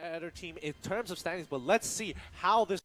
better team in terms of standings, but let's see how this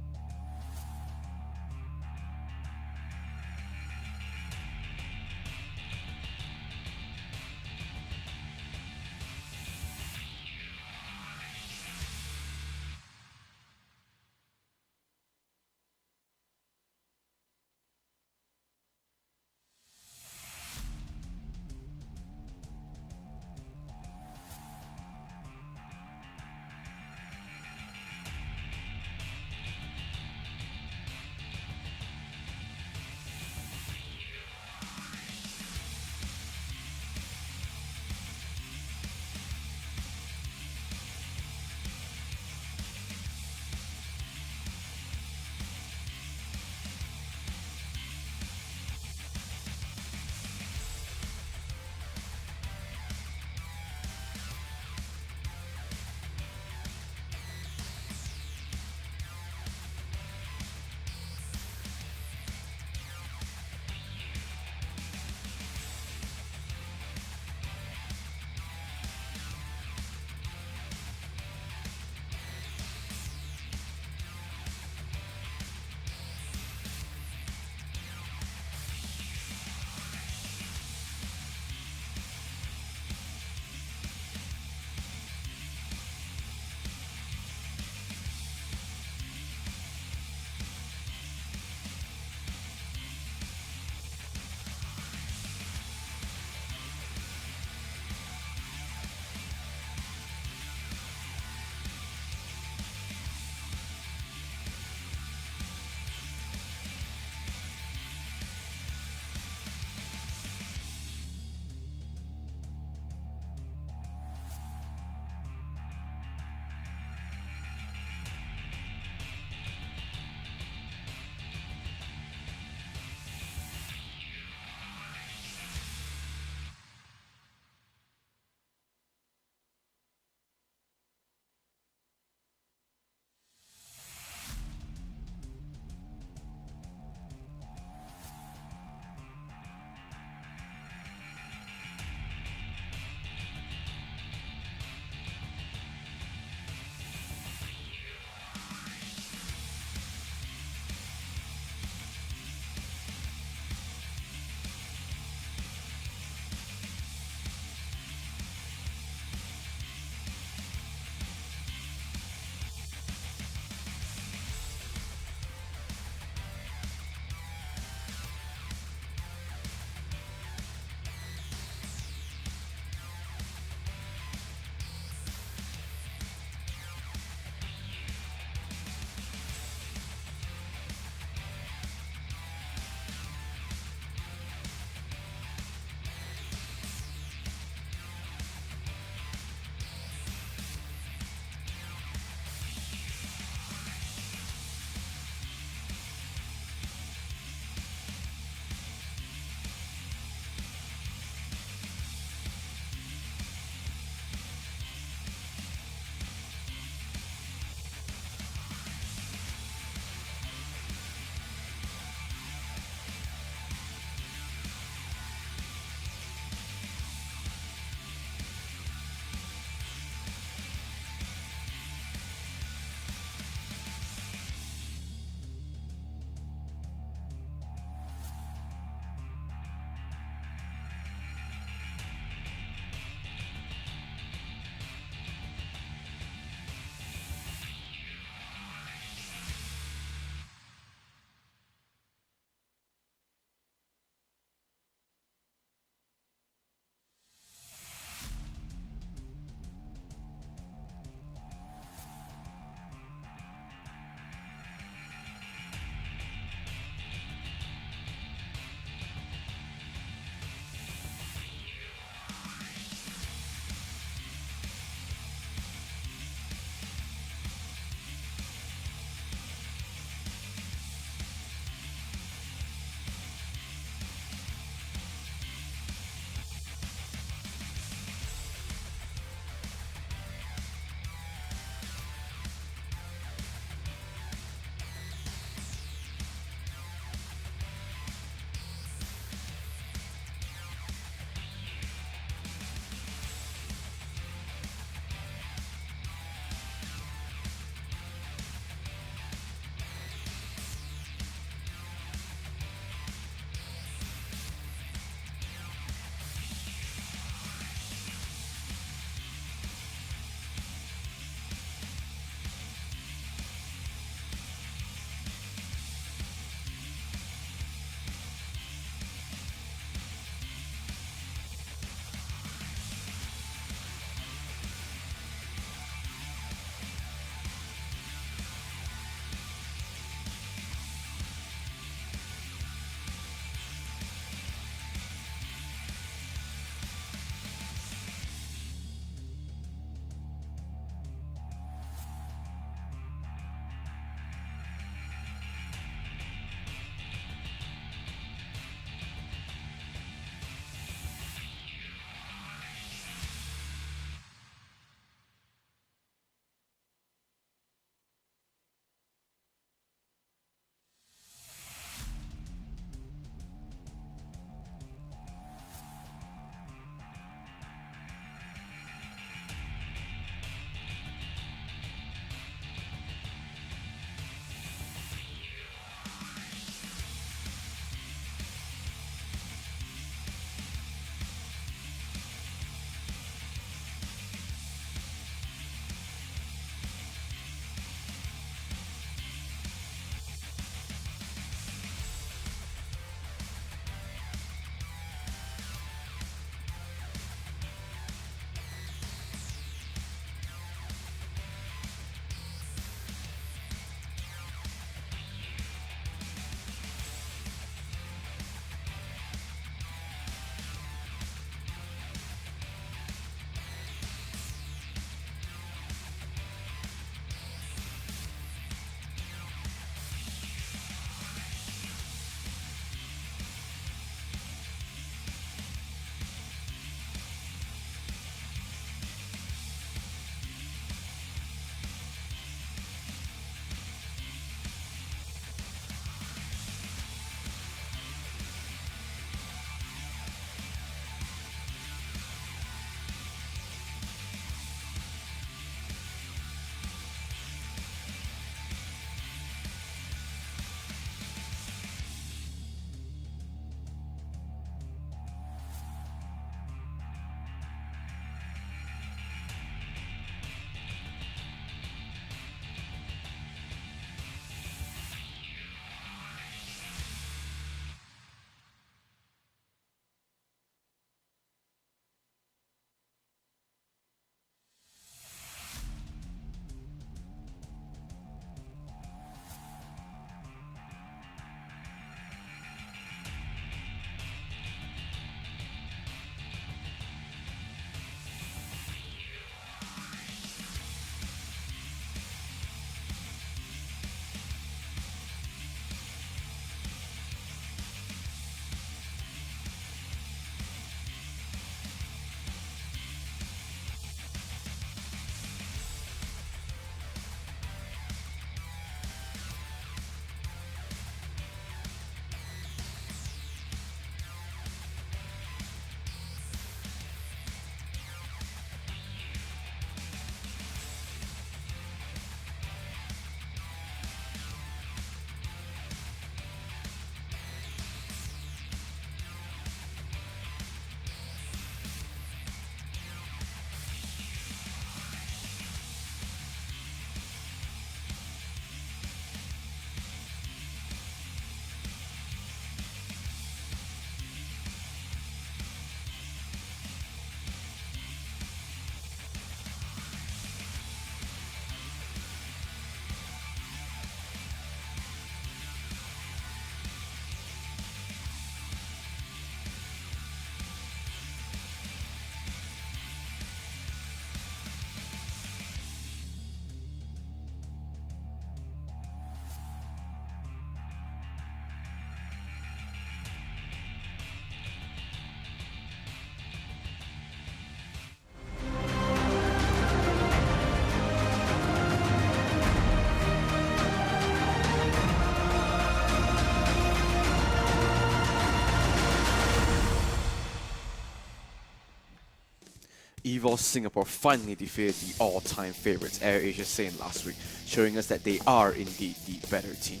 EVOS Singapore finally defeated the all-time favorites AirAsia Sane last week, showing us that they are indeed the better team.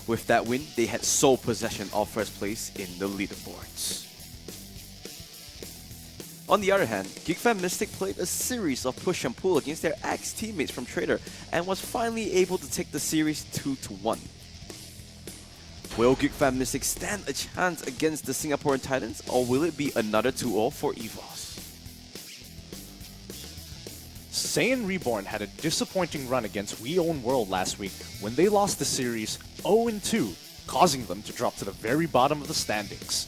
With that win, they had sole possession of first place in the leaderboards. On the other hand, GeekFam Mystic played a series of push and pull against their ex-teammates from Trader and was finally able to take the series 2-1. Will GeekFam Mystic stand a chance against the Singaporean Titans, or will it be another 2-0 for EVOS? Saiyan Reborn had a disappointing run against We Own World last week when they lost the series 0-2, causing them to drop to the very bottom of the standings.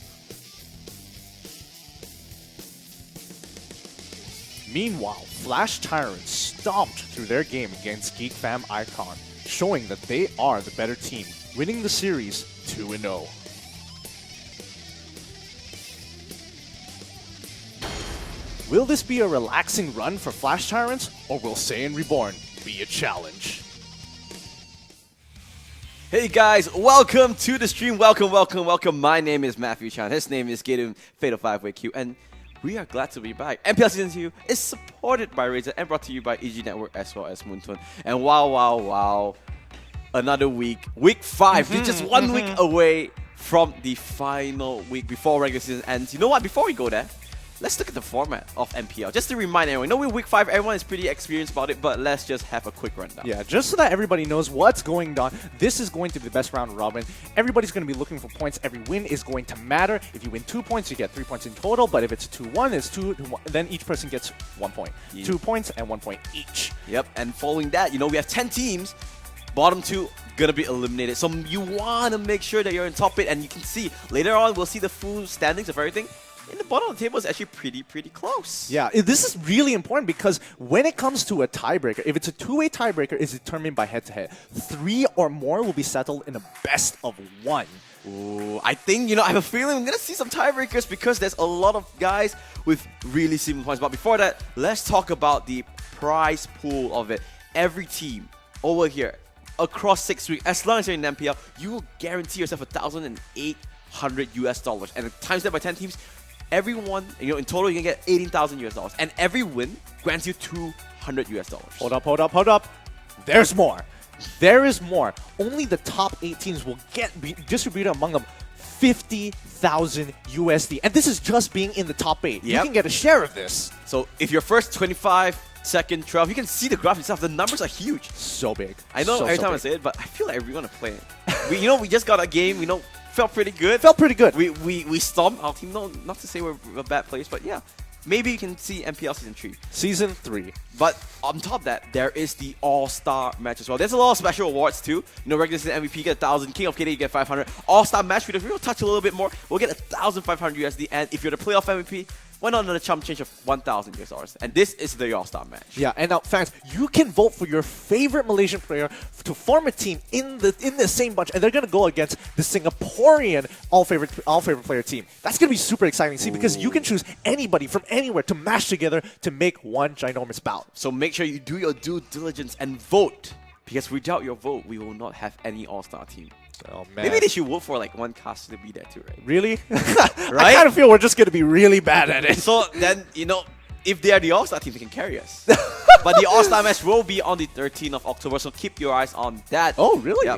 Meanwhile, Flash Tyrants stomped through their game against GeekFam Icon, showing that they are the better team, winning the series 2-0. Will this be a relaxing run for Flash Tyrants, or will Saiyan Reborn be a challenge? Hey guys, welcome to the stream. Welcome. My name is Matthew Chan. His name is Gaten Fatal 5-Way Q, and we are glad to be back. MPL Season 2 is supported by Razer and brought to you by EG Network as well as Moontun. And wow. Another week. Week 5. We're just 1 week away from the final week before regular season ends. You know what? Before we go there, let's look at the format of MPL. Just to remind everyone, we're week 5, everyone is pretty experienced about it, but let's just have a quick rundown. Yeah, just so that everybody knows what's going on, this is going to be the best round robin. Everybody's going to be looking for points. Every win is going to matter. If you win 2 points, you get 3 points in total, but if it's 2-1, it's 2-1, then each person gets 1 point. Yeah. 2 points and 1 point each. Yep, and following that, we have 10 teams. Bottom 2 gonna be eliminated, so you want to make sure that you're in top 8, and you can see later on we'll see the full standings of everything. In the bottom of the table is actually pretty close. Yeah, this is really important because when it comes to a tiebreaker, if it's a two-way tiebreaker, it's determined by head-to-head. 3 or more will be settled in a best of 1. Ooh, I think, I have a feeling we're gonna see some tiebreakers because there's a lot of guys with really similar points. But before that, let's talk about the prize pool of it. Every team over here, across 6 weeks, as long as you're in MPL, you will guarantee yourself $1,800 and times that by 10 teams, everyone, in total you can get $18,000 and every win grants you $200. Hold up. There's more. There is more. Only the top 8 teams will get distributed among them $50,000, and this is just being in the top 8. Yep. You can get a share of this. So if you're first 25, second 12, you can see the graph itself. The numbers are huge. So big. I know every time I say it, but I feel like we want to play it. we just got a game. Felt pretty good. We stomped our team. No, not to say we're a bad place, but yeah. Maybe you can see MPL Season 3. Season 3. But on top of that, there is the All-Star match as well. There's a lot of special awards too. Regular season MVP you get 1,000, King of KD you get 500. All-Star match, we'll touch a little bit more. We'll get $1,500, and if you're the playoff MVP, why not another chump change of $1,000? And this is the All-Star match. Yeah, and now fans, you can vote for your favorite Malaysian player to form a team in the same bunch, and they're gonna go against the Singaporean all favorite player team. That's gonna be super exciting to see because you can choose anybody from anywhere to mash together to make one ginormous bout. So make sure you do your due diligence and vote, because without your vote, we will not have any All-Star team. Oh, man. Maybe they should vote for one cast to be there too, right? Really? Right? I kind of feel we're just going to be really bad at it. So then, if they are the All-Star team, they can carry us. But the All-Star match will be on the 13th of October, so keep your eyes on that. Oh, really? Yeah,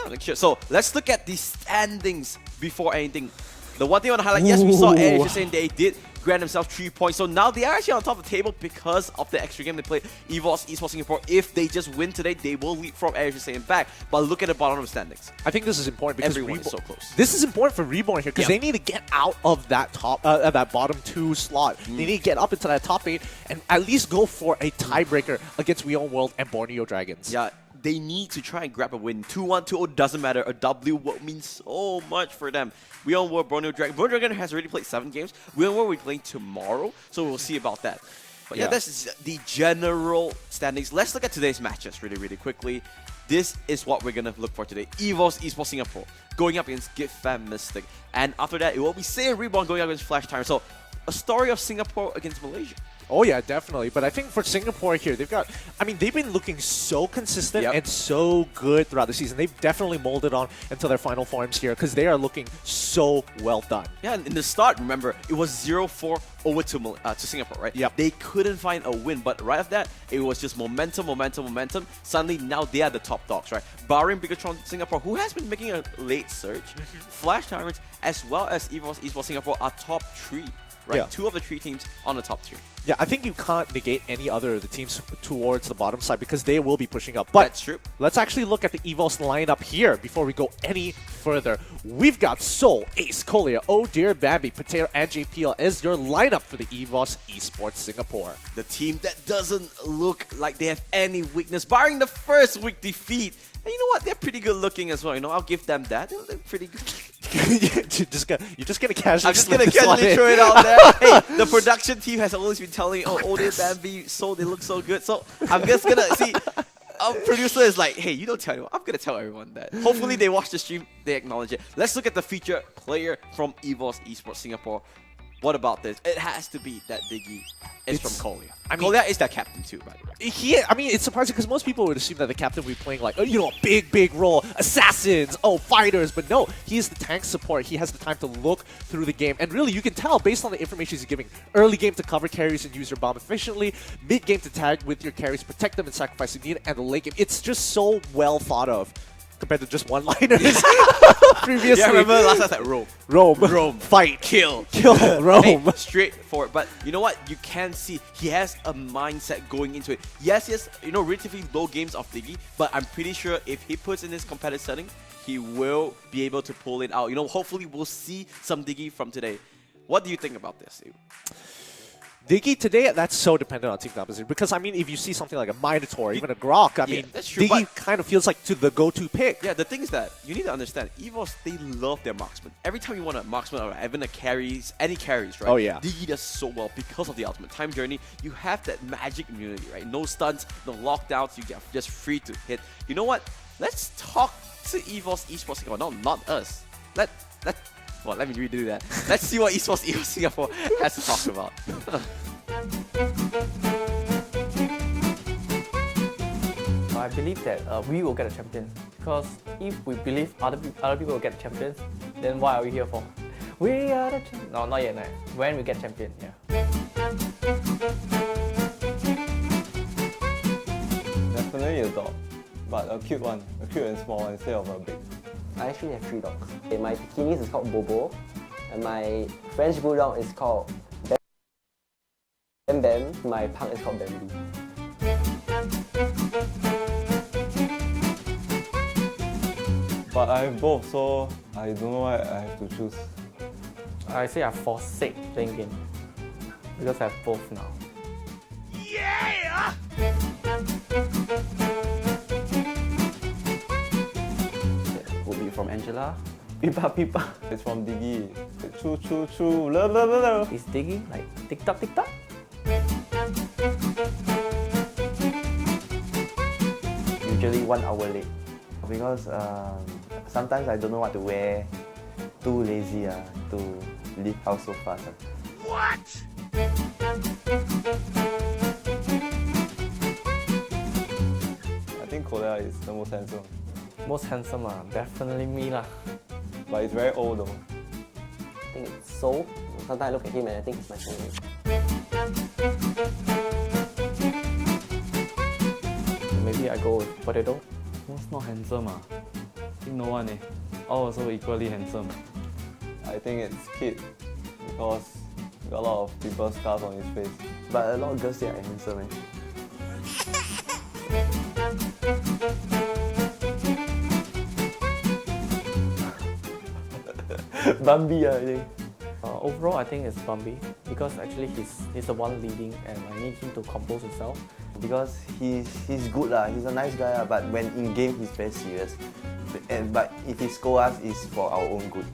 make sure. So let's look at the standings before anything. The one thing I want to highlight, yes, we saw Air just saying they did grant themselves 3 points. So now they are actually on top of the table because of the extra game they played. EVOS Esports Singapore, if they just win today, they will leap from Air just saying back. But look at the bottom of the standings. I think this is important because everyone is so close. This is important for Reborn here because they need to get out of that that bottom 2 slot. They need to get up into that top 8 and at least go for a tiebreaker against We Own World and Borneo Dragons. Yeah. They need to try and grab a win. 2-1, 2-0 doesn't matter. A W would mean so much for them. We Own World, Borneo Dragon. Borneo Dragon has already played 7 games. We Own World will be playing tomorrow, so we'll see about that. But yeah, that's the general standings. Let's look at today's matches really quickly. This is what we're going to look for today. EVOS Esports Singapore going up against GeekFam Mystic. And after that, it will be Saiyan Reborn going up against Flash Tyrant. So a story of Singapore against Malaysia. Oh yeah, definitely. But I think for Singapore here, they've been looking so consistent and so good throughout the season. They've definitely molded on into their final forms here because they are looking so well done. Yeah, and in the start, remember, it was 0-4 over to Singapore, right? Yep. They couldn't find a win, but right after that, it was just momentum. Suddenly, now they are the top dogs, right? Barring Bigatron Singapore, who has been making a late surge, Flash Tyrants, as well as EVOS Esports Singapore are top 3. Right, Yeah. 2 of the 3 teams on the top 3. Yeah, I think you can't negate any other of the teams towards the bottom side because they will be pushing up. But That's true. let's actually look at the EVOS lineup here before we go any further. We've got Soul, Ace, Kolia, Oh Dear Bambi, Potato, and JPL as your lineup for the EVOS Esports Singapore. The team that doesn't look like they have any weakness, barring the first week defeat. And you know what? They're pretty good looking as well. You know, I'll give them that. They're pretty good. You're just gonna casually. I'm just gonna casually throw it out there. Hey, the production team has always been telling, oh, they Bambi, so they look so good. So I'm just gonna see. Our producer is like, hey, you don't tell anyone. I'm gonna tell everyone that. Hopefully they watch the stream, they acknowledge it. Let's look at the featured player from EVOS Esports Singapore. What about this? It has to be that Diggy is from Kolia. Kolia is that captain too, by the way. It's surprising because most people would assume that the captain would be playing like, a big role, assassins, fighters. But no, he's the tank support. He has the time to look through the game. And really, you can tell based on the information he's giving. Early game to cover carries and use your bomb efficiently. Mid game to tag with your carries, protect them and sacrifice if needed. And the late game, it's just so well thought of compared to just one-liners previously. Yeah, remember last time I said roam. Roam. Fight. Kill. Roam. Hey, straightforward. But you know what? You can see he has a mindset going into it. Yes, relatively low games of Diggy, but I'm pretty sure if he puts in his competitive setting, he will be able to pull it out. Hopefully we'll see some Diggy from today. What do you think about this? Diggy today, that's so dependent on team composition. Because, if you see something like a Minotaur, even a Grok, that's true, Diggy kind of feels like the go-to pick. Yeah, the thing is that you need to understand, EVOS, they love their marksman. Every time you want a marksman or even any carries, right? Oh, yeah. Diggy does so well because of the ultimate time journey. You have that magic immunity, right? No stunts, no lockdowns, you get just free to hit. You know what? Let's talk to EVOS Esports Singapore. No, not us. Let me redo that. Let's see what Esports Singapore has to talk about. I believe that we will get a champion, because if we believe other people will get champions, then why are we here for? We are the champion. No, not yet. No. When we get champion, yeah. Definitely a dog, but a cute one, a cute and small one instead of a big. I actually have 3 dogs. Okay, my Pekinese is called Bobo, and my French Bulldog is called Bam Bam. My pug is called Bambi. But I have both, so I don't know why I have to choose. I say I forsake playing game because I have both now. Yeah! Would be from Angela. Pipa Pipa. It's from Diggy. Choo choo choo. La la la la. Is Diggy like tick tock tick tock? Usually 1 hour late. Because sometimes I don't know what to wear. Too lazy to leave house so fast. What? I think Korea is the most handsome, Most handsome, definitely me lah. but it's very old though. I think it's so. Sometimes I look at him and I think it's my favorite. Maybe I go with Potato. Most not handsome I think no one all also equally handsome. I think it's Kid because got a lot of people's scars on his face. But a lot of girls say I'm handsome. Bambi, I think. Overall, I think it's Bambi because actually he's the one leading, and I need him to compose himself. Because he's good lah. He's a nice guy lah. But when in game, he's very serious. But if he scold us, it's for our own good.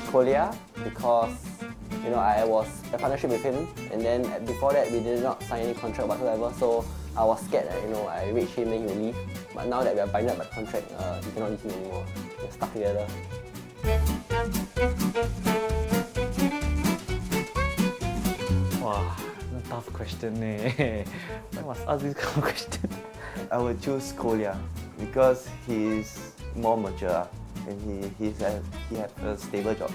Kolia, because I was a partnership with him, and then before that we did not sign any contract whatsoever. So I was scared that I reach him then he will leave. But now that we are binded by contract, he cannot leave me anymore. We're stuck together. Wow, tough question eh. I must ask this kind of question. I would choose Kolia because he's more mature and he has a stable job.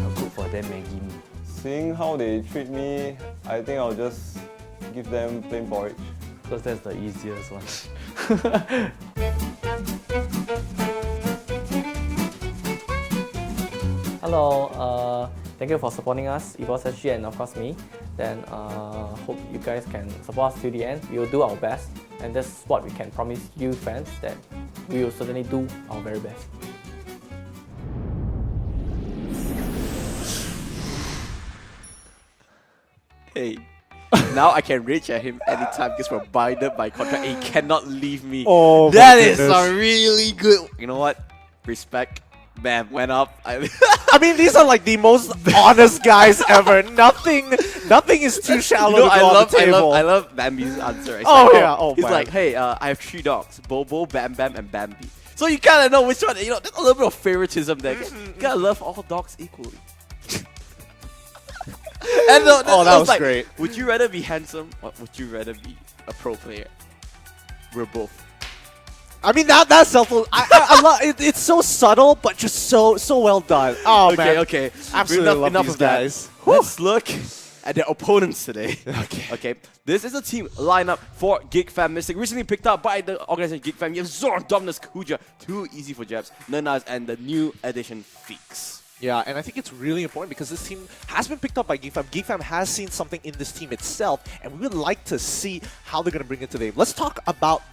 I'll cook for them Maggie mee. Seeing how they treat me, I think I'll just give them plain porridge. Because that's the easiest one. Hello, thank you for supporting us, Evo's SG and of course me. Then hope you guys can support us till the end. We will do our best, and that's what we can promise you fans, that we will certainly do our very best. Hey, now I can rage at him anytime because we're binded by contract. He cannot leave me. Oh, my that is goodness. a really good. You know what? Respect. Bam, went up. I mean, these are like the most honest guys ever. Nothing is too shallow to go on the table. I love Bambi's answer. It's Oh, like, yeah, oh, he's man. like, hey, I have 3 dogs: Bobo, Bam Bam, and Bambi. So you kind of know which one. You know, there's a little bit of favoritism there. You gotta love all dogs equally. And that was like, great. Would you rather be handsome or would you rather be a pro player? We're both. I mean, that's helpful. I love it. It's so subtle, but just so well done. Oh, Okay, man. okay. Absolutely Enough love these of that. guys. Let's look at their opponents today. Okay. Okay. This is a team lineup for Geek Fam Mystic, recently picked up by the organization Geek Fam. You have Zorn, Dominus, Kuja, too easy for Jabs, Nanas, and the new addition Feeks. Yeah, and I think it's really important because this team has been picked up by Geek Fam. Geek Fam has seen something in this team itself, and we would like to see how they're going to bring it to the game. Let's talk about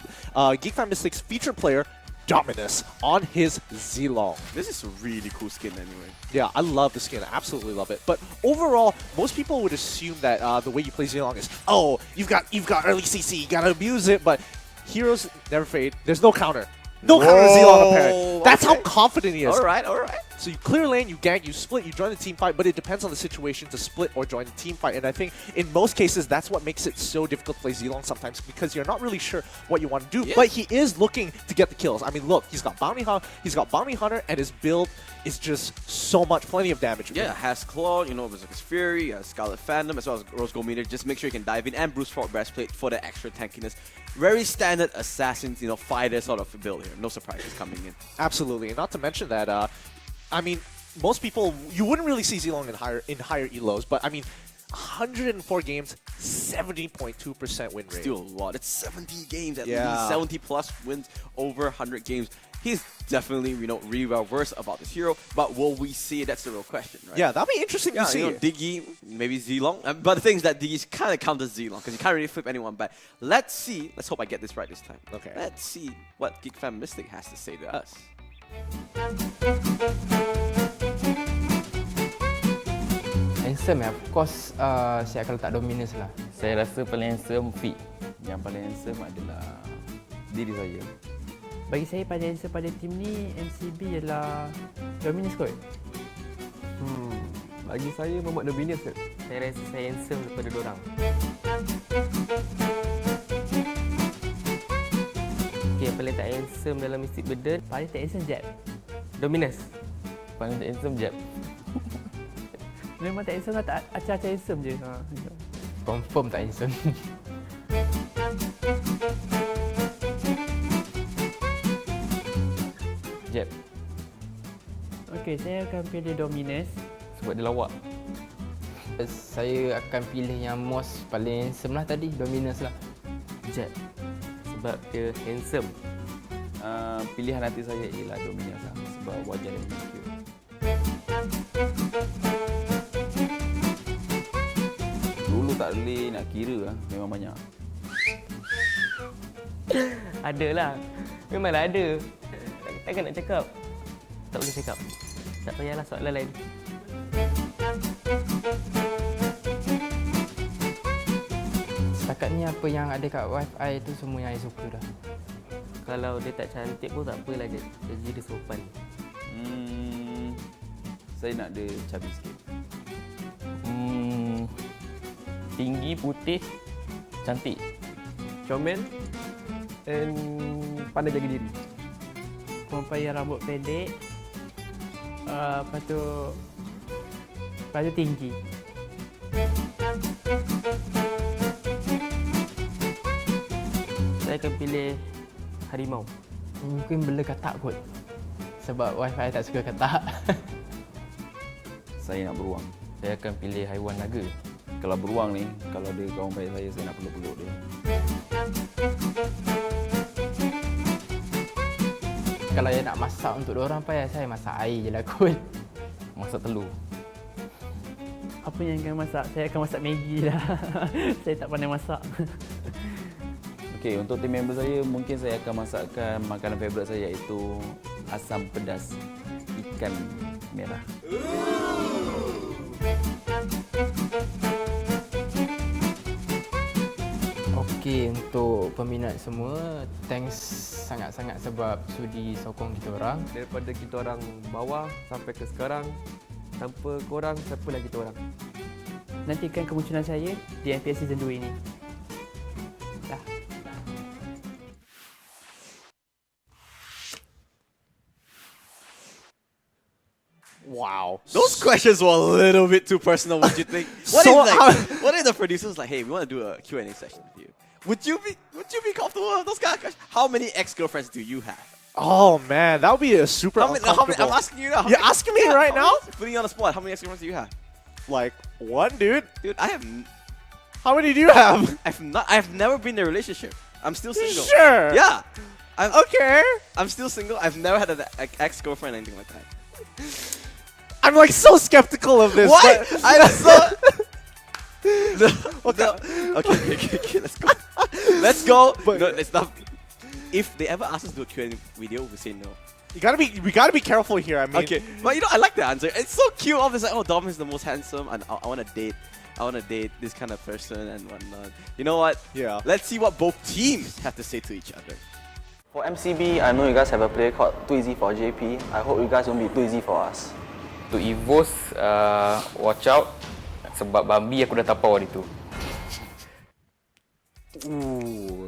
Geek Fam Mystic's featured player, Dominus, on his Zilong. This is a really cool skin anyway. Yeah, I love the skin. I absolutely love it. But overall, most people would assume that the way you play Zilong is, oh, you've got early CC, you gotta abuse it. But heroes never fade. There's no counter. No counter Zilong apparent. That's how confident he is. Alright. So you clear lane, you gank, you split, you join the team fight, but it depends on the situation to split or join the team fight. And I think in most cases, that's what makes it so difficult to play Zilong sometimes, because you're not really sure what you want to do. Yeah. But he is looking to get the kills. I mean, look, he's got Bounty Hunter, and his build is just so much, plenty of damage. Yeah, has Claw, you know, Berserker's Fury, Scarlet Phantom, as well as Rose Gold Meter. Just make sure you can dive in, and Bruce Fort Breastplate for the extra tankiness. Very standard assassins, you know, fighter sort of build here. No surprises coming in. Absolutely, and not to mention that, I mean, most people, you wouldn't really see Zilong in higher elos, but I mean, 104 games, 70.2% win rate. Still a lot. It's 70 games at Yeah. least. 70 plus wins over 100 games. He's definitely, you know, really well versed about this hero, but will we see it? That's the real question, right? Yeah, that'll be interesting to see. You know, Diggy, maybe Zilong. But the thing is that Diggy's kind of counters Zilong because you can't really flip anyone back. Let's see. Let's hope I get this right this time. Okay. Let's see what Geek Fam Mystic has to say to us. Handsome of course saya akan letak Dominus lah. Saya rasa paling handsome Fik. Yang paling handsome adalah diri saya. Bagi saya paling handsome pada tim ni MCB ialah Dominus kot. Bagi saya Muhammad Dominus kot. Saya rasa saya handsome daripada dorang. Okay, yang paling tak handsome dalam Mystic Burden, paling tak handsome Jab. Dominus. Paling tak handsome Jab. Memang tak handsome lah, tak acah-acah handsome je. Confirm tak handsome. Jab. Okay, saya akan pilih Dominus. Sebab dia lawak. Saya akan pilih yang most paling handsome lah tadi, Dominus lah. Jab. Sebab dia handsome. Pilihan hati saya ialah Dominus lah. Sebab wajah dia cute. Dulu tak boleh nak kira lah. Memang banyak. Ada lah. Memanglah ada. Takkan nak cakap. Tak boleh cakap. Tak payahlah soalan lain. Setakat ni apa yang ada kat wifi tu semua yang saya suka dah. Kalau dia tak cantik pun tak apalah, dia jadi sopan. Saya nak dia chubby sikit. Tinggi, putih, cantik. Comel and pandai jaga diri. Perempuan yang rambut pendek, Lepas tu tinggi. Saya akan pilih harimau. Mungkin bela katak kot. Sebab wifi tak suka katak. Saya nak beruang. Saya akan pilih haiwan naga. Kalau beruang ni, kalau dia kawan baik saya nak peluk-peluk dia. Kalau saya nak masak untuk diorang payah, saya masak air je lah kot. Masak telur. Apa yang akan masak? Saya akan masak Maggi lah. Saya tak pandai masak. Okey, untuk tim member saya, mungkin saya akan masakkan makanan favourite saya iaitu asam pedas ikan merah. Okey, untuk peminat semua, thanks sangat-sangat sebab sudi sokong kita orang. Daripada kita orang bawah sampai ke sekarang, tanpa korang, siapalah kita orang. Nantikan kemunculan saya di MPL Season 2 ini. Dah. Wow. Those questions were a little bit too personal. What do you think? What if the producers like, hey, we want to do a Q&A session with you? Would you be comfortable with those kind of questions? How many ex-girlfriends do you have? Oh man, that would be a super How many, uncomfortable. I'm asking you now. You're asking me right now? Putting you on the spot. How many ex-girlfriends do you have? Like one, dude. Dude, I have. How many do you have? I've never been in a relationship. I'm still single. Sure. Yeah. Okay. I'm still single. I've never had an ex-girlfriend or anything like that. I'm like so skeptical of this. What? but- I'm so. Okay, let's go. Let's go. But- No, let's not. If they ever ask us to do a Q&A video, we say no. we gotta be careful here. I mean, Okay, but you know, I like the answer. It's so cute. All this like, oh, Dom is the most handsome, and I want to date. I want to date this kind of person and whatnot. You know what? Yeah. Let's see what both teams have to say to each other. For MCB, I know you guys have a player called Too Easy for JP. I hope you guys won't be too easy for us. Untuk Evos, watch out sebab Bambi aku dah tapau hari tu.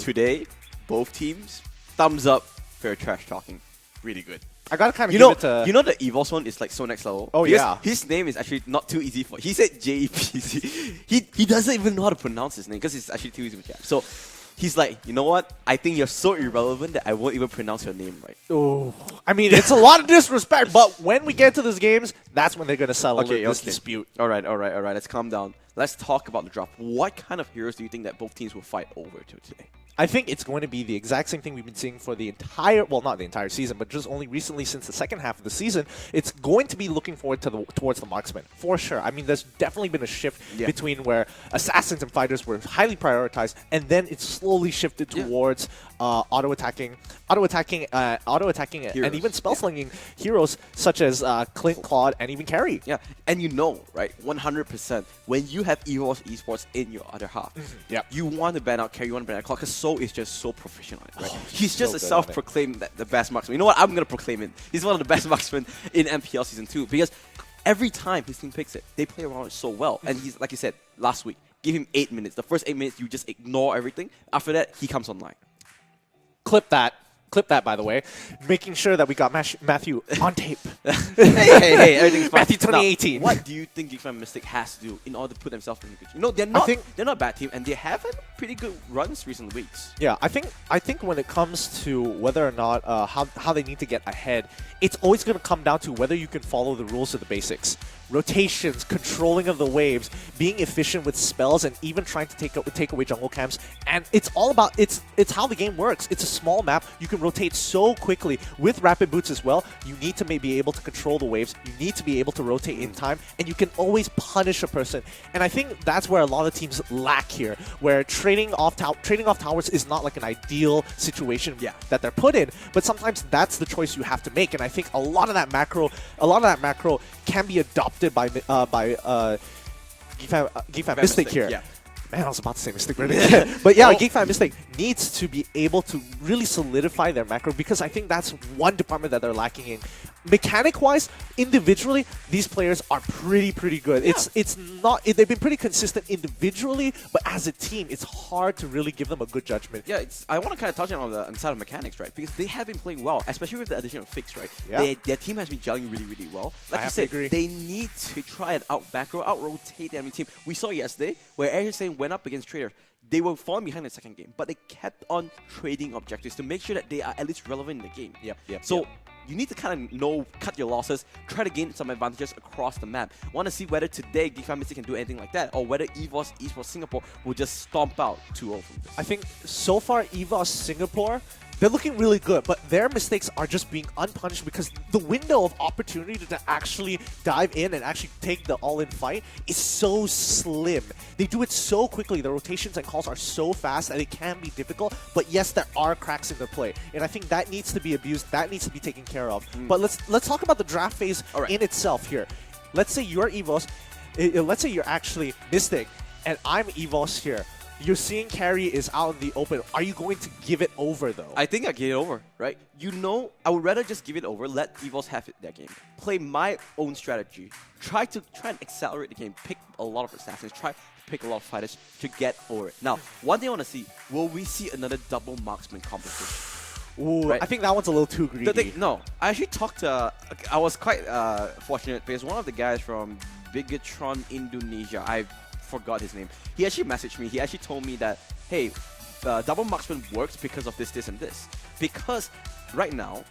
Today, both teams, thumbs up for your trash talking. Really good. I gotta kind of You give know, it to. you know the Evos one is like so next level. Oh, Because yeah. his name is actually not too easy for. He said JPC. He doesn't even know how to pronounce his name because it's actually too easy for Jap. So he's like, you know what? I think you're so irrelevant that I won't even pronounce your name right. Oh, I mean, it's a lot of disrespect. But when we get to these games, that's when they're gonna settle this dispute. All right. Let's calm down. Let's talk about the draft. What kind of heroes do you think that both teams will fight over today? I think it's going to be the exact same thing we've been seeing for the entire, well, not the entire season, but just only recently since the second half of the season. It's going to be looking forward to towards the marksman, for sure. I mean, there's definitely been a shift between where assassins and fighters were highly prioritized, and then it's slowly shifted towards auto-attacking, and even spell-slinging heroes such as Clint, Claude, and even Carry. Yeah, and you know, right, 100%, when you have EVOS Esports in your other half, you want to ban out Carry, you want to ban out Claude, because So is just so proficient on it, right? He's just a self-proclaimed the best marksman. You know what? I'm going to proclaim him. He's one of the best marksmen in MPL Season 2 because every time his team picks it, they play around it so well. And he's, like you said, last week, give him 8 minutes. The first 8 minutes, you just ignore everything. After that, he comes online. Clip that, by the way. Making sure that we got Matthew on tape. hey, everything's fine. Matthew 2018. Now, what do you think Geekfam Mystic has to do in order to put themselves in a good team? You know, they're not a bad team, and they have had pretty good runs recent weeks. Yeah, I think when it comes to whether or not how they need to get ahead, it's always going to come down to whether you can follow the rules of the basics. Rotations, controlling of the waves, being efficient with spells, and even trying to take away jungle camps. And it's all about it's how the game works. It's a small map. You can rotate so quickly with rapid boots as well. You need to be able to control the waves. You need to be able to rotate in time, and you can always punish a person. And I think that's where a lot of teams lack here, where trading off towers is not like an ideal situation that they're put in. But sometimes that's the choice you have to make. And I think a lot of that macro can be adopted by Geekfam Mystic here. Yeah. Man, I was about to say Mystic right again. But yeah, Geekfam Mystic needs to be able to really solidify their macro because I think that's one department that they're lacking in mechanic-wise, individually, these players are pretty good. It's not they've been pretty consistent individually, but as a team, it's hard to really give them a good judgment. Yeah, I want to kind of touch on the side of mechanics, right? Because they have been playing well, especially with the addition of Fix, right? Yeah. Their team has been gelling really well. Like I you have to said, agree. they need to try and back row, out-rotate the enemy team. We saw yesterday where AirSane went up against Traders. They were falling behind in the second game, but they kept on trading objectives to make sure that they are at least relevant in the game. So you need to kind of cut your losses, try to gain some advantages across the map. Want to see whether today Geekfam Mystic can do anything like that, or whether EVOS Esports Singapore will just stomp out 2-0 from this. I think so far EVOS Singapore, they're looking really good, but their mistakes are just being unpunished because the window of opportunity to actually dive in and actually take the all-in fight is so slim. They do it so quickly. The rotations and calls are so fast that it can be difficult, but yes, there are cracks in their play, and I think that needs to be abused, that needs to be taken care of. But let's talk about the draft phase in itself here. Let's say you're EVOS, let's say you're actually Mystic, and I'm EVOS here. You're seeing carry is out in the open. Are you going to give it over, though? I think I give it over, right? I would rather just give it over, let EVOS have their game. Play my own strategy. Try and accelerate the game. Pick a lot of assassins. Try to pick a lot of fighters to get over it. Now, one thing I want to see, will we see another double marksman competition? Ooh, right? I think that one's a little too greedy. No, I actually talked to... I was quite fortunate because one of the guys from Bigatron Indonesia, I forgot his name. He actually messaged me. He actually told me that, hey, double marksman works because of this, and this. Because right now,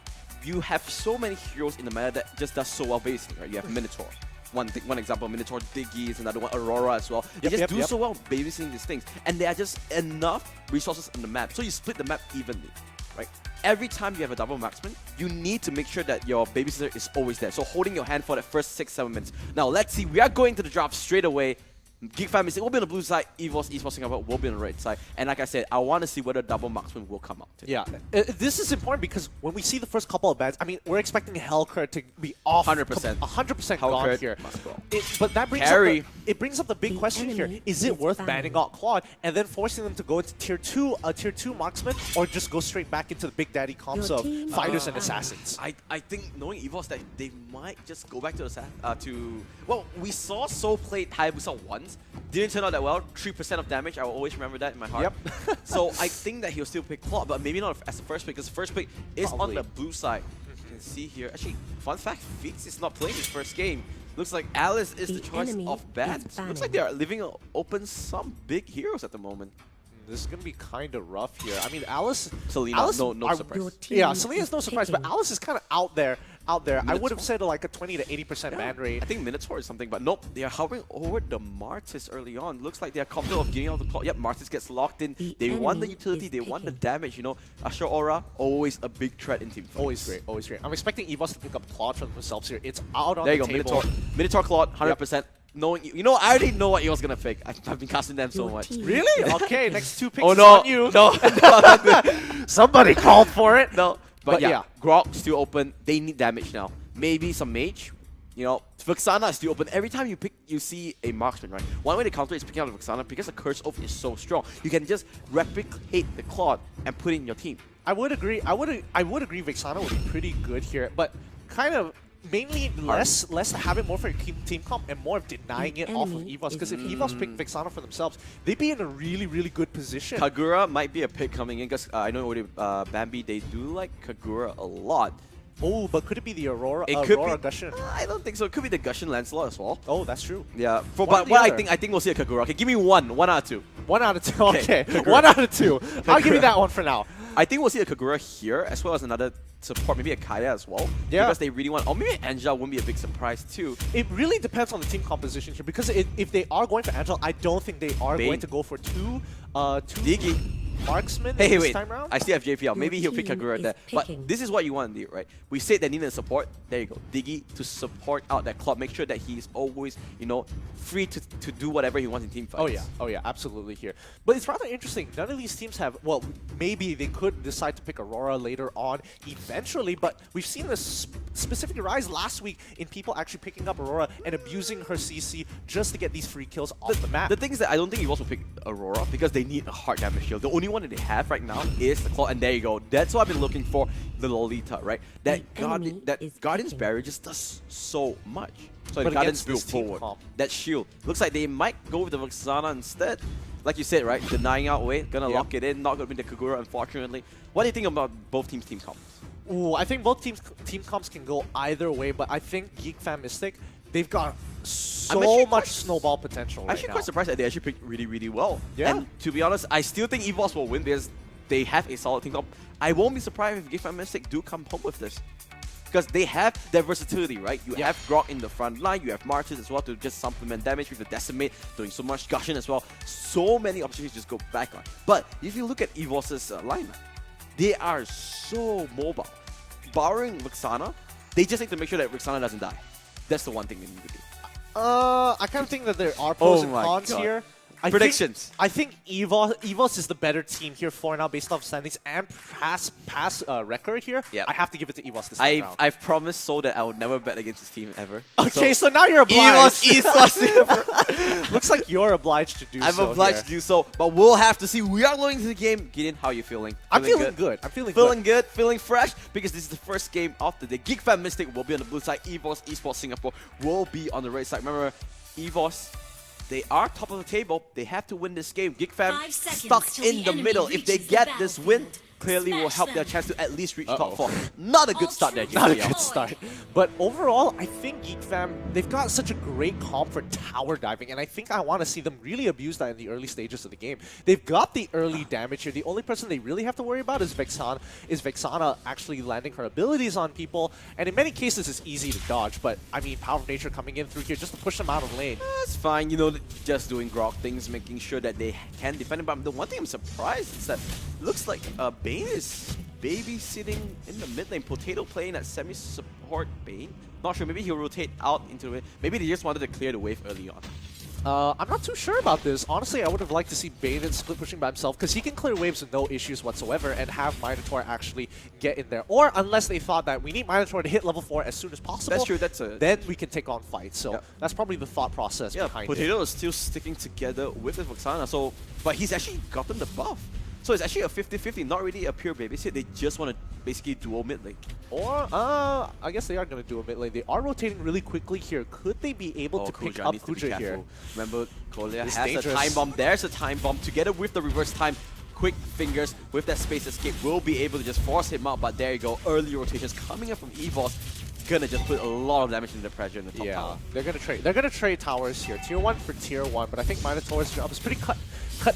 you have so many heroes in the meta that just does so well basically, right? You have Minotaur. One example, Minotaur, Diggy is another one, Aurora as well. They just do so well babysitting these things. And there are just enough resources on the map. So you split the map evenly, right? Every time you have a double marksman, you need to make sure that your babysitter is always there. So holding your hand for the first 6-7 minutes. Now let's see, we are going to the draft straight away. Geekfam Mystic will be on the blue side, EVOS Esports Singapore will be on the red side. And like I said, I want to see whether double marksman will come out. Yeah, this is important because when we see the first couple of bans, I mean, we're expecting Hellcurt to be off 100%. 100% gone here. Must go. But that brings up the big question here. Is it worth banning out Claude and then forcing them to go into tier 2 marksman, or just go straight back into the big daddy comps of fighters and assassins? I think knowing EVOS that they might just go back to well, we saw Soul play Hayabusa once. Didn't turn out that well. 3% of damage. I will always remember that in my heart. Yep. So I think that he'll still pick Claw, but maybe not as the first pick, because the first pick is on the blue side. You can see here. Actually, fun fact, Feeks is not playing his first game. Looks like Alice is the choice of bans. Looks like they are leaving open some big heroes at the moment. This is going to be kind of rough here. I mean, Alice... Selena, no surprise. Yeah, Selena's no surprise, but Alice is kind of out there. I would have said like a 20 to 80% ban rate. I think Minotaur is something, but nope. They are hovering over the Martis early on. Looks like they are confident of getting out the clock. Yep, Martis gets locked in. They want the utility, they want the damage, you know. Asher Aura, always a big threat in team fights. Always great, always great. I'm expecting EVOS to pick up Claude for themselves here. It's out on there the you go, table. Minotaur Claude, 100%. Yep. Knowing, you know, I already know what he was gonna pick. I've been casting them so much. Really? Okay, next two picks is on you. No, somebody called for it. No, but yeah, Grok still open. They need damage now. Maybe some mage. You know, Vexana is still open. Every time you see a marksman, right? One way to counter is picking out the Vexana because the Curse Oath is so strong. You can just replicate the Claude and put it in your team. I would agree. I would agree. Vexana would be pretty good here, but kind of. Mainly less have it more for your team comp and more of denying it off of EVOS, because if EVOS pick Vexana for themselves, they'd be in a really good position. Kagura might be a pick coming in, because I know already Bambi, they do like Kagura a lot. Oh, but could it be the Aurora? It could be Gushin? I don't think so. It could be the Gushin Lancelot as well. Oh, that's true. Yeah, but I think we'll see a Kagura. Okay, give me one out of two. 1 out of 2. Okay, 1 out of 2. I'll give you that one for now. I think we'll see a Kagura here, as well as another support, maybe a Kaya as well. Yeah. Because they really want, or maybe Angela wouldn't be a big surprise too. It really depends on the team composition here, because if they are going for Angela, I don't think they are going to go for two Diggy marksmen hey, this wait. time around. I still have JPL. Maybe he'll pick Kagura there. But this is what you want to do, right? We said they needed support. There you go. Diggy to support out that Claude. Make sure that he's always, you know, free to do whatever he wants in team fights. Oh yeah, absolutely here. But it's rather interesting. None of these teams have, well, maybe they could decide to pick Aurora later on eventually, but we've seen this specific rise last week in people actually picking up Aurora and abusing her CC just to get these free kills off the map. The thing is that I don't think he also pick Aurora because they need a hard damage shield. The only one that they have right now is the claw, and there you go. That's what I've been looking for, the Lolita, right? Guardian's Barrier just does so much. So the But Guardian's against built this team forward. comp. That shield. Looks like they might go with the Vexana instead. Like you said, right? Denying out way, gonna Yep. lock it in, not gonna be the Kagura, unfortunately. What do you think about both teams' team comps? Ooh, I think both team comps can go either way, but I think Geek Fam Mystic, they've got so actually much quite- snowball potential I'm right actually now. quite surprised that they actually picked really, really well. Yeah. And to be honest, I still think EVOS will win because they have a solid team comp. I won't be surprised if Geek Fam Mystic do come home with this. Because they have their versatility, right? You have Grok in the front line, you have Martyrs as well to just supplement damage with the Decimate, doing so much Gushing as well. So many opportunities to just go back on. But if you look at EVOS's lineup, they are so mobile. Barring Vexana, they just need to make sure that Vexana doesn't die. That's the one thing they need to do. I kind of think that there are pros Oh and my cons God. here. Predictions. I think EVOS is the better team here for now based off standings and past record here. Yep. I have to give it to EVOS this time round. I've promised so that I would never bet against this team ever. Okay, so now you're obliged. EVOS Esports. Looks like you're obliged to do I'm so obliged here. to do so, but we'll have to see. We are going into the game. Gideon, how are you feeling? I'm feeling good. I'm feeling Feeling good, feeling fresh, because this is the first game of the day. Geek Fam Mystic will be on the blue side. EVOS Esports Singapore will be on the red side. Remember, EVOS, they are top of the table. They have to win this game. Geek Fam 5 seconds stuck till in the the enemy middle. If they reaches the get this win, battlefield. clearly will Smash help their them. chance to at least reach top 4. Not a good start there, Not a GCL. good start. But overall, I think Geek Fam, they've got such a great comp for tower diving, and I think I want to see them really abuse that in the early stages of the game. They've got the early damage here. The only person they really have to worry about is Vexana actually landing her abilities on people, and in many cases it's easy to dodge, but I mean, Power of Nature coming in through here just to push them out of lane. That's fine, you know, just doing Grok things, making sure that they can defend it. But the one thing I'm surprised is that looks like Bane is babysitting in the mid lane. Potato playing at semi-support Bane. Not sure, maybe he'll rotate out into the wave. Maybe they just wanted to clear the wave early on. I'm not too sure about this. Honestly, I would have liked to see Bane and split pushing by himself because he can clear waves with no issues whatsoever and have Minotaur actually get in there. Or unless they thought that we need Minotaur to hit level 4 as soon as possible. That's true, then we can take on fights. So Yep. that's probably the thought process Yeah, behind Potato is still sticking together with his Vexana, so but he's actually gotten the buff. So it's actually a 50-50, not really a pure babysit. They just want to basically duo mid lane. Or, I guess they are going to do a mid lane. They are rotating really quickly here. Could they be able to pick up needs to be Kuja here? careful. Remember, Kolia It's has dangerous. a time bomb. There's a time bomb. Together with the reverse time, quick fingers with that space escape will be able to just force him out. But there you go, early rotations coming up from EVOS. Gonna just put a lot of damage into the pressure in the top tower. They're gonna trade. They're gonna trade towers here, tier 1 for tier 1. But I think Minotaur's job is pretty cut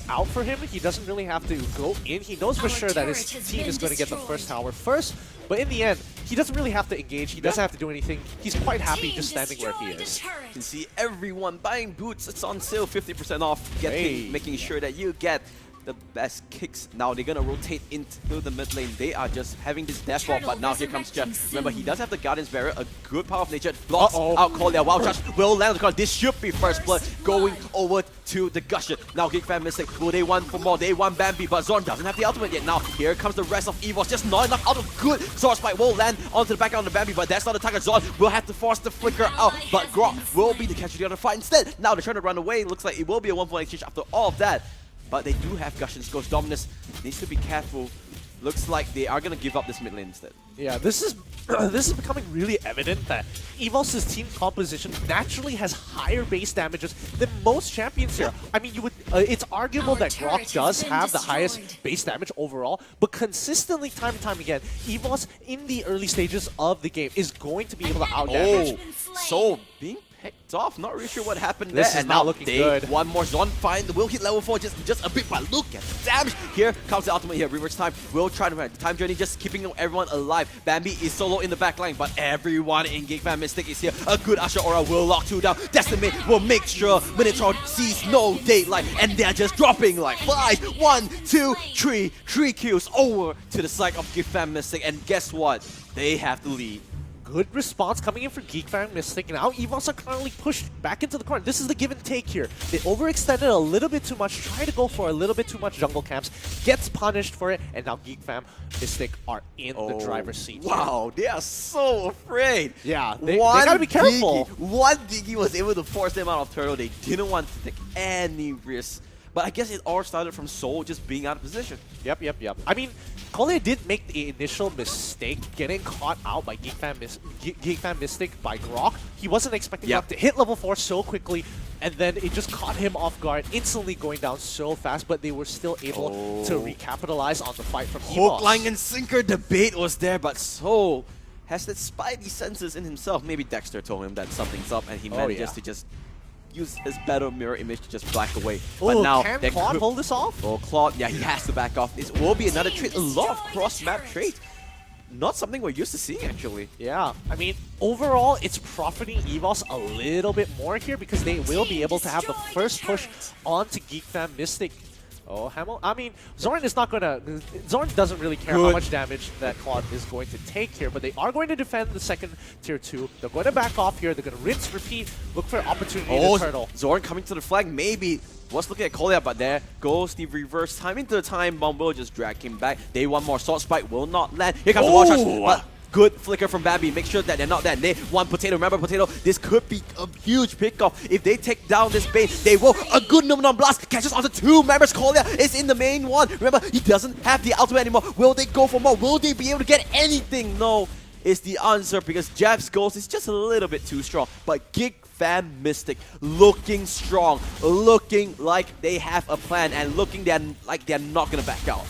out for him. He doesn't really have to go in. He knows for Our sure that his turret has team been is going to get the destroyed. first tower first. But in the end, he doesn't really have to engage. He doesn't have to do anything. He's quite happy Team just standing where he destroyed the is. turret. You can see everyone buying boots. It's on sale, 50% off. Making sure that you get the best kicks. Now they're gonna rotate into the mid lane. They are just having this dash wall, but now here comes Jeff. Remember, he does have the Guardian's Barrier, a good Power of Nature. Blocks out Kolia. Wow, Charge will land on the card. This should be first blood going over to the Gushing. Now Geek Fam Mystic, will they want for more? They want Bambi, but Zorn doesn't have the ultimate yet. Now here comes the rest of EVOS. Just not enough out of good. Sword Spike will land onto the background of the Bambi, but that's not the target. Zorn will have to force the flicker out, but Grok will be the casualty on the fight instead. Now they're trying to run away. Looks like it will be a 1-point exchange after all of that. But they do have Gushing's Ghost. Dominus needs to be careful. Looks like they are going to give up this mid lane instead. Yeah, this is this is becoming really evident that EVOS' team composition naturally has higher base damages than most champions here. I mean, you would it's arguable Our that turret Grok has does been have the destroyed. highest base damage overall, but consistently, time and time again, EVOS in the early stages of the game is going to be able to outdamage. So being picked off. Not really sure what happened This there. is not looking good. One more Zon find. Will hit level 4 just a bit, but look at the damage. Here comes the ultimate here. Reverse time. Will try to run. The time journey just keeping everyone alive. Bambi is solo in the back line, but everyone in Geek Fam Mystic is here. A good Usher Aura will lock 2 down. Decimate will make sure Minotaur sees no daylight, and they're just dropping like flies. 1, 2, 3. 3 kills over to the side of Geek Fam Mystic, and guess what? They have the lead. Good response coming in for Geek Fam Mystic. Now EVOS are currently pushed back into the corner. This is the give and take here. They overextended a little bit too much, trying to go for a little bit too much jungle camps, gets punished for it, and now Geek Fam Mystic are in the driver's seat. Wow, they are so afraid. Yeah, they gotta be careful. One Diggy was able to force them out of turtle. They didn't want to take any risk. But I guess it all started from Soul just being out of position. Yep. I mean, Collier did make the initial mistake getting caught out by Geek Fan Mystic by Grok. He wasn't expecting Grok to hit level 4 so quickly, and then it just caught him off guard, instantly going down so fast, but they were still able to recapitalize on the fight from Hook, EVOS. line, and sinker debate was there, but Soul has that spidey senses in himself. Maybe Dexter told him that something's up, and he manages to just use his better mirror image to just black away. But now, can Claude hold this off? Oh, Claude, yeah, he has to back off. This will be another trade. A lot of cross-map trades. Not something we're used to seeing, actually. Yeah, I mean, overall, it's profiting EVOS a little bit more here because they will be able to have the first push onto Geek Fan Mystic. Oh, Hamel. I mean, Zoran is not gonna. Zoran doesn't really care how much damage that Claude is going to take here, but they are going to defend the second tier 2. They're going to back off here. They're going to rinse, repeat, look for opportunity to turtle. Zoran coming to the flag, maybe. Was looking at Kolya, but there goes the reverse time into the time bomb. Will just drag him back. They want more. Sword Spike will not land. Here comes the wall charge, but good flicker from Bambi. Make sure that they're not dead. They want Potato. Remember Potato, this could be a huge pickoff. If they take down this base, they will. A good Numenon Blast catches onto 2 members. Kolya is in the main one. Remember, he doesn't have the ultimate anymore. Will they go for more? Will they be able to get anything? No, is the answer, because Jab's Ghost is just a little bit too strong. But Geek Fan Mystic looking strong, looking like they have a plan, and looking like they're not going to back out.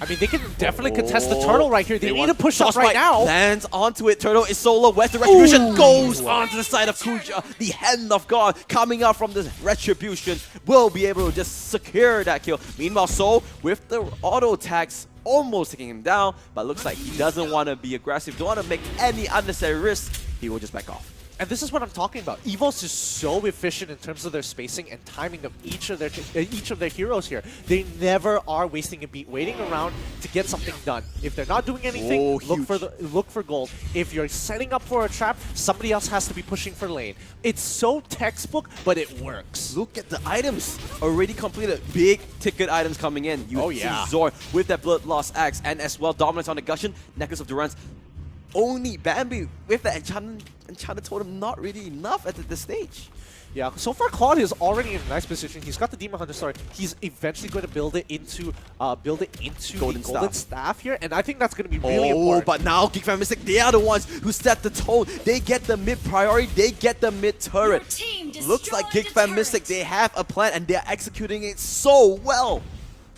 I mean, they can definitely contest the turtle right here. They need to push up right now. Lands onto it. Turtle is solo. Where's the Retribution? Goes onto the side of Kuja. The Hand of God coming out from the Retribution will be able to just secure that kill. Meanwhile, Soul with the auto attacks almost taking him down, but looks like he doesn't want to be aggressive, don't want to make any unnecessary risks. He will just back off. And this is what I'm talking about. EVOS is so efficient in terms of their spacing and timing of each of their heroes here. They never are wasting a beat, waiting around to get something done. If they're not doing anything, look for gold. If you're setting up for a trap, somebody else has to be pushing for lane. It's so textbook, but it works. Look at the items already completed. Big ticket items coming in. You see Zor with that Blood Loss Axe, and as well Dominance on the Gushin, Necklace of Durance. Only Bambi with the Enchanted Totem not really enough at this stage. Yeah, so far Claude is already in a nice position. He's got the Demon Hunter Sword. He's eventually going to build it into Golden Staff here, and I think that's going to be really important. But now Geek Fan Mystic, they are the ones who set the tone. They get the mid priority, they get the mid turret. Looks like Geek Fan Mystic, they have a plan and they're executing it so well.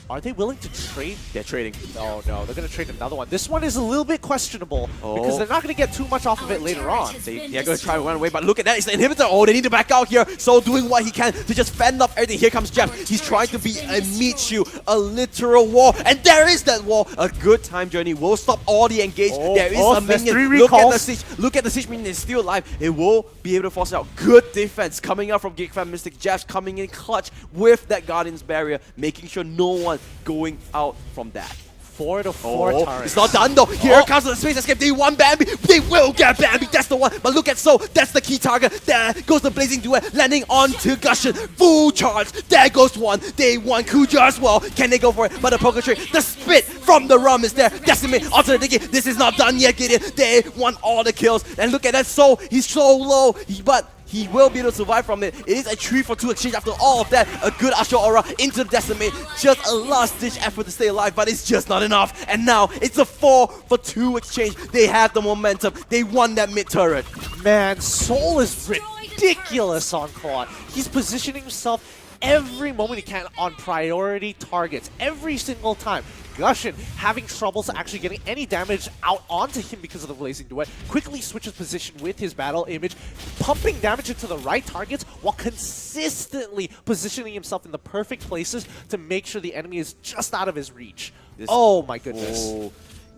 Are they willing to trade? They're trading. Oh no, they're going to trade another one. This one is a little bit questionable because they're not going to get too much off of it later on. They're going to try and run away, but look at that, it's the inhibitor. Oh, they need to back out here. So doing what he can to just fend off everything. Here comes Jeff. He's trying to be a meat shoe, a literal wall. And there is that wall. A good time journey will stop all the engage. There is a minion. Look at the siege. Look at the siege minion is still alive. It will be able to force out. Good defense coming out from Geek Fan Mystic. Jeff's coming in clutch with that Guardian's Barrier, making sure no one going out from that. 4 to 4 turrets. It's not done though. Here comes the space escape. They want Bambi. They will get Bambi. That's the one. But look at Soul. That's the key target. There goes the Blazing Duet landing onto Gushin. Full charge. There goes one. They want Kuja as well. Can they go for it? But the poker trade, the spit from the Rum is there. Decimate onto the Diggy. This is not done yet, Gideon. They want all the kills. And look at that Soul. He's so low. But he will be able to survive from it. It is a 3-for-2 exchange after all of that. A good Astral Aura into the Decimate. Just a last-ditch effort to stay alive, but it's just not enough. And now it's a 4-for-2 exchange. They have the momentum. They won that mid turret. Man, Soul is ridiculous on Claude. He's positioning himself every moment he can on priority targets, every single time. Gushin having troubles actually getting any damage out onto him because of the Blazing Duet, quickly switches position with his battle image, pumping damage into the right targets while consistently positioning himself in the perfect places to make sure the enemy is just out of his reach. Oh my goodness.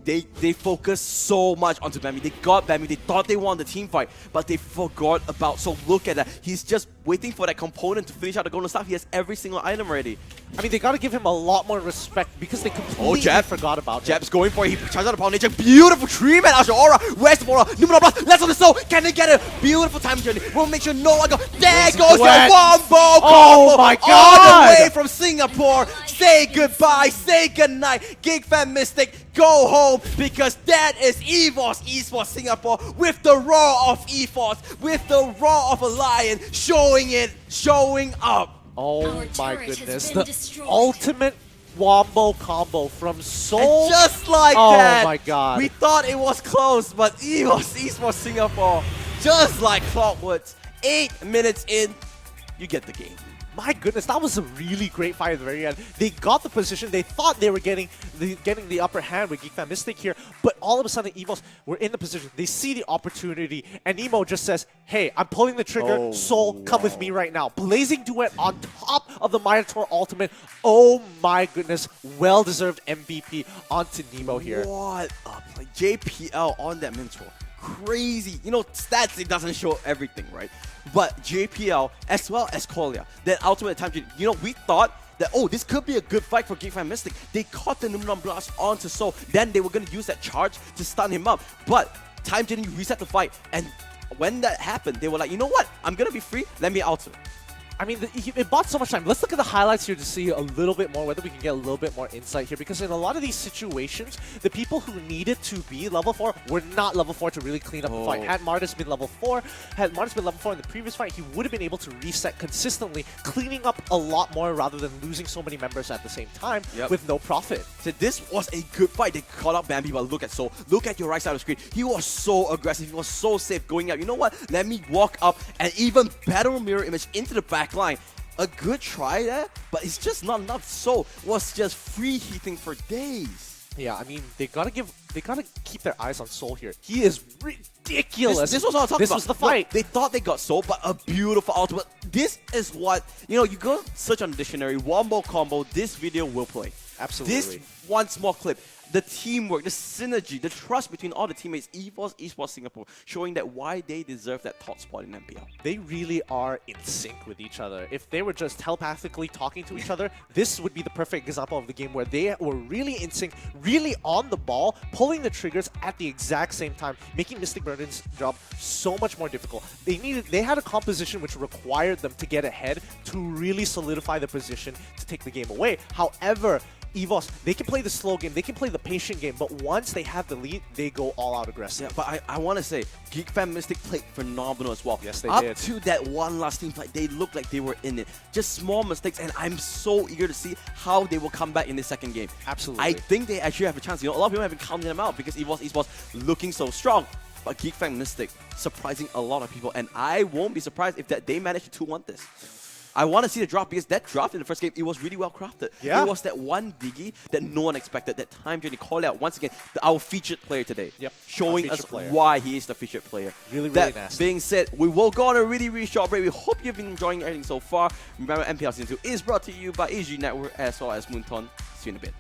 They focused so much onto Bambi. They got Bambi. They thought they won the team fight, but they forgot about. So look at that. He's just waiting for that component to finish out the Golden Staff. He has every single item already. I mean, they got to give him a lot more respect because they completely forgot about him. Jab's going for it. He charges out the Power Nature. Beautiful tree man. Astral Aura. Where's the Aura? Numenon Blast. Let's on the Soul. Can they get it? Beautiful time journey. We'll make sure no one goes. There goes the wombo. Oh my god! All the way from Singapore. Say goodbye. Say goodnight. Geek Fan Mystic. Go home, because that is EVOS Esports Singapore with the roar of EVOS, with the roar of a lion, showing up. Oh my goodness. The ultimate wombo combo from Seoul. And just like Oh that, my god. we thought it was close, but EVOS Esports Singapore, just like clockwork, 8 minutes in, you get the game. My goodness, that was a really great fight at the very end. They got the position. They thought they were getting the upper hand with GeekFan Mystic here, but all of a sudden, EVOS were in the position. They see the opportunity, and Nemo just says, hey, I'm pulling the trigger. Soul, come with me right now. Blazing Duet on top of the Minotaur ultimate. Oh my goodness, well-deserved MVP onto Nemo here. What a play. JPL on that Minotaur. Crazy. You know, stats, it doesn't show everything, right? But JPL, as well as Kolia, that ultimate time, you know, we thought that, oh, this could be a good fight for GeekFan Mystic. They caught the Numnon Blast onto Soul. Then they were going to use that charge to stun him up. But Time Journey reset the fight. And when that happened, they were like, you know what? I'm going to be free. Let me alter. I mean, it bought so much time. Let's look at the highlights here to see a little bit more, whether we can get a little bit more insight here. Because in a lot of these situations, the people who needed to be level 4 were not level 4 to really clean up the fight. Had Martis been level 4, in the previous fight, he would have been able to reset consistently, cleaning up a lot more rather than losing so many members at the same time with no profit. So this was a good fight. They caught up Bambi, but look at Soul. Look at your right side of the screen. He was so aggressive. He was so safe going out. You know what? Let me walk up and even better mirror image into the back line. A good try there, but it's just not enough. Soul was just free heating for days. Yeah, I mean, they gotta keep their eyes on Soul here. He is ridiculous. This was what I was talking about. This was the fight. Look, they thought they got Soul, but a beautiful ultimate. This is what, you know, you go search on the dictionary, wombo combo, this video will play. Absolutely. This one small clip. The teamwork, the synergy, the trust between all the teammates, EVOS Esports Singapore, showing that why they deserve that top spot in MPL. They really are in sync with each other. If they were just telepathically talking to each other, this would be the perfect example of the game where they were really in sync, really on the ball, pulling the triggers at the exact same time, making Mystic Burden's job so much more difficult. They had a composition which required them to get ahead to really solidify the position to take the game away. However, EVOS, they can play the slow game, they can play the patient game, but once they have the lead, they go all out aggressive. Yeah, but I want to say, GeekFan Mystic played phenomenal as well. Yes, they did. did. Up to that one last team fight, they looked like they were in it. Just small mistakes, and I'm so eager to see how they will come back in the second game. Absolutely. I think they actually have a chance. You know, a lot of people have been counting them out because EVOS Esports looking so strong. But GeekFan Mystic surprising a lot of people, and I won't be surprised if they manage to 2-1 this. I want to see the draft because that draft in the first game, it was really well crafted. Yeah. It was that one diggy that no one expected, that Time Journey call out once again, our featured player today. Yep. Showing us why he is the featured player. Really that nasty. being said, we will go on a really short break. We hope you've been enjoying everything so far. Remember, MPL Season 2 is brought to you by EG Network as well as Moonton. See you in a bit.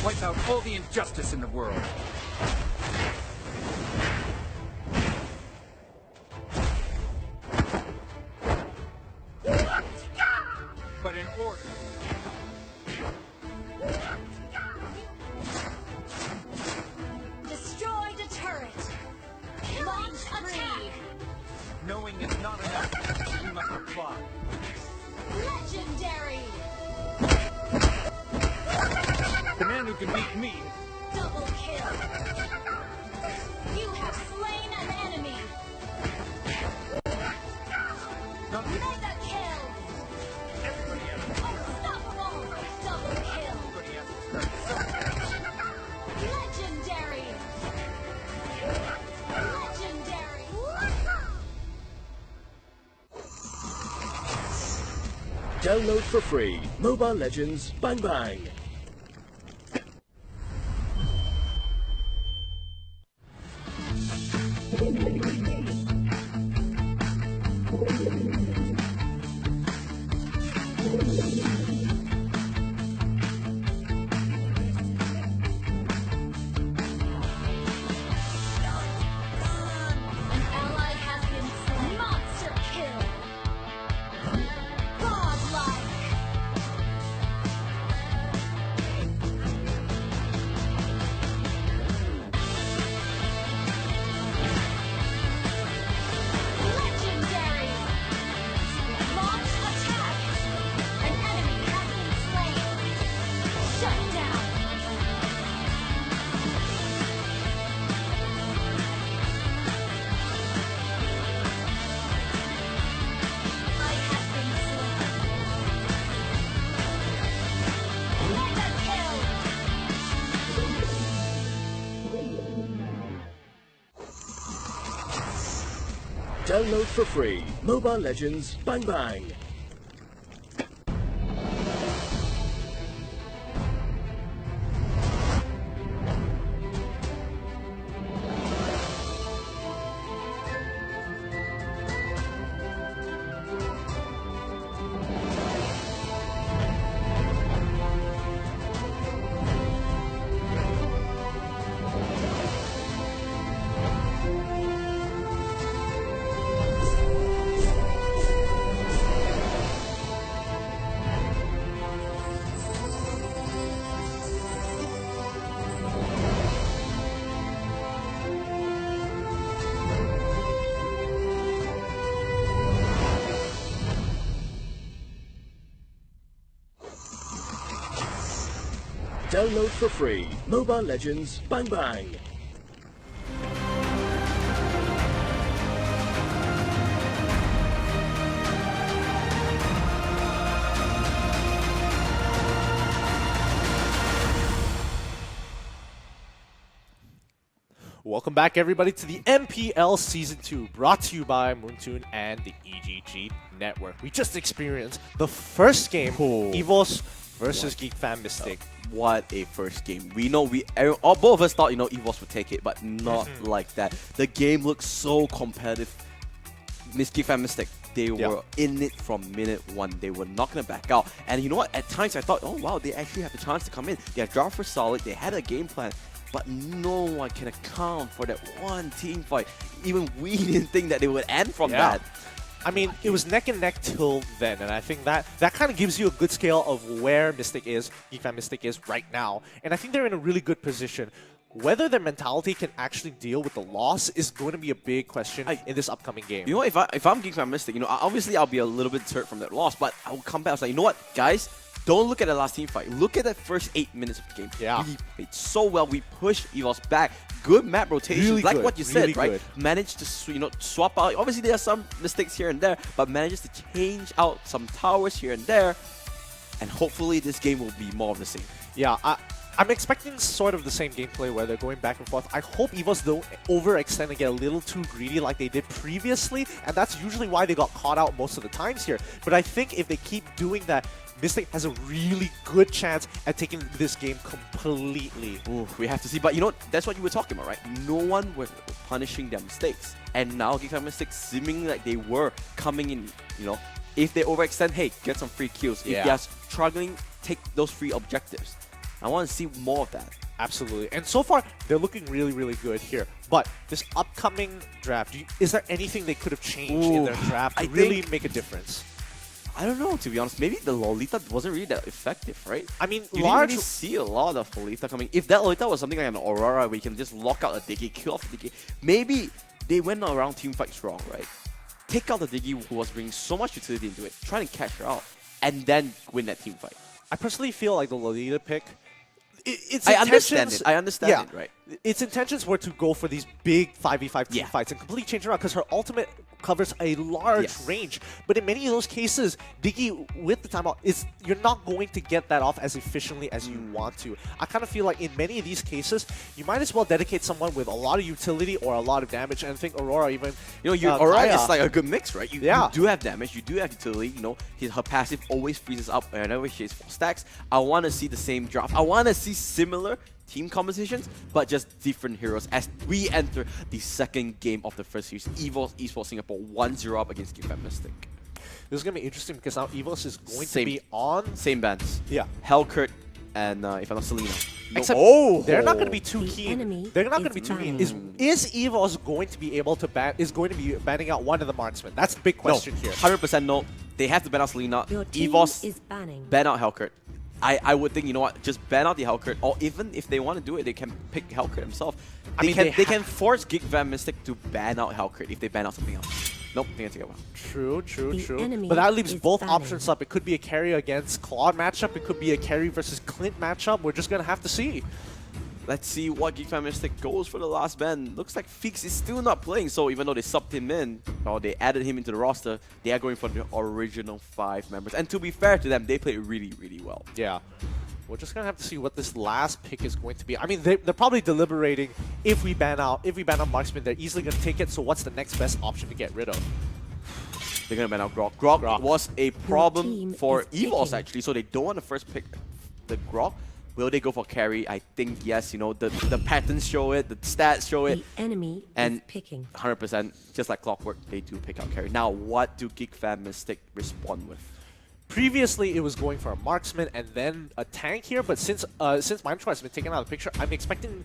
Wipe out all the injustice in the world. But in order. Destroy the turret. Launch attack. Knowing is not enough. We must apply. Legendary. The man who can beat me. Double kill. You have slain an enemy. Not Mega kill. everybody has Unstoppable. Double kill. everybody has to start somewhere. Legendary. Legendary. Download for free. Mobile Legends Bang Bang. An ally has been slain. Monster kill. Godlike. Download for free. Mobile Legends Bang Bang. Download for free. Mobile Legends Bang Bang. Welcome back, everybody, to the MPL Season 2, brought to you by Moontoon and the EGG Network. We just experienced the first game, EVOS versus Geek Fan Mystic. What a first game. We know both of us thought, EVOS would take it, but not like that. The game looked so competitive. Geek Fan Mystic, they were in it from minute one. They were not going to back out. And you know what? At times I thought, oh wow, they actually have the chance to come in. Their draft was solid. They had a game plan. But no one can account for that one team fight. Even we didn't think that they would end from that. I mean, it was neck and neck till then, and I think that kind of gives you a good scale of where Mystic is, Geek Fan Mystic is right now. And I think they're in a really good position. Whether their mentality can actually deal with the loss is going to be a big question in this upcoming game. You know, if I'm Geek Fan Mystic, obviously I'll be a little bit hurt from that loss, but I will come back. I was like, you know what, guys? Don't look at the last team fight. Look at the first 8 minutes of the game. Yeah. We played so well. We pushed EVOS back. Good map rotations, really like good. what you said, really right? Good. Managed to swap out. Obviously, there are some mistakes here and there, but manages to change out some towers here and there. And hopefully, this game will be more of the same. Yeah, I'm expecting sort of the same gameplay where they're going back and forth. I hope EVOS don't overextend and get a little too greedy like they did previously, and that's usually why they got caught out most of the times here. But I think if they keep doing that, Mystic has a really good chance at taking this game completely. Ooh, we have to see. But that's what you were talking about, right? No one was punishing their mistakes. And now Geek Fan Mystic seeming like they were coming in, if they overextend, hey, get some free kills. If they are struggling, take those free objectives. I want to see more of that. Absolutely. And so far, they're looking really, really good here. But this upcoming draft, is there anything they could have changed in their draft to really make a difference? I don't know, to be honest. Maybe the Lolita wasn't really that effective, right? I mean, you didn't really see a lot of Lolita coming. If that Lolita was something like an Aurora where you can just lock out a Diggy, kill off the Diggy, maybe they went around team fights wrong, right? Take out the Diggy who was bringing so much utility into it, try and catch her out, and then win that team fight. I personally feel like the Lolita pick, I understand it. I understand it, right? Its intentions were to go for these big 5v5 team fights and completely change around because her ultimate covers a large range. But in many of those cases, Diggy with the timeout, you're not going to get that off as efficiently as you want to. I kind of feel like in many of these cases, you might as well dedicate someone with a lot of utility or a lot of damage. And I think Aurora even... Aurora is like a good mix, right? You Yeah. do have damage, you do have utility. Her passive always freezes up whenever she has 4 stacks. I want to see the same draft. I want to see similar team compositions, but just different heroes as we enter the second game of the first series. EVOS Esports Singapore 1-0 up against Geek Fan Mystic. This is going to be interesting because now EVOS is going to be on... Same bans. Yeah. Hellcurt and, if I'm not, Selena. Except they're not going to be too keen. They're not going to be too keen. Is EVOS going to be able to banning out one of the marksmen? That's the big question here. 100% no. They have to ban out Selena. EVOS ban out Hellcurt. I would think, just ban out the Hellcurt, or even if they want to do it, they can pick Hellcurt himself. They can force Geek Fan Mystic to ban out Hellcurt if they ban out something else. Nope, they can take it out. True. But that leaves both options up. It could be a carry against Claude matchup. It could be a carry versus Clint matchup. We're just going to have to see. Let's see what Geek Fan Mystic goes for the last ban. Looks like Feeks is still not playing, so even though they subbed him in, or they added him into the roster, they are going for the original 5 members. And to be fair to them, they played really, really well. Yeah. We're just gonna have to see what this last pick is going to be. I mean, they're probably deliberating if we ban out Marksman, they're easily gonna take it. So what's the next best option to get rid of? They're gonna ban out Grok. Grok was a problem team for is EVOS picking. actually, so they don't want to first pick the Grok. Will they go for carry? I think yes. You know, the patterns show it, the stats show it. The enemy And is picking. 100%, just like clockwork, they do pick out carry. Now, what do Geek Fan Mystic respond with? Previously, it was going for a marksman and then a tank here, but since Mind Control has been taken out of the picture, I'm expecting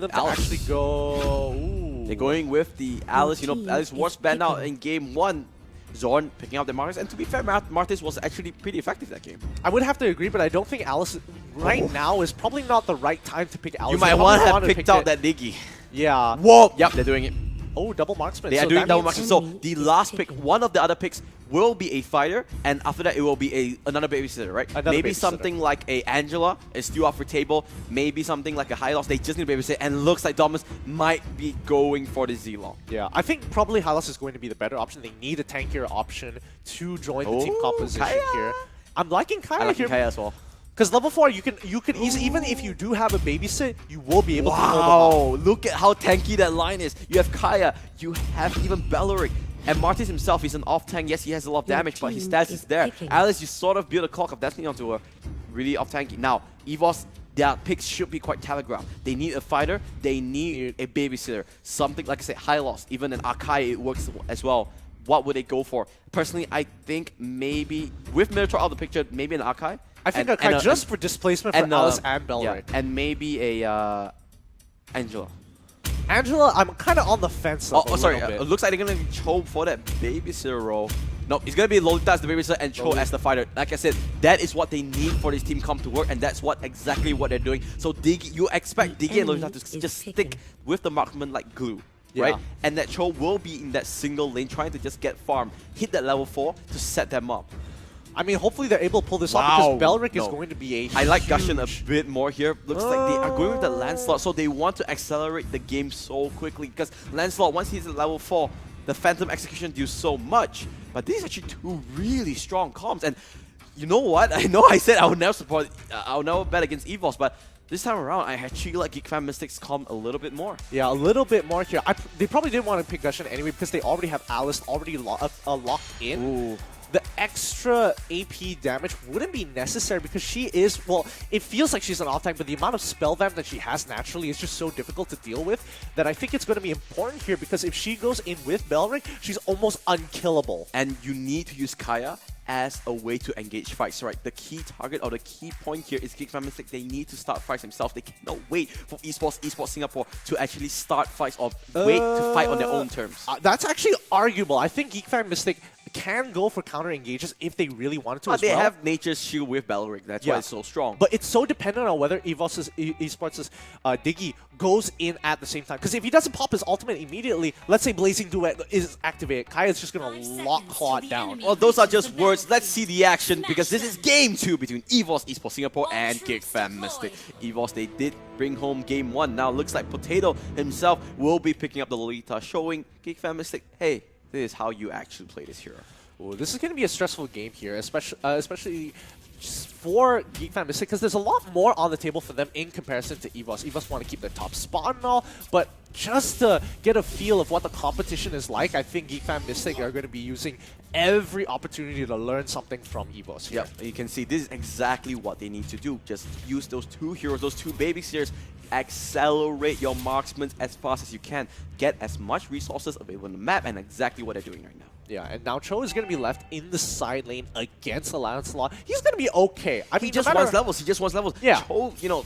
them to Alice. actually go. Ooh. They're going with the Alice. You know, team Alice was is banned out picking. in game 1. Zorn picking out the Martis, and to be fair, Martis was actually pretty effective that game. I would have to agree, but I don't think Alice right now is probably not the right time to pick Alice. You might They want to probably have picked out it- that Diggy. Yeah. Whoa! Yep, they're doing it. Oh, double marksman. They are So doing that double means- marksman. So enemy the is last pick, taken. one of the other picks will be a fighter, and after that it will be another babysitter, right? Another Maybe babysitter. something like a Angela is still up for table. Maybe something like a Hylos. They just need a babysitter, and looks like Dominus might be going for the Z-Long. Yeah, I think probably Hylos is going to be the better option. They need a tankier option to join the team composition Kaya. here. I'm liking Kaya I like here. Kaya as well. Because level 4, you can easily, even if you do have a babysit, you will be able to hold them off. Wow, look at how tanky that line is. You have Kaya, you have even Belleric. And Martis himself, he's an off tank. Yes, he has a lot of Your damage, but his team stats is is there. picking. Alice, you sort of build a Clock of Destiny onto a really off tanky. Now, EVOS, their picks should be quite telegraphed. They need a fighter, they need a babysitter. Something like I said, Hylos, even an Akai, it works as well. What would they go for? Personally, I think maybe, with Minotaur out of the picture, maybe an Akai. I think And- Akai and just for displacement for Alice and Belleric. yeah, and maybe a Angela. Angela, I'm kind of on the fence. Oh, of a sorry. little bit. It looks like they're going to Cho for that babysitter role. No, it's going to be Lolita as the babysitter and Cho as the fighter. Like I said, that is what they need for this team come to work, and that's exactly what they're doing. So Diggy, you expect The Diggy and Lolita enemy to is just picking. stick with the marksman like glue. Yeah. Right? And that Cho will be in that single lane trying to just get farm, hit that level 4 to set them up. I mean, hopefully they're able to pull this off Wow. because Belleric is No. going to be a I like huge... Gushin a bit more here. Looks like they are going with the Lancelot, so they want to accelerate the game so quickly because Lancelot, once he's at level 4, the Phantom Execution deals so much. But these are actually two really strong comps, and you know what? I know I said I would never support, I would never bet against EVOS, but this time around, I actually like Geek Fan Mystics comp a little bit more. Yeah, a little bit more here. They probably didn't want to pick Gushin anyway because they already have Alice already locked in. Ooh. The extra AP damage wouldn't be necessary because she is, well, it feels like she's an off-tank, but the amount of spell vamp that she has naturally is just so difficult to deal with that I think it's going to be important here because if she goes in with Belleric, she's almost unkillable. And you need to use Kaya as a way to engage fights, right? The key target or the key point here is Geek Fan Mystic. They need to start fights themselves. They cannot wait for Esports Singapore to actually start fights or wait to fight on their own terms. That's actually arguable. I think Geek Fan Mystic can go for counter engages if they really wanted to But as they well. have Nature's Shield with Belleric. That's why it's so strong. But it's so dependent on whether Esports' Diggy goes in at the same time. Because if he doesn't pop his ultimate immediately, let's say Blazing Duet is activated, Kaya's just going to lock Claude down. Well, those are just words. Let's see the action because this is game 2 between EVOS Esports Singapore and Geek Fan Mystic. EVOS, they did bring home game 1. Now looks like Potato himself will be picking up the Lolita, showing Geek Fan Mystic, hey, this is how you actually play this hero. Ooh, this is going to be a stressful game here, especially just for Geek Fan Mystic, because there's a lot more on the table for them in comparison to EVOS. EVOS want to keep their top spot and all, but just to get a feel of what the competition is like, I think Geek Fan Mystic are going to be using every opportunity to learn something from EVOS here. Yep, you can see this is exactly what they need to do. Just use those two heroes, those two babysitters, accelerate your marksmen as fast as you can. Get as much resources available on the map, and exactly what they're doing right now. Yeah, and now Cho is going to be left in the side lane against the Lancelot. He's going to be okay. I mean, He just no wants matter- levels. He just wants levels. Yeah. Cho, you know,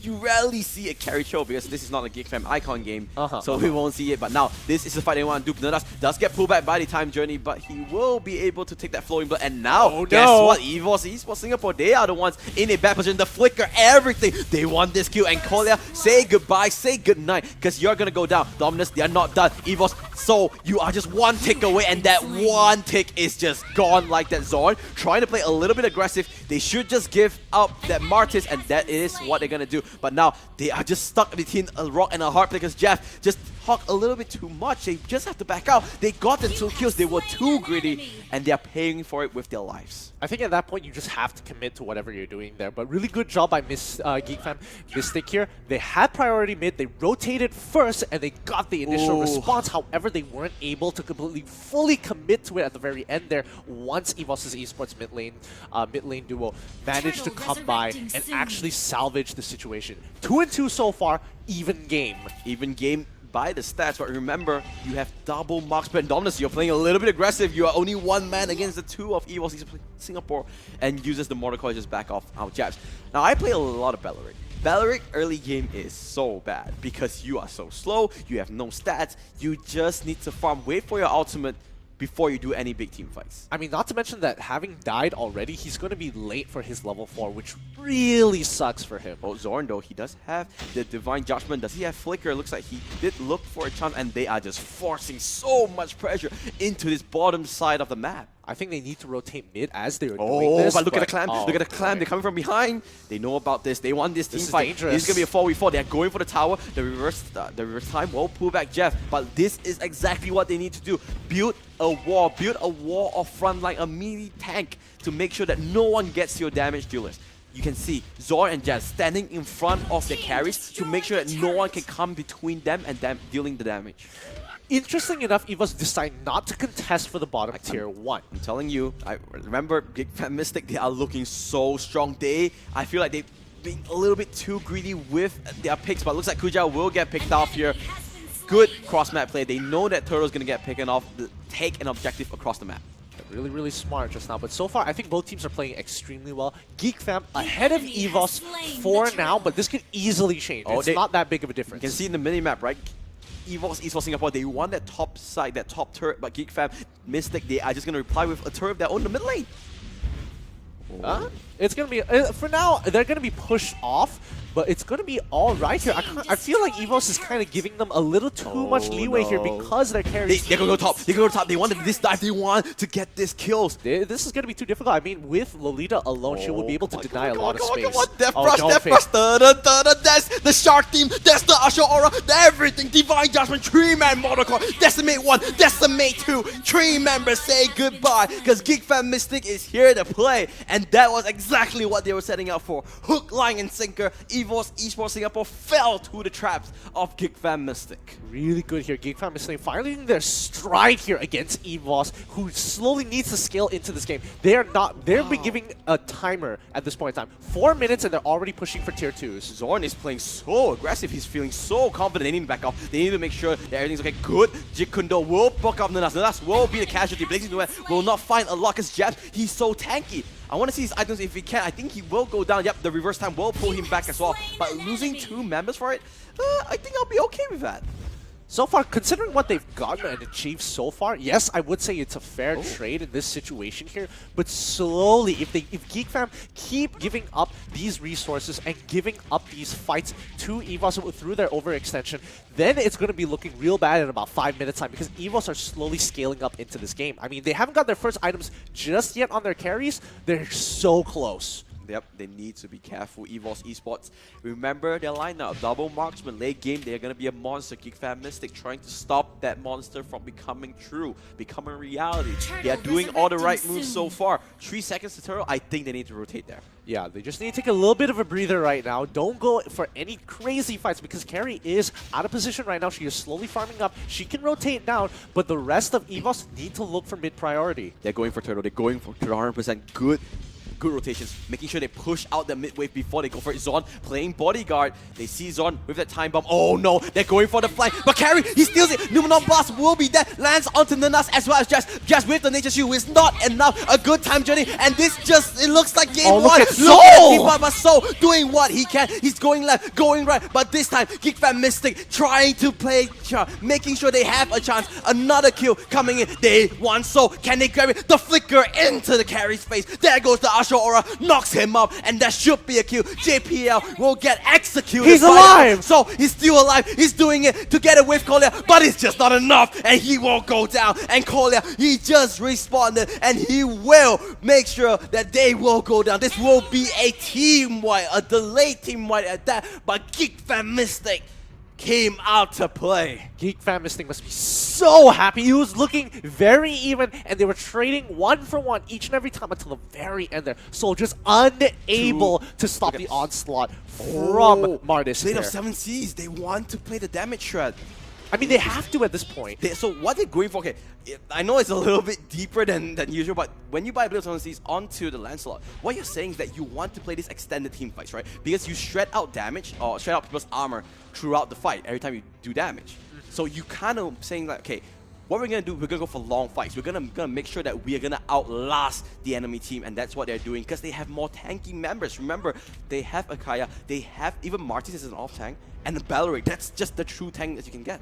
you rarely see a carry Cho because this is not a Geek Fam Icon game, so we Uh-huh. won't see it. But now, this is the fight they want to do. Bnanas does get pulled back by the time journey, but he will be able to take that flowing blood. And now, guess what? EVOS Esports Singapore, they are the ones in a bad position. The flicker, everything. They want this kill. And Kolia, say goodbye, say goodnight, because you're going to go down. Dominus, they are not done. EVOS So you are just one tick away, and that one tick is just gone like that. Zorn trying to play a little bit aggressive. They should just give up that Martis, and that is what they're gonna do. But now they are just stuck between a rock and a hard place because Jeff just talked a little bit too much. They just have to back out. They got the 2 kills. They were too greedy, and they are paying for it with their lives. I think at that point you just have to commit to whatever you're doing there. But really good job by GeekFam Mystic here. They had priority mid, they rotated first, and they got the initial response. However, they weren't able to completely fully commit to it at the very end there once EVOS' esports mid lane duo managed to come by and actually salvage the situation. 2-2 so far, even game. Even game by the stats, but remember, you have double marksman dominance. You're playing a little bit aggressive. You are only one man against the 2 of EVOS Singapore, and uses the mortar coil just back off our jabs. Now, I play a lot of Belleric. Belleric early game is so bad because you are so slow, you have no stats, you just need to farm, wait for your ultimate before you do any big team fights. I mean, not to mention that having died already, he's going to be late for his level 4, which really sucks for him. Oh, Zorn though, he does have the Divine Judgment. Does he have Flicker? Looks like he did look for a chance, and they are just forcing so much pressure into this bottom side of the map. I think they need to rotate mid as they were doing this. But look at the clan. Look at the clan. They're coming from behind. They know about this. They want this team fight. Dangerous. This is going to be a 4v4. They're going for the tower. The reverse time will pull back Jeff. But this is exactly what they need to do. Build a wall. Build a wall of front like a mini tank to make sure that no one gets your damage dealers. You can see Zorn and Jazz standing in front of the carries to make sure that no one can come between them and them dealing the damage. Interesting enough, EVOS decide not to contest for the bottom tier 1. I'm telling you, I remember GeekFam Mystic, they are looking so strong. I feel like they've been a little bit too greedy with their picks, but it looks like Kuja will get picked off here. Good cross-map play. They know that Turtle's going to get picked off, take an objective across the map. Really, really smart just now. But so far, I think both teams are playing extremely well. GeekFam ahead of EVOS for now, but this could easily change. It's not that big of a difference. You can see in the mini-map, right? EVOS Esports Singapore, they want that top side, that top turret, but GeekFam Mystic, they are just going to reply with a turret of their own in the mid lane. It's going to be, for now, they're going to be pushed off, but it's going to be all right here. I feel like EVOS is kind of giving them a little too much leeway here because they're carrying. They're going to go top. They're going to go top. They wanted this dive. They want to get this kills. This is going to be too difficult. I mean, with Lolita alone, she will be able to deny a lot of space. Come on, Death Thrust. That's the Shark team. That's the Usher Aura. Everything. Divine Judgment. 3-man Monocore. Decimate 1. Decimate 2. 3 members say goodbye because GeekFam Mystic is here to play. And that was exactly what they were setting up for. Hook, line, and sinker. EVOS Esports Singapore fell to the traps of GeekFam Mystic. Really good here. GeekFam Mystic finally in their stride here against EVOS, who slowly needs to scale into this game. They're been giving a timer at this point in time. 4 minutes and they're already pushing for tier 2s. Zorn is playing so aggressive. He's feeling so confident. They need to back off. They need to make sure that everything's okay. Good. Jit Kundo will book up Nanas. Nanas will be the casualty. Blazing will not find a lot because Jabs, he's so tanky. I want to see his items if he can. I think he will go down. Yep, the reverse time will pull him back as well. But losing 2 members for it, I think I'll be okay with that. So far, considering what they've gotten and achieved so far, yes, I would say it's a fair trade in this situation here. But slowly, if GeekFam keep giving up these resources and giving up these fights to EVOS through their overextension, then it's going to be looking real bad in about 5 minutes time because EVOS are slowly scaling up into this game. I mean, they haven't got their first items just yet on their carries. They're so close. Yep, they need to be careful. EVOS Esports, remember their lineup. Double marksman, late game, they're going to be a monster. GeekFam Mystic trying to stop that monster from becoming true, becoming reality. They are doing all the right moves so far. 3 seconds to turtle, I think they need to rotate there. Yeah, they just need to take a little bit of a breather right now. Don't go for any crazy fights because Carrie is out of position right now. She is slowly farming up. She can rotate down, but the rest of EVOS need to look for mid priority. They're going for turtle. They're going for 100% good rotations, making sure they push out the mid wave before they go for it. Zorn playing bodyguard. They see Zorn with that time bomb. Oh no, they're going for the flank. But Carrie, he steals it. Numenon Blast will be there. Lands onto Nanas as well as Jazz. Jazz with the Nature Shield is not enough. A good time journey. And this just, it looks like game 1. Look at Soul doing what he can. He's going left, going right. But this time, GeekFam Mystic trying to play, making sure they have a chance. Another kill coming in. They want Soul. Can they grab it? The flicker into the Carrie's face. There goes the Asho Aura knocks him up, and that should be a kill. JPL will get executed. He's by alive! the- So he's still alive. He's doing it together with Kolya, but it's just not enough, and he won't go down. And Kolya, he just responded, and he will make sure that they will go down. This will be a team wipe, a delayed team wipe at that, but Geek Fan Mystic came out to play. Geek Fan Mystic must be so happy. He was looking very even, and they were trading 1 for 1 each and every time until the very end there. So just unable to stop the onslaught from Martis Blade here. of 7 Seas, they want to play the damage shred. I mean, they have to at this point. So what they're going for, okay, I know it's a little bit deeper than usual, but when you buy Blade of 7 Seas onto the Lancelot, what you're saying is that you want to play this extended team fights, right? Because you shred out damage, or shred out people's armor throughout the fight, every time you do damage. So you kind of saying like, okay, what we're going to do, we're going to go for long fights. We're gonna make sure that we are going to outlast the enemy team, and that's what they're doing because they have more tanky members. Remember, they have Akaya, they have even Martis as an off-tank, and the Baloric. That's just the true tank that you can get.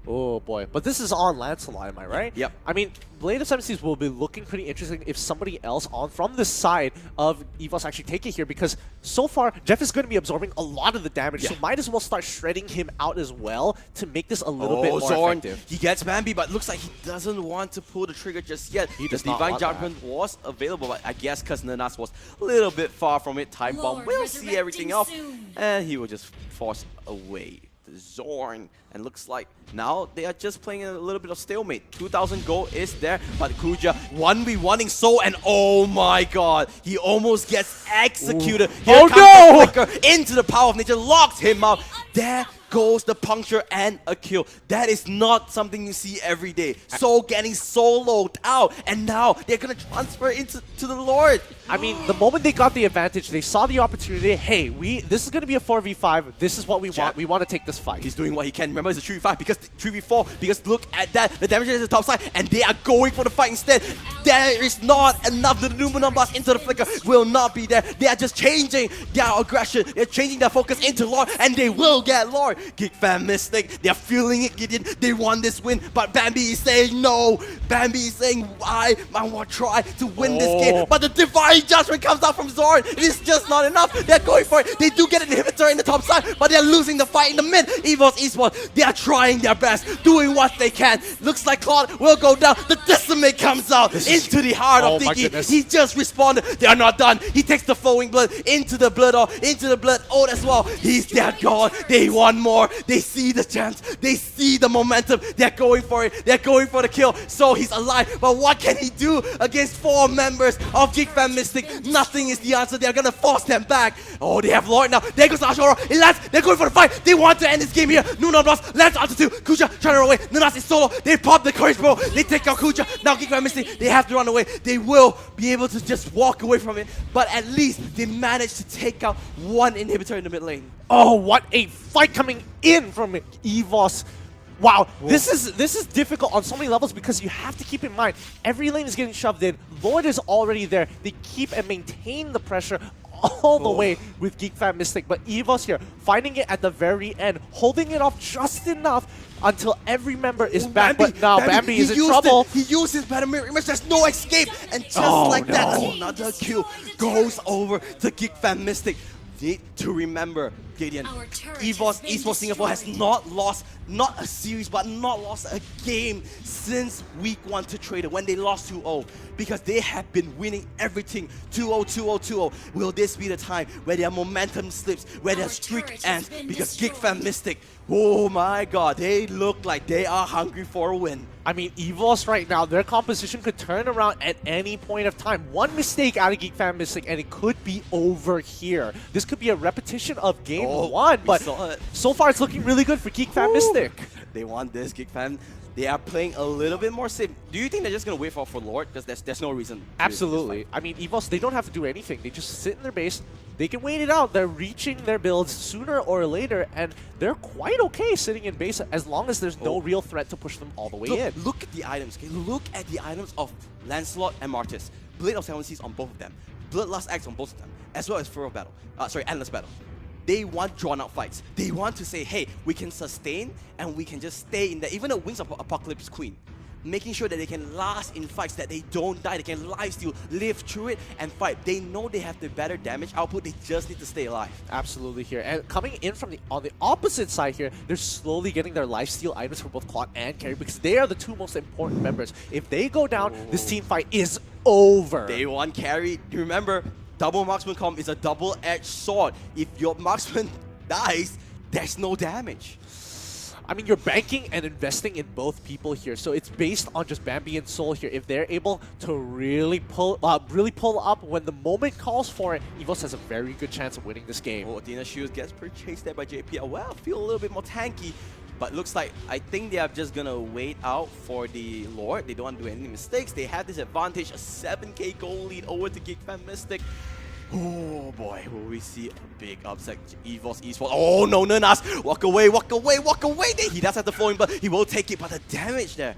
Oh boy, but this is on Lancelot, am I right? Yep. I mean, Blade of 7 Seas will be looking pretty interesting if somebody else on from the side of EVOS actually take it here, because so far, Jeff is going to be absorbing a lot of the damage, so might as well start shredding him out as well to make this a little bit more Zorn, effective. he gets Bambi, but looks like he doesn't want to pull the trigger just yet. He does the not Divine want Judgment was available, but I guess because Nanas was a little bit far from it, Time Bomb will see everything off, and he will just force away the Zorn. And looks like now they are just playing a little bit of stalemate. 2,000 gold is there, but Kuja 1v1ing Soul, and oh my god, he almost gets executed. Here comes the flicker into the power of nature, locks him up. There goes the puncture and a kill. That is not something you see every day. Soul getting soloed out, and now they're gonna transfer into the Lord. I mean, the moment they got the advantage, they saw the opportunity. Hey, this is going to be a 4v5. This is what we want. We want to take this fight. He's doing what he can. Remember, it's a 3v5 because 3v4. Because look at that, the damage is the top side, and they are going for the fight instead. There is not enough. The Luminum blast into the flicker will not be there. They are just changing their aggression. They're changing their focus into Lord, and they will get Lord. Geek Fan Mystic, they're feeling it, Gideon. They want this win, but Bambi is saying no. Bambi is saying, I want to try to win this game, but the Divine Judgment comes out from Zorn. It is just not enough. They're going for it. They do get an inhibitor in the top side, but they're losing the fight in the mid. EVOS Esports, they are trying their best, doing what they can. Looks like Claude will go down. The Decimate comes out into the heart of Tiki. He just responded. They are not done. He takes the flowing blood into the blood ode as well. He's dead gone. They want more. They see the chance. They see the momentum. They're going for it. They're going for the kill. So he's alive. But what can he do against 4 members of Geek Fan Mystic? Nothing is the answer. They're gonna force them back. Oh, they have Lord now. There goes Ashura. It lands. They're going for the fight. They want to end this game here. Nuno Blast lands onto 2. Kuja trying to run away. Nanas is solo. They pop the courage bro. They take out Kuja. Now Geek Fan Mystic, they have to run away. They will be able to just walk away from it. But at least they managed to take out 1 inhibitor in the mid lane. Oh, what a fight coming in from EVOS. Wow, this is difficult on so many levels because you have to keep in mind, every lane is getting shoved in. Lord is already there. They keep and maintain the pressure all the way with Geek Fan Mystic. But EVOS here, finding it at the very end, holding it off just enough until every member is back. But now Bambi is in trouble. He used his battle mirror image. There's no escape. And just like that, another kill goes over to Geek Fan Mystic. Need to remember, Gideon, EVOS Esports Singapore has not lost, not a series, but not lost a game since week 1 to Trader when they lost 2-0. Because they have been winning everything 2-0, 2-0, 2-0. Will this be the time where their momentum slips, where their streak ends? Because Geek Fan Mystic, oh my god, they look like they are hungry for a win. I mean, EVOS right now, their composition could turn around at any point of time. One mistake out of Geek Fan Mystic, and it could be over here. This could be a repetition of game 1, but so far it's looking really good for Geek Fan Mystic. They want this, Geek Fan. They are playing a little bit more safe. Do you think they're just going to wait for Lord? Because there's no reason. Absolutely. I mean, EVOS, they don't have to do anything. They just sit in their base. They can wait it out. They're reaching their builds sooner or later, and they're quite okay sitting in base as long as there's no real threat to push them all the way in. Look at the items, okay? Look at the items of Lancelot and Martis. Blade of 7 Seas on both of them. Bloodlust Axe on both of them. As well as Furrow Battle. Endless Battle. They want drawn-out fights. They want to say, hey, we can sustain and we can just stay in there. Even the Wings of Apocalypse Queen. making sure that they can last in fights, that they don't die, they can lifesteal, live through it, and fight. They know they have the better damage output, they just need to stay alive. Absolutely here. And coming in from on the opposite side here, they're slowly getting their lifesteal items for both Quad and Carry because they are the two most important members. If they go down, this team fight is over. Day 1 Carry, remember, double marksman comp is a double-edged sword. If your marksman dies, there's no damage. I mean, you're banking and investing in both people here, so it's based on just Bambi and Soul here. If they're able to really pull up when the moment calls for it, EVOS has a very good chance of winning this game. Oh, Dina Shoes gets purchased there by JPL. Well, feel a little bit more tanky, but looks like I think they are just gonna wait out for the Lord. They don't want to do any mistakes. They have this advantage, a 7k goal lead over to GeekFam Mystic. Oh boy, will we see a big upset? EVOS Esports. Oh no, Nanas! Walk away, walk away, walk away! He does have the flowing, but he will take it. But the damage there,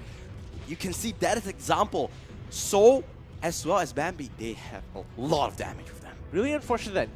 you can see that as an example. So, as well as Bambi, they have a lot of damage with them. Really unfortunate that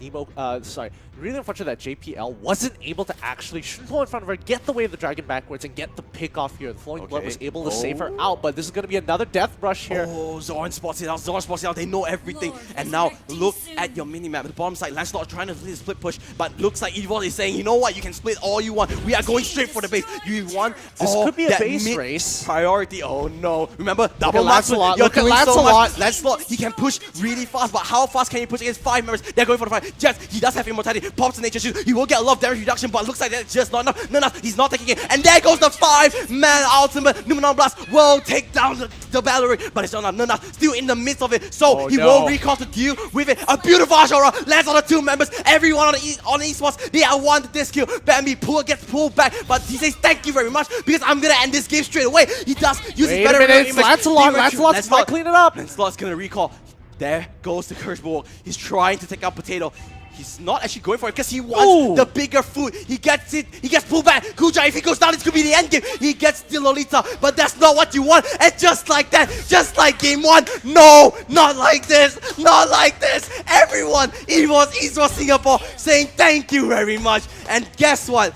really unfortunate that JPL wasn't able to actually shoot in front of her, get the Wave of the Dragon backwards, and get the pick off here. The Flowing Blood was able to save her out, but this is going to be another death rush here. Oh, Zorn spots it out, Zorn spots it out, they know everything. And now, look at your minimap. The bottom side, Lancelot trying to do the split push, but looks like EVOS is saying, you know what, you can split all you want. We are going straight for the base. You want this could be a that base race. Priority, oh no. Remember, double Lancelot. You're Look at doing so Lancelot. much. Lancelot, he can push really fast, but how fast can he push against 5 members? They're going for the fight. Jets, he does have immortality, pops the nature shoot. He will get a lot of damage reduction, but looks like that's just not enough. No, he's not taking it. And there goes the 5-man ultimate. Numenon Blast will take down the Valerie, but it's not enough. Nuna still in the midst of it, so he won't recall to deal with it. A beautiful Ashura lands on the 2 members. Everyone on the esports, they are one to this kill. Bambi gets pulled back, but he says thank you very much because I'm gonna end this game straight away. He does use his better image. Lancelot's might clean it up. Lancelot's gonna recall. There goes the Curse Bulwark. He's trying to take out Potato. He's not actually going for it because he wants the bigger food. He gets it. He gets pulled back. Kuja, if he goes down, it's going to be the end game. He gets the Lolita, but that's not what you want. And just like that, just like game 1, no, not like this, not like this. Everyone, EVOS Esports Singapore saying thank you very much. And guess what?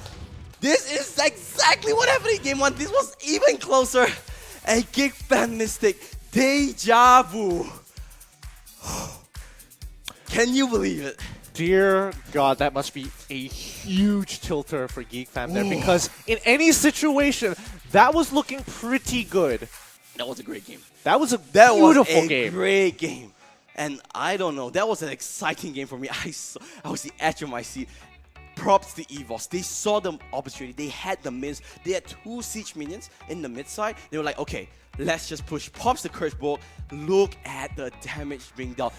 This is exactly what happened in game 1. This was even closer. A GeekFam Mystic deja vu. Can you believe it? Dear God, that must be a huge tilter for GeekFam there because in any situation, that was looking pretty good. That was a great game. That was a beautiful game. Great game. And I don't know, that was an exciting game for me. I was the edge of my seat. Props to EVOS. They saw the opportunity. They had the minions. They had 2 siege minions in the mid side. They were like, okay, let's just push. Pops the Curse Bolt. Look at the damage being done.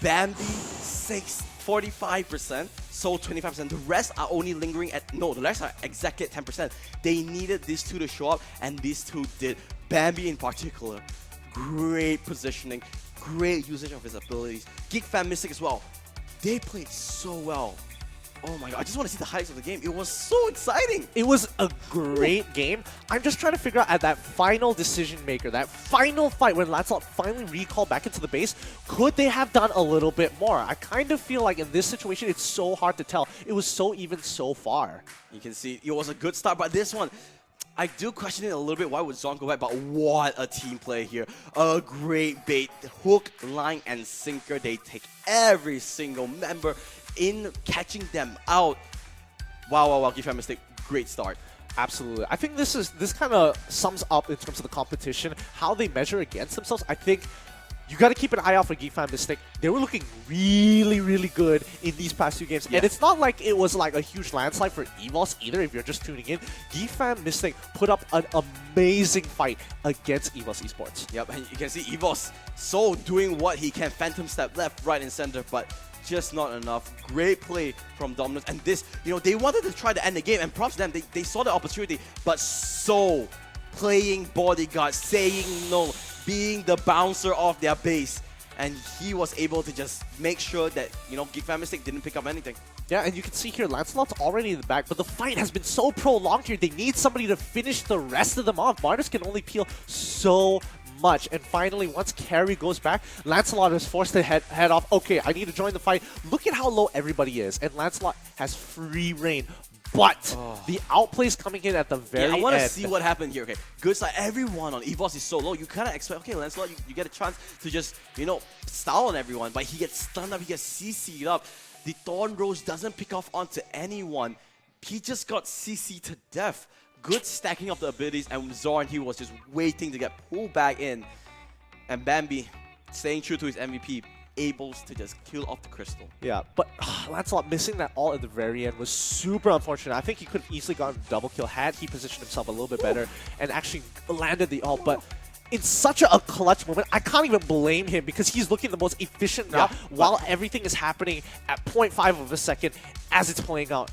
Bambi 45%, Soul 25%. The rest are only lingering at, no, the rest are exactly at 10%. They needed these 2 to show up, and these 2 did. Bambi in particular, great positioning, great usage of his abilities. GeekFam Mystic as well. They played so well. Oh my god, I just want to see the highlights of the game. It was so exciting. It was a great game. I'm just trying to figure out at that final decision maker, that final fight when Lancelot finally recalled back into the base, could they have done a little bit more? I kind of feel like in this situation, it's so hard to tell. It was so even so far. You can see it was a good start, but this one, I do question it a little bit. Why would Zon go back? But what a team play here. A great bait. Hook, line, and sinker. They take every single member in catching them out. Wow, GeekFam Mystic, great start. Absolutely. I think this kind of sums up in terms of the competition, how they measure against themselves. I think you got to keep an eye out for GeekFam Mystic. They were looking really, really good in these past 2 games. Yeah. And it's not like it was like a huge landslide for EVOS either, if you're just tuning in. GeekFam Mystic put up an amazing fight against EVOS Esports. Yep, and you can see EVOS so doing what he can. Phantom step left, right, and center, but just not enough. Great play from Dominus. And this, they wanted to try to end the game, and props to them. They saw the opportunity, but so playing bodyguard, saying no, being the bouncer of their base. And he was able to just make sure that, GeekFam Mystic didn't pick up anything. Yeah, and you can see here, Lancelot's already in the back, but the fight has been so prolonged here. They need somebody to finish the rest of them off. Martis can only peel so much. And finally, once Carry goes back, Lancelot is forced to head off. Okay, I need to join the fight. Look at how low everybody is. And Lancelot has free reign. But the outplays coming in at the very I want to end. see what happened here. Okay, good side. Everyone on EVOS is so low. You kind of expect, okay, Lancelot, you get a chance to just, style on everyone. But he gets stunned up, he gets CC'd up. The Thorn Rose doesn't pick off onto anyone. He just got CC'd to death. Good stacking of the abilities, and Zorn, he was just waiting to get pulled back in. And Bambi, staying true to his MVP, able to just kill off the crystal. Yeah, but Lancelot missing that ult at the very end was super unfortunate. I think he could have easily gotten a double kill had he positioned himself a little bit better and actually landed the ult. But in such a clutch moment, I can't even blame him because he's looking the most efficient now while everything is happening at 0.5 of a second as it's playing out.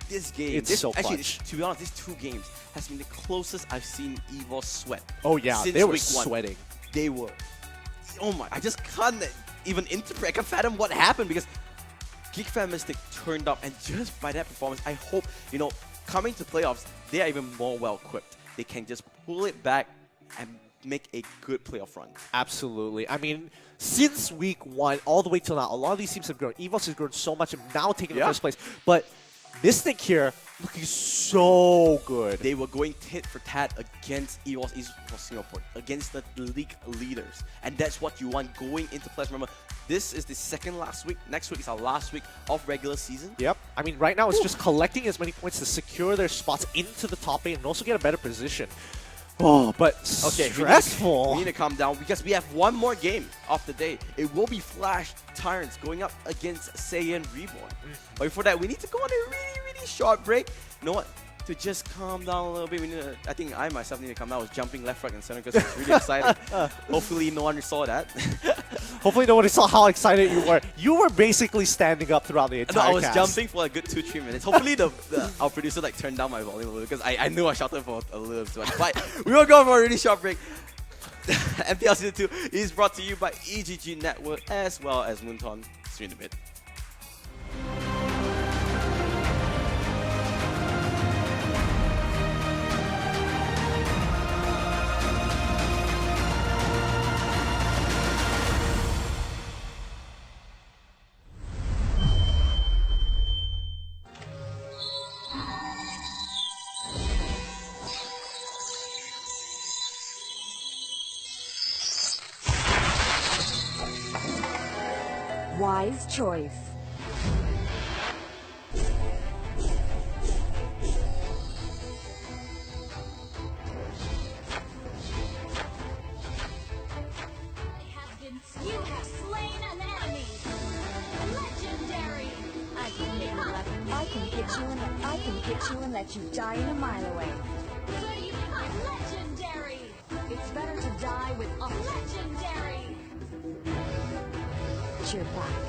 This game, actually, to be honest, these 2 games has been the closest I've seen EVOS sweat. Oh yeah, since they were week 1. sweating. They were. Oh my, I just can't even interpret, I can't fathom what happened because Geek Mystic turned up, and just by that performance, I hope, coming to playoffs, they are even more well equipped. They can just pull it back and make a good playoff run. Absolutely. I mean, since week 1 all the way till now, a lot of these teams have grown. EVOS has grown so much and now taking the first place. But Mystic here looking so good. They were going tit for tat against EVOS Esports Singapore, against the league leaders. And that's what you want going into playoffs. Remember, this is the second last week. Next week is our last week of regular season. Yep. I mean, right now it's just collecting as many points to secure their spots into the top 8 and also get a better position. Oh, but stressful. We need to calm down because we have one more game of the day. It will be Flash Tyrants going up against Saiyan Reborn. But before that, we need to go on a really, really short break. You know what? To just calm down a little bit, I think I myself need to calm down. I was jumping left, right, and center because I was really excited. Hopefully, no one saw that. Hopefully, nobody saw how excited you were. You were basically standing up throughout the entire No, I was cast. jumping for a good 2-3 minutes. Hopefully, our producer turned down my volume a little because I knew I shouted for a little too much. But we will go for a really short break. MPL Season 2 is brought to you by EGG Network as well as Moonton. See you in a bit. Wise choice. You have slain an enemy. Legendary. I can hit you and let you die in a mile away. So you become legendary. It's better to die with a legendary. You're back.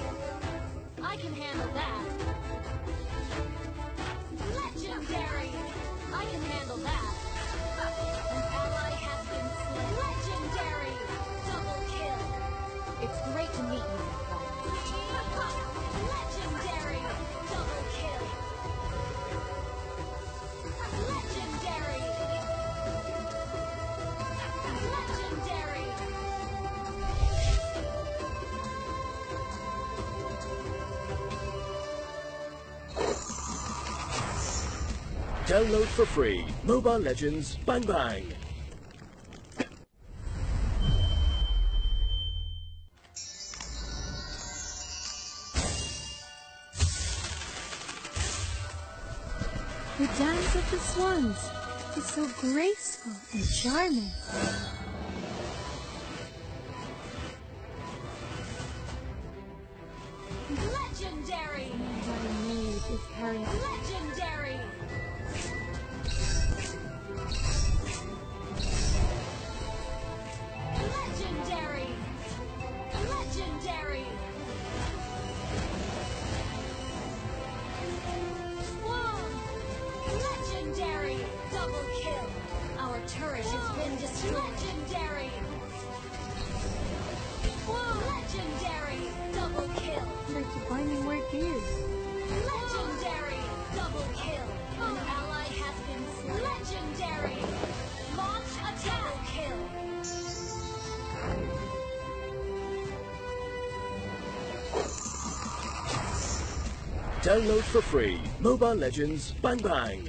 I can handle that. Legendary. I can handle that. An ally has been slain. Legendary. Double kill. It's great to meet you, my friend. Legendary. Double kill. Legendary. Legendary. Download for free Mobile Legends Bang Bang. The dance of the swans is so graceful and charming. Legendary! What I need is Harry. Legendary! Legendary! Legendary! Swan! Legendary! Double kill! Our turret has been destroyed. Legendary! Swan! Legendary! Double kill! Like to find me where it is. Legendary! Double kill! An ally has been slain. Legendary! Launch attack! Double kill! Download for free. Mobile Legends Bang Bang.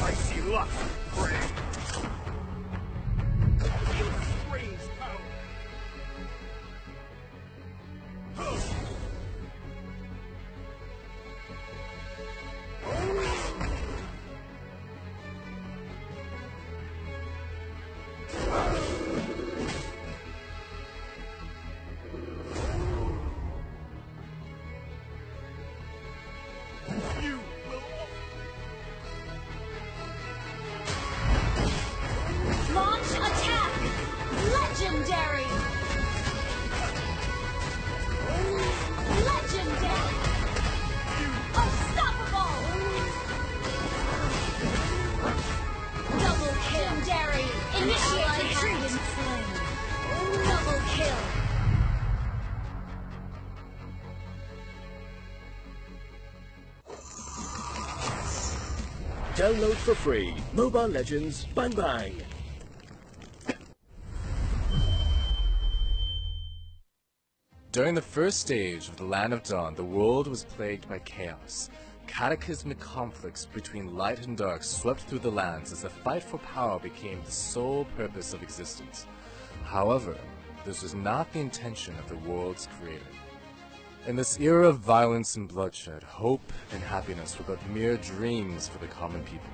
I see lots of prey. Feel the strange power. You will Launch attack! Legendary! Legendary! Unstoppable! Double kill! Legendary! Initiate Dragon Flame! Double kill! Download for free. Mobile Legends Bang Bang. During the first stage of the Land of Dawn, the world was plagued by chaos. Cataclysmic conflicts between light and dark swept through the lands as the fight for power became the sole purpose of existence. However, this was not the intention of the world's creator. In this era of violence and bloodshed, hope and happiness were but mere dreams for the common people.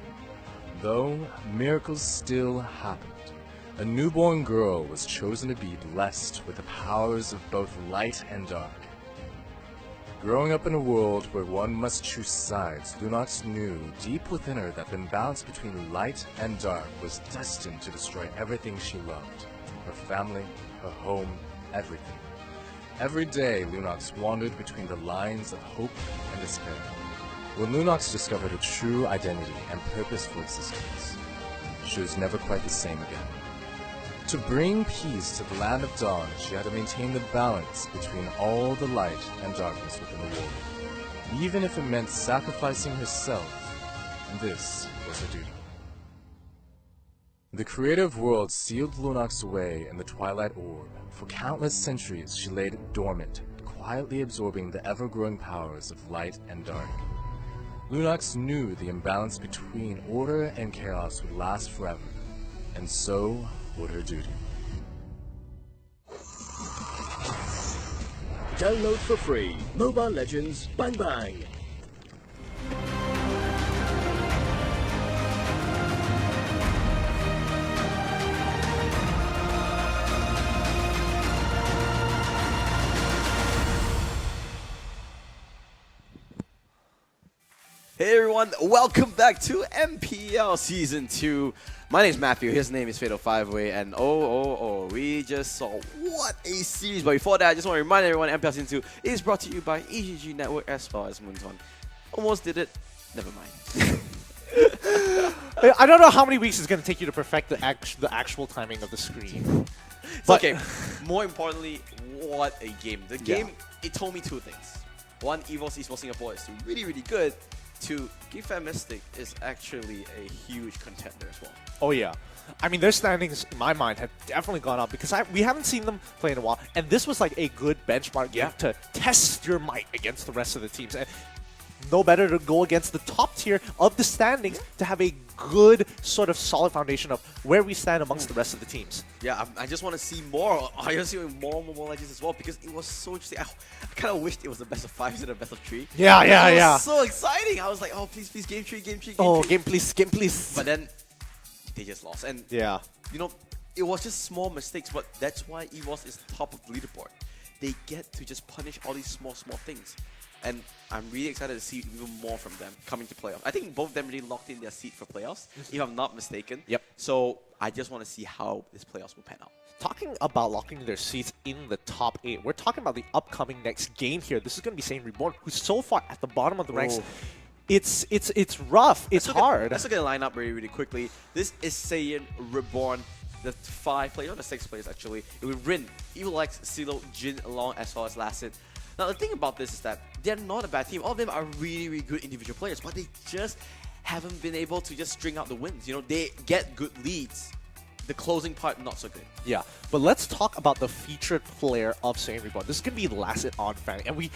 Though miracles still happened. A newborn girl was chosen to be blessed with the powers of both light and dark. Growing up in a world where one must choose sides, Lunox knew deep within her that the imbalance between light and dark was destined to destroy everything she loved. Her family, her home, everything. Every day, Lunox wandered between the lines of hope and despair. When Lunox discovered her true identity and purpose for existence, she was never quite the same again. To bring peace to the Land of Dawn, she had to maintain the balance between all the light and darkness within the world. Even if it meant sacrificing herself, this was her duty. The creator of worlds sealed Lunox away in the Twilight Orb. For countless centuries, she laid dormant, quietly absorbing the ever-growing powers of light and dark. Lunox knew the imbalance between order and chaos would last forever, and so would her duty. Download for free. Mobile Legends Bang Bang. Hey everyone, welcome back to MPL Season 2. My name is Matthew, his name is Fatal Five-Way, and we just saw what a series. But before that, I just want to remind everyone, MPL Season 2 is brought to you by EGG Network as well as Moonton. Almost did it, never mind. I don't know how many weeks it's going to take you to perfect the actual timing of the screen. But okay, more importantly, what a game. The game, it told me two things. One, EVOS Esports Singapore is really, really good. Two, GameFam Mystic is actually a huge contender as well. Oh yeah. I mean, their standings, in my mind, have definitely gone up because we haven't seen them play in a while. And this was like a good benchmark game to test your might against the rest of the teams. And no better to go against the top tier of the standings to have a good sort of solid foundation of where we stand amongst the rest of the teams. Yeah, I just want to see more. I want to see more Mobile Legends as well because it was so interesting. I kind of wished it was the best of 5 instead of best of 3. Yeah. It was so exciting. I was like, oh, please, game 3. Game please. But then they just lost. And, you know, it was just small mistakes, but that's why EVOS is top of the leaderboard. They get to just punish all these small things. And I'm really excited to see even more from them coming to playoffs. I think both of them really locked in their seat for playoffs, if I'm not mistaken. Yep. So I just want to see how this playoffs will pan out. Talking about locking their seats in the top 8, we're talking about the upcoming next game here. This is going to be Saiyan Reborn, who's so far at the bottom of the ranks. It's rough. It's hard. Let's look at the lineup really quickly. This is Saiyan Reborn. The 5 players, or the 6 players actually. It will Rin, Evil X, Silo, Jin, Long, as well as Lasset. Now, the thing about this is that they're not a bad team. All of them are really, really good individual players, but they just haven't been able to just string out the wins. You know, they get good leads. The closing part, not so good. Yeah, but let's talk about the featured player of Saiyan Reborn. This is going to be Lasset on Fanny. And we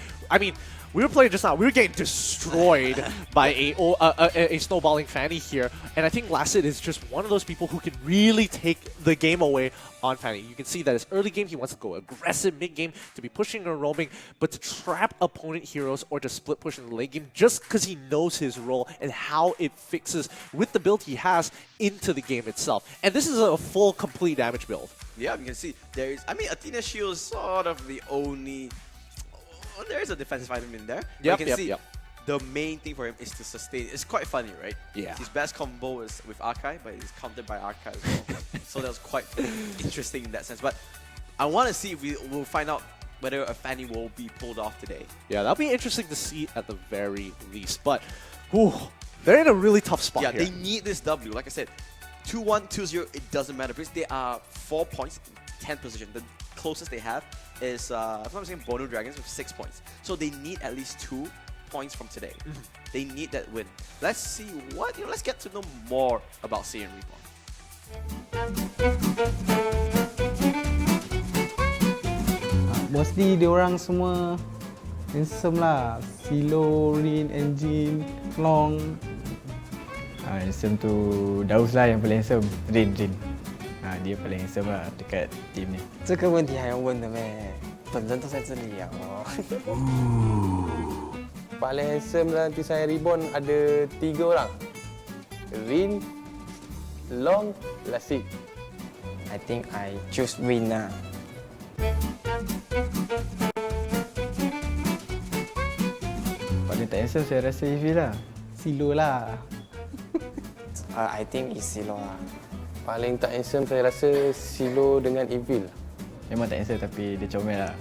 were playing just now. We were getting destroyed by a snowballing Fanny here. And I think Lasset is just one of those people who can really take the game away on Fanny. You can see that his early game, he wants to go aggressive mid-game, to be pushing or roaming, but to trap opponent heroes or to split push in the late game just because he knows his role and how it fixes with the build he has into the game itself. And this is a full, complete damage build. Yeah, you can see there is. I mean, Athena Shield is sort of the only. Well, there is a defensive item in there. Yep, you can see the main thing for him is to sustain. It's quite funny, right? Yeah. His best combo is with Archive, but it's countered by Archive as well. So that was quite interesting in that sense. But I want to see if we'll find out whether a Fanny will be pulled off today. Yeah, that'll be interesting to see at the very least. But, whew, they're in a really tough spot Yeah, here. they need this W. Like I said, 2-1, 2-0, it doesn't matter because they are 4 points, 10th position. The closest they have is, if I'm not saying, Bono Dragons with 6 points. So they need at least 2 points from today. They need that win. Let's see what, let's get to know more about Saiyan Reborn. Mostly diorang semua handsome lah. Silo, Rin, Engine, Long. Handsome tu Daus lah yang paling handsome. Rin. Dia paling handsome lah dekat team ni. 这个问题还要问的咩？本人都在这里呀哦。Paling handsome dalam tim saya Reborn ada 3 orang. Rin, Long, Lasik. I think I choose Win lah. Paling tak handsome saya rasa Evie lah. Silo lah. I think is Silo lah. Paling tak handsome saya rasa Silo dengan Evil. Memang tak handsome tapi dia comel lah.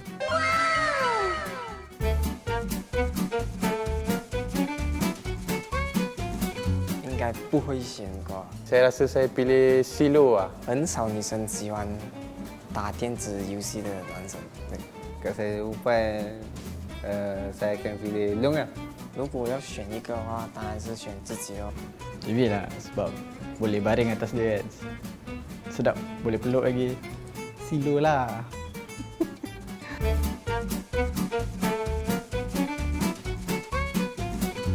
Saya rasa saya pilih Silo lah. 很少女生喜欢打电子游戏的男生。Kat saya umpan, saya akan pilih Long lah. 如果要选一个的话，当然是选自己哦。Evie lah sebab boleh baring atas dia kan. Sedap, boleh peluk lagi. Silo lah.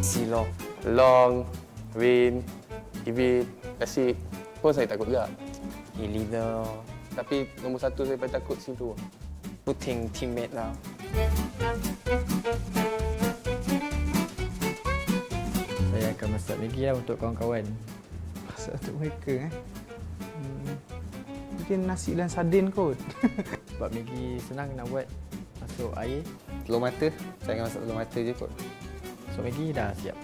Silo. Long, Rin, Evil, Lasik pun saya takut juga. Leader. Tapi nombor 1 saya paling takut Silo. 不听 teammate lah. Saya akan masak Maggi lah untuk kawan-kawan. Masak untuk mereka mungkin nasi dan sardin kot. Sebab Maggi senang nak buat. Masuk air. Telur mata, saya akan masak telur mata je kot. So Maggi dah siap.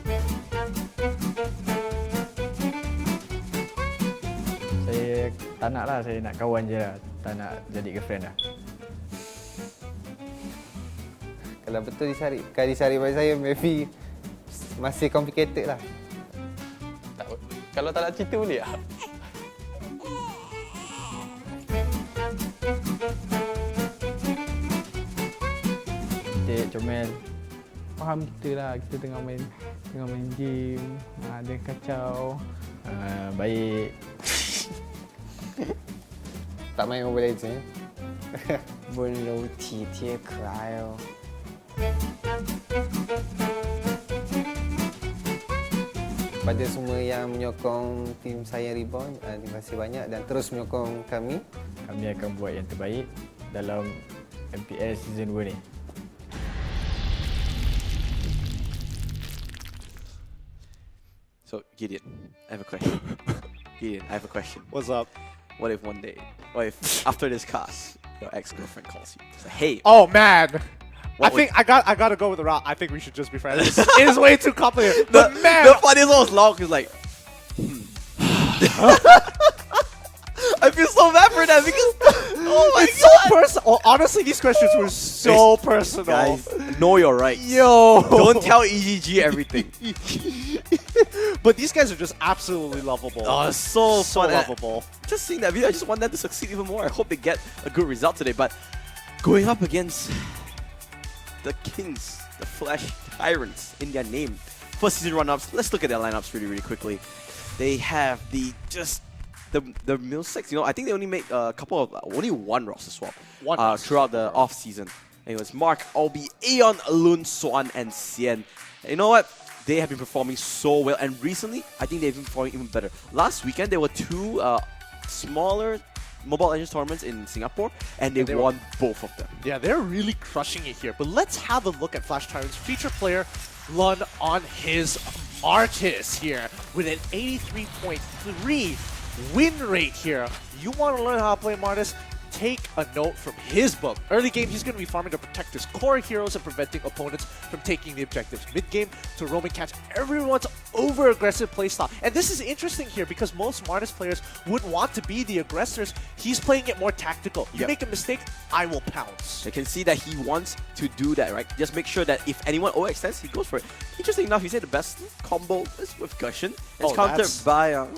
Saya tak nak lah, saya nak kawan je lah. Tak nak jadi girlfriend lah. Kalau betul disari pada saya, maybe masih complicated lah. Kalau tak nak cerita boleh tak? Cantik, comel. Faham kita lah, kita tengah main game. Ada kacau. Baik. Tak main Mobile Legends 温柔体贴可爱哦。 Pada semua yang menyokong tim saya Reborn, terima kasih banyak dan terus menyokong kami. Kami akan buat yang terbaik dalam MPL Season 2 ni. So, Gideon, I have a question. Gideon, I have a question. What's up? What if one day, what if after this cast, your ex-girlfriend calls you? Say, hey. Oh man! What I gotta go with the route. I think we should just be friends. It is way too complicated. The But man, the funniest one was Long. He's like, I feel so bad for that because oh my it's so personal. Oh, honestly, these questions were so personal. Guys, know your rights. Yo, don't tell EGG everything. But these guys are just absolutely lovable. Oh, it's so fun. lovable. Just seeing that video, I just want them to succeed even more. I hope they get a good result today. But going up against the Kings, the Flash Tyrants in their name. First season run-ups. Let's look at their lineups really quickly. They have the mill six. I think they only make only one roster swap throughout the off season. And it was Mark, Albi, Aeon, Alun, Swan, and Xian. And you know what? They have been performing so well, and recently I think they've been performing even better. Last weekend there were two smaller Mobile Legends tournaments in Singapore, and they won both of them. Yeah, they're really crushing it here. But let's have a look at Flash Tyrant's feature player, Lun, on his Artis here with an 83.3 win rate here. You want to learn how to play Martis? Take a note from his book. Early game, he's going to be farming to protect his core heroes and preventing opponents from taking the objectives. Mid game, to roam and catch everyone's over-aggressive playstyle. And this is interesting here because most Martis players would want to be the aggressors. He's playing it more tactical. You make a mistake, I will pounce. You can see that he wants to do that, right? Just make sure that if anyone overextends, he goes for it. Interesting enough, he said the best combo is with Gushing. It's countered by...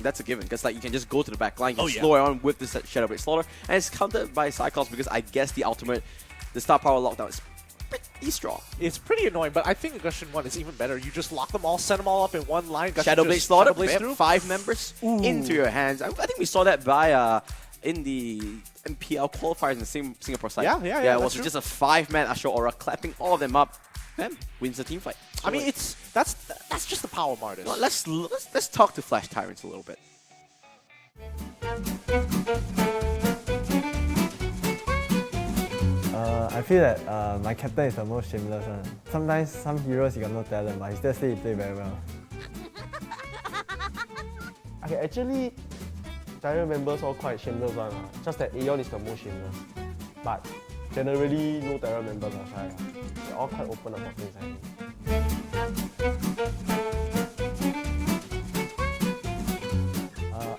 that's a given, because you can just go to the back line, you can slow it on with this Shadow Blade Slaughter, and it's countered by Cyclops because I guess the ultimate, the star power lockdown is pretty strong. It's pretty annoying, but I think Aggression 1 is even better. You just lock them all, set them all up in one line. Shadow Blade Slaughter, 5 members into your hands. I think we saw that by in the MPL qualifiers in the same Singapore side. Yeah, it was just a 5-man Astro Aura, clapping all of them up. Bam, wins the team fight. I mean, that's just the power of Martis. Well, let's talk to Flash Tyrants a little bit. I feel that my captain is the most shameless one. Sometimes some heroes he got no talent, but he still say he play very well. Okay, actually, Tyrant members all quite shameless one. Just that Aeon is the most shameless. But generally, no Tyrant members are shy. They're all quite open about things, I think.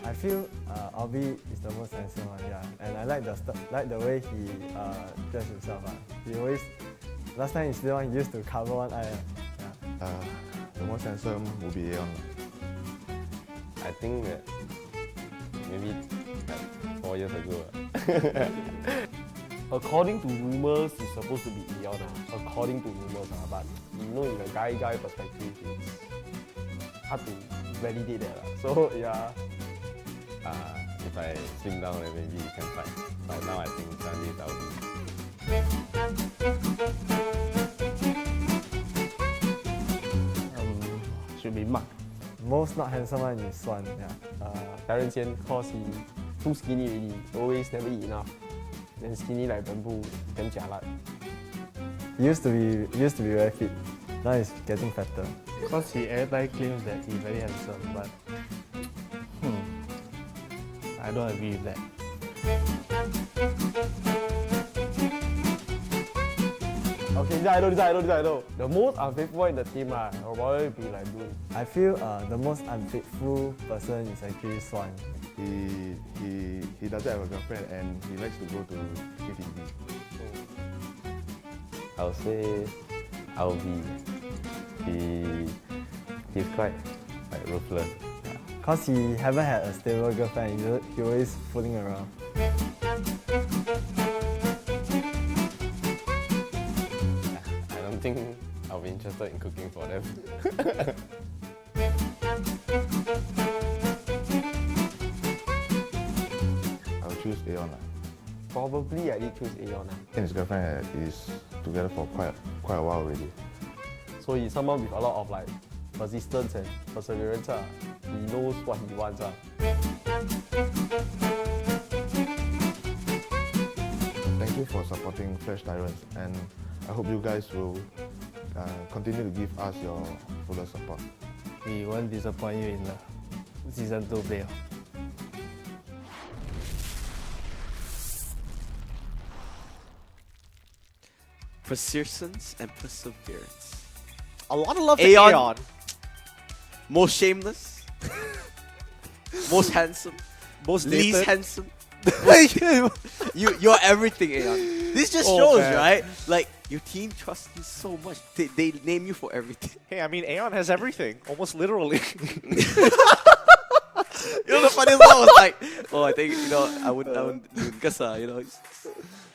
I feel Albi is the most handsome one, yeah. And I like the way he dressed himself. He always, last time he's the one he used to cover one eye. The most handsome will be Aeon. I think that maybe 4 years ago. According to rumors, it's supposed to be Aeon. According to rumors, but in the guy perspective, it's hard to validate that. So yeah. If I slim down, then maybe you can fight. But now I think currently that will be. Should be Mark. Most not handsome one is Swan, yeah. Darren Chen, cause he too skinny already, always never eat enough. Then skinny like bamboo, damn jialat. He used to be very fit. Now he's getting fatter. Because everybody claims that he's very handsome, but I don't agree with that. Okay, I know. The most unfaithful in the team, will probably be like Dune. I feel the most unfaithful person is actually Swan. He doesn't have a girlfriend and he likes to go to KTV. I'll say Albi. He's quite ruthless. Cause he haven't had a stable girlfriend, he always fooling around. I don't think I'll be interested in cooking for them. I'll choose Aeon. Probably I did choose Aeon. And his girlfriend is together for quite a while already. So he's someone with a lot of persistence and perseverance. He knows what he wants. Thank you for supporting Flash Tyrants, and I hope you guys will continue to give us your fuller support. We won't disappoint you in the Season 2 playoff. Persistence and perseverance. A lot of love to Aeon. Aeon. Most shameless. Most handsome. Most least dated. handsome. You're everything, Aeon. This just shows, right? Like, your team trusts you so much. They name you for everything. Hey, I mean, Aeon has everything, almost literally. The funniest one was like, I think, I wouldn't, because,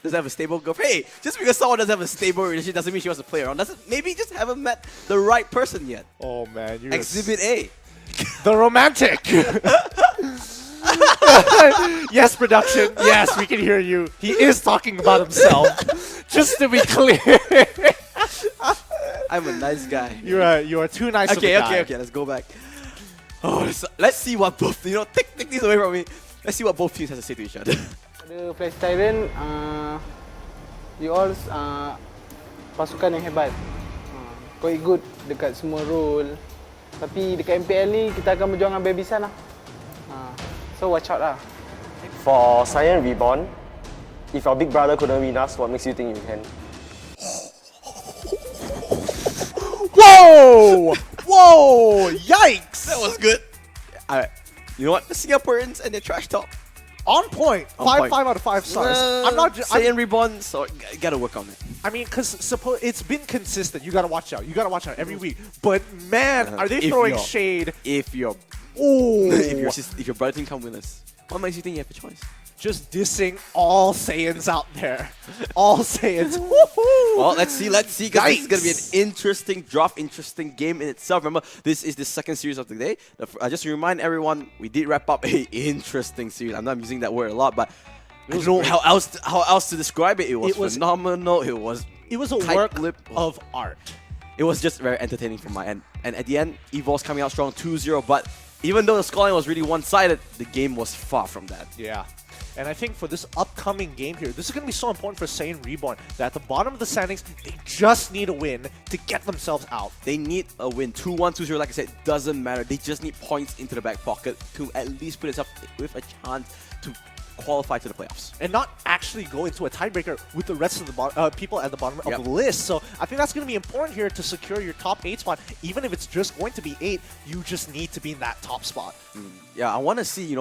doesn't have a stable girlfriend. Hey, just because someone doesn't have a stable relationship doesn't mean she wants to play around. Doesn't maybe just haven't met the right person yet. Oh man, you're Exhibit A. the romantic. Yes, production. Yes, we can hear you. He is talking about himself. Just to be clear. I'm a nice guy. You are too nice. Okay, of a guy. okay. Let's go back. Oh, let's see what both take these away from me. Let's see what both teams have to say to each other. The Flash Tyrant, you all pasukan yang hebat. Quite good dekat semua role. Tapi dekat MPL ni kita akan berjuang dengan Babysan lah. So watch out lah. For Cyan Reborn, if your big brother couldn't win us, what makes you think you can? Whoa! Whoa! Yikes! That was good. Alright, you know what? The Singaporeans and their trash talk. On point. On 5 point. out of 5 stars. I'm not Cyan Reborn, so gotta work on it. I mean, because it's been consistent. You gotta watch out. You gotta watch out every week. But man, are they If throwing you're- shade? If your Ooh. if your brother team come win us, what makes you think you have a choice? Just dissing all Saiyans out there. All Saiyans. Well, let's see, because this is going to be an interesting draft, interesting game in itself. Remember, this is the second series of the day. Just to remind everyone, we did wrap up a interesting series. I'm not using that word a lot, but I don't know how else to describe it. It was phenomenal. It was a work of art. It was just very entertaining from my end. And at the end, Evol's coming out strong 2-0, but even though the scoreline was really one-sided, the game was far from that. Yeah. And I think for this upcoming game here, this is going to be so important for Saiyan Reborn that at the bottom of the standings, they just need a win to get themselves out. They need a win. 2-1, 2-0, like I said, doesn't matter. They just need points into the back pocket to at least put themselves with a chance to qualify to the playoffs. And not actually go into a tiebreaker with the rest of the people at the bottom of the list. So I think that's going to be important here to secure your top 8 spot. Even if it's just going to be 8, you just need to be in that top spot. Yeah, I want to see,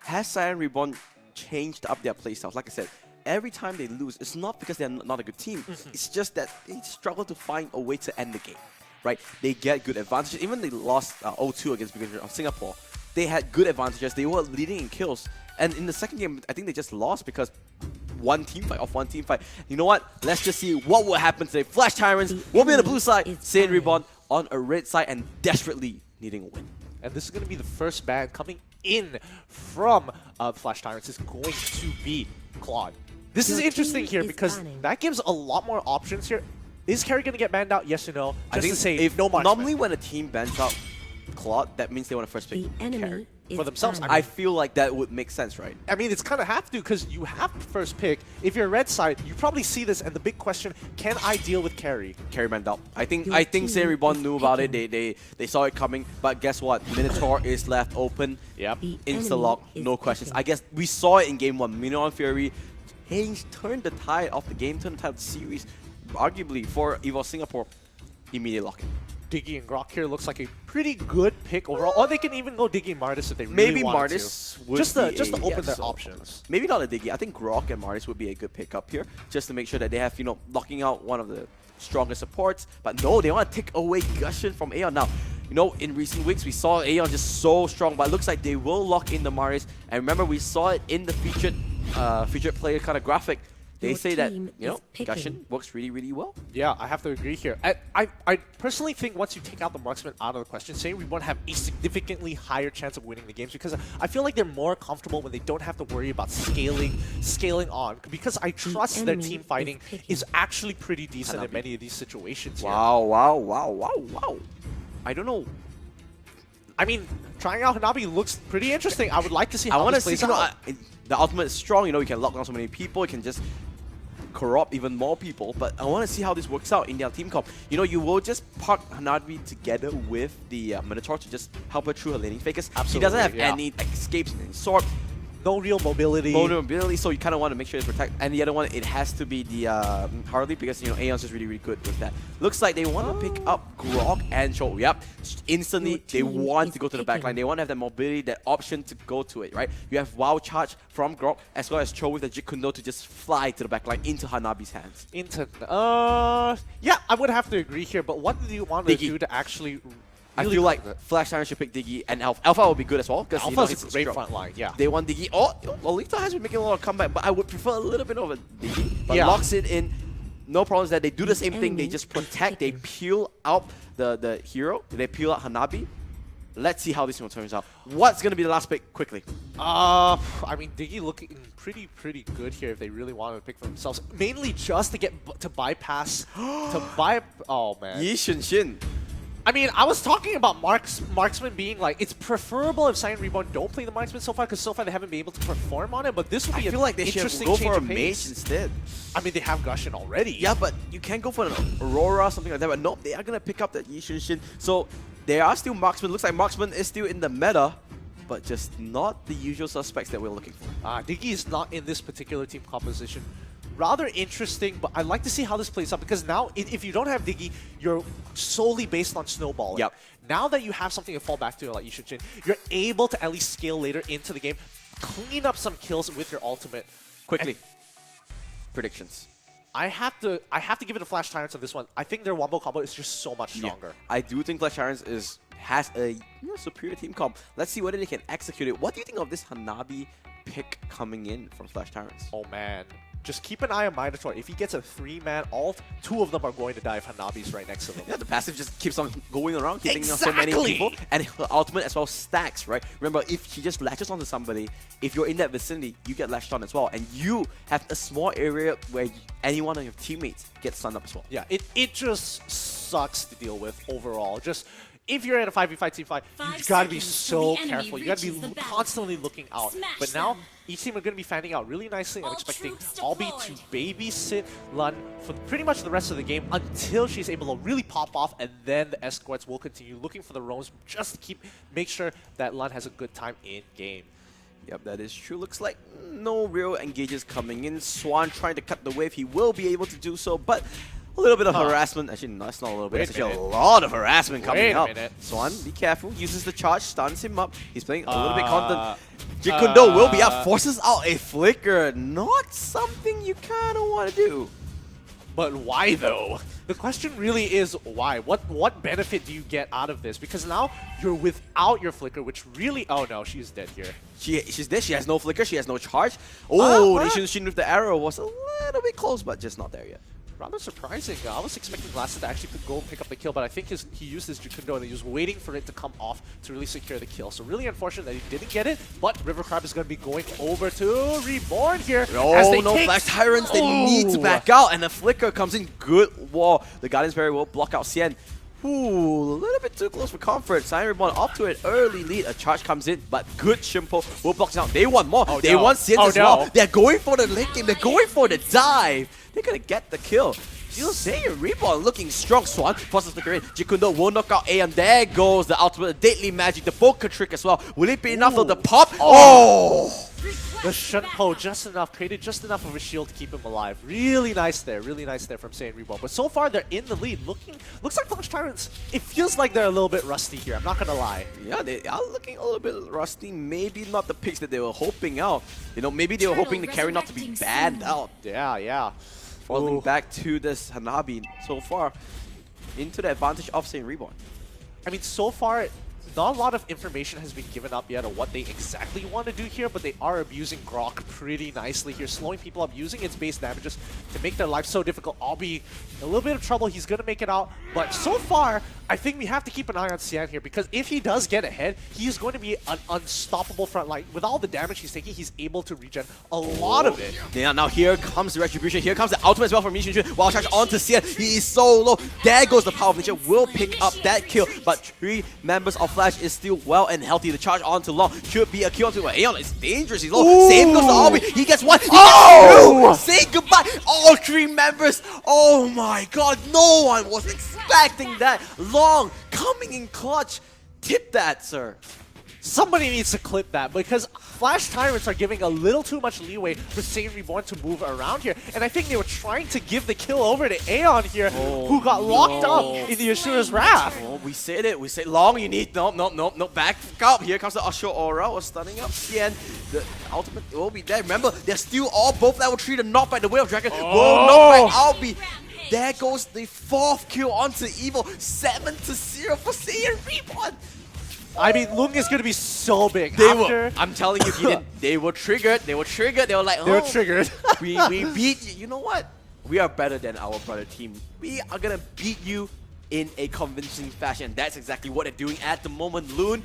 has Cyan Reborn changed up their playstyles? Like I said, every time they lose, it's not because they're not a good team. It's just that they struggle to find a way to end the game, right? They get good advantages. Even they lost 0-2 against Singapore. They had good advantages. They were leading in kills. And in the second game, I think they just lost because one team fight. You know what? Let's just see what will happen today. Flash Tyrants will be on the blue side. Saiyan Reborn on a red side and desperately needing a win. And this is going to be the first ban coming in from Flash Tyrants is going to be Claude. This is interesting here because that gives a lot more options here. Is Carry going to get banned out? Yes or no? I think to say if no marksman. normally when a team bans out Claude, that means they want to first pick Carry. For themselves. I feel like that would make sense, right? I mean, it's kind of have to because you have the first pick. If you're red side, you probably see this, and the big question: can I deal with Carry? Carry banned out. I think Saiyan Reborn knew about it. They saw it coming. But guess what? Minotaur is left open. Yep. Insta-lock, no questions. I guess we saw it in game 1. Minotaur Fury turned the tide of the game, turned the tide of the series. Arguably for Evo Singapore, immediate lock-in. Diggy and Grok here looks like a pretty good pick overall. Or they can even go Diggy and Martis if they really Maybe wanted Martis to. would just to be open their options. Maybe not a Diggy. I think Grok and Martis would be a good pickup here, just to make sure that they have, locking out one of the strongest supports. But no, they want to take away Gushin from Aeon. Now, in recent weeks, we saw Aeon just so strong, but it looks like they will lock in the Martis. And remember, we saw it in the featured player kind of graphic. They say that, Gushin works really, really well. Yeah, I have to agree here. I personally think once you take out the marksman out of the question, Saiyan Reborn have a significantly higher chance of winning the games because I feel like they're more comfortable when they don't have to worry about scaling on. Because I trust their team fighting is actually pretty decent in many of these situations here. Wow. I don't know. I mean, trying out Hanabi looks pretty interesting. I would like to see how this plays out. The ultimate is strong. You can lock down so many people. You can just corrupt even more people. But I want to see how this works out in their team comp. You will just park Hanabi together with the Minotaur to just help her through her laning phase. Because she doesn't have any escapes in any sort. No real mobility. So you kind of want to make sure it's protect. And the other one, it has to be the Harley because Aeon's just really, really good with that. Looks like they want to pick up Grok and Cho. Yep. Instantly, they want to go to the backline. They want to have that mobility, that option to go to it, right? You have Wow Charge from Grok as well as Cho with the Jit Kundo to just fly to the backline into Hanabi's hands. Yeah, I would have to agree here. But what do you want to do to actually I feel like Flash Tyrant should pick Diggy, and Alpha will be good as well. Alpha's a great front line, yeah. They want Diggy. Oh, Lolita has been making a lot of comeback, but I would prefer a little bit of a Diggy. But locks it in. No problems that they do the same thing. They just protect. They peel out the hero. They peel out Hanabi. Let's see how this one turns out. What's going to be the last pick quickly? I mean, Diggy looking pretty good here if they really wanted to pick for themselves. Mainly just to get to bypass oh man. Yi Shin. I mean, I was talking about marksman being like, it's preferable if Cyan Reborn don't play the marksman so far, because so far they haven't been able to perform on it, but this would be I feel like they should go for a mage instead. I mean, they have Gushin already. Yeah, but you can go for an Aurora, something like that, but nope, they are going to pick up that Yi Shin. So they are still marksman. Looks like marksman is still in the meta, but just not the usual suspects that we're looking for. Diggy is not in this particular team composition. Rather interesting, but I'd like to see how this plays out, because now if you don't have Diggy, you're solely based on snowballing. Yep. Now that you have something to fall back to like Yishin, you're able to at least scale later into the game, clean up some kills with your ultimate. Quickly. Predictions. I have to give it a Flash Tyrants on this one. I think their wombo combo is just so much stronger. Yeah, I do think Flash Tyrants has a superior team comp. Let's see whether they can execute it. What do you think of this Hanabi pick coming in from Flash Tyrants? Oh man. Just keep an eye on Minotaur. If he gets a 3-man ult, 2 of them are going to die if Hanabi's right next to them. Yeah, the passive just keeps on going around, hitting so many people. And her ultimate as well stacks, right? Remember, if she just latches onto somebody, if you're in that vicinity, you get latched on as well. And you have a small area where any one of your teammates gets stunned up as well. Yeah, it just sucks to deal with overall. Just if you're in a 5v5 team fight, you've got to be so careful. You got to be constantly looking out. But now, each team are going to be fanning out really nicely. I'm expecting Albi to babysit Lun for pretty much the rest of the game until she's able to really pop off, and then the escorts will continue looking for the roams just to make sure that Lun has a good time in game. Yep, that is true. Looks like no real engages coming in. Swan trying to cut the wave. He will be able to do so, but a little bit of harassment. Actually, no, that's not a little bit. It's actually a lot of harassment coming up. Swan, be careful. Uses the charge, stuns him up. He's playing a little bit content. Jikundo will be up, forces out a flicker. Not something you kind of want to do. But why though? The question really is why? What benefit do you get out of this? Because now you're without your flicker, which really... Oh no, she's dead here. She's dead. She has no flicker. She has no charge. Oh, the Shin with the arrow was a little bit close, but just not there yet. Rather surprising. I was expecting Glasses to actually go and pick up the kill, but I think he used his Jukundo and he was waiting for it to come off to really secure the kill. So really unfortunate that he didn't get it, but River Crab is going to be going over to Reborn here. Oh, no Flash Tyrants. They need to back out, and the Flicker comes in. Good wall. The Guardian's Barrier will block out Xian. Ooh, a little bit too close for comfort. Cyan Reborn off to an early lead. A charge comes in, but good Shimpo will block out. They want more. They want Xian as well. They're going for the late game. They're going for the dive. They're going to get the kill. You'll say Reborn looking strong. Swan forces the flicker in. Jikundo will knock out Aeon. There goes the ultimate deadly magic. The Boca trick as well. Will it be enough of the pop? Oh! The Shunpo just enough, created just enough of a shield to keep him alive. Really nice there from Saiyan Reborn. But so far they're in the lead. Looks like Flash Tyrants. It feels like they're a little bit rusty here. I'm not gonna lie. Yeah, they are looking a little bit rusty. Maybe not the picks that they were hoping out. You know, maybe they were hoping the carry not to be banned out. Yeah. Falling back to this Hanabi so far into the advantage of Saiyan Reborn. I mean, so far, not a lot of information has been given up yet on what they exactly want to do here, but they are abusing Grok pretty nicely here, slowing people up, using its base damages to make their life so difficult. I'll be in a little bit of trouble. He's going to make it out, but so far, I think we have to keep an eye on Xian here, because if he does get ahead, he's going to be an unstoppable front line. With all the damage he's taking, he's able to regen a lot of it. Yeah, now here comes the retribution. Here comes the ultimate as well from Yishin. While charge onto Xian, he is so low. There goes the power of nature. Will pick up that kill, but 3 members of Flash is still well and healthy. The charge onto Long should be a kill onto Aeon. It's dangerous. He's low. Same goes to Albi. He gets 1. He gets 2. Say goodbye. All 3 members. Oh my god. No one was expecting that. Long coming in clutch. Tip that, sir. Somebody needs to clip that, because Flash Tyrants are giving a little too much leeway for Saiyan Reborn to move around here. And I think they were trying to give the kill over to Aeon here, who got locked up in the Ashura's Wrath. Oh, we said it. We said Long, you need... No. Back up. Here comes the Ashura Aura. We're stunning up Xian. The ultimate will be there. Remember, they're still all both level 3. The knock by the Way of Dragon will knock by Albi. There goes the 4th kill onto Evil. 7-0 for Saiyan Reborn. I mean, Lung is gonna be so big. I'm telling you, Gideon, they were triggered. They were like, They were triggered. we beat you. You know what? We are better than our brother team. We are gonna beat you in a convincing fashion. That's exactly what they're doing at the moment. Loon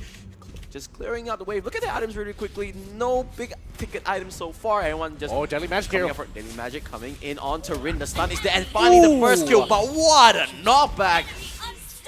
just clearing out the wave. Look at the items really quickly. No big ticket items so far. Everyone just Deadly Magic coming here. up for Deadly Magic coming in onto Rin. The stun is there, and finally the first kill. But what a knockback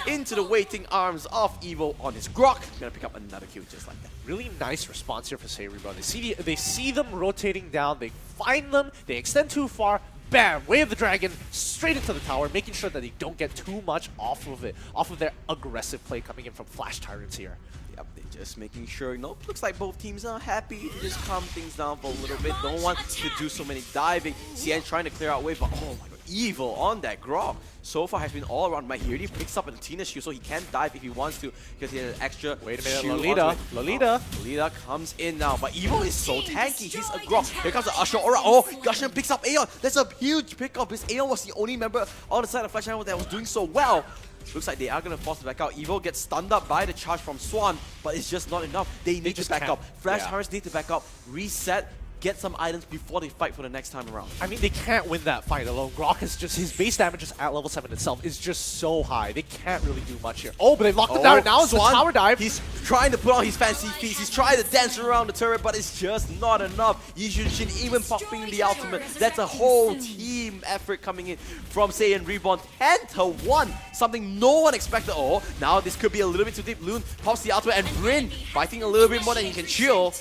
into the waiting arms of Evo on his Grok. Gonna pick up another kill just like that. Really nice response here for Say Reborn. They see them rotating down. They find them. They extend too far. Bam! Way of the Dragon straight into the tower, making sure that they don't get too much off of it, off of their aggressive play coming in from Flash Tyrants here. Yep, they're just making sure, looks like both teams are happy to just calm things down for a little bit. Don't want to do so many diving. Cien trying to clear out wave, but oh my god, Evil on that Grok. So far has been all around. He already picks up a Tina shield, so he can dive if he wants to, because he has an extra Wait a minute, shield Lolita. Lolita comes in now, but Evil is so tanky. He's a Grok. Here comes the Usher Aura. Oh, Gushin picks up Aeon. That's a huge pickup. This Aeon was the only member on the side of Flash Channel that was doing so well. Looks like they are going to force it back out. Evo gets stunned up by the charge from Swan, but it's just not enough. They need to back up. Flash Tyrants need to back up, reset, get some items before they fight for the next time around. I mean, they can't win that fight alone. Grok is just, his base damage just at level 7 itself is just so high. They can't really do much here. Oh, but they locked him down. Now it's the tower dive. He's trying to put on his fancy feats. He's trying to dance around the turret, but it's just not enough. Yijun even popping the ultimate. That's a whole team effort coming in from Saiyan Reborn. 10-1. Something no one expected. Oh, now this could be a little bit too deep. Loon pops the ultimate, and Rin fighting a little bit more than he can chill.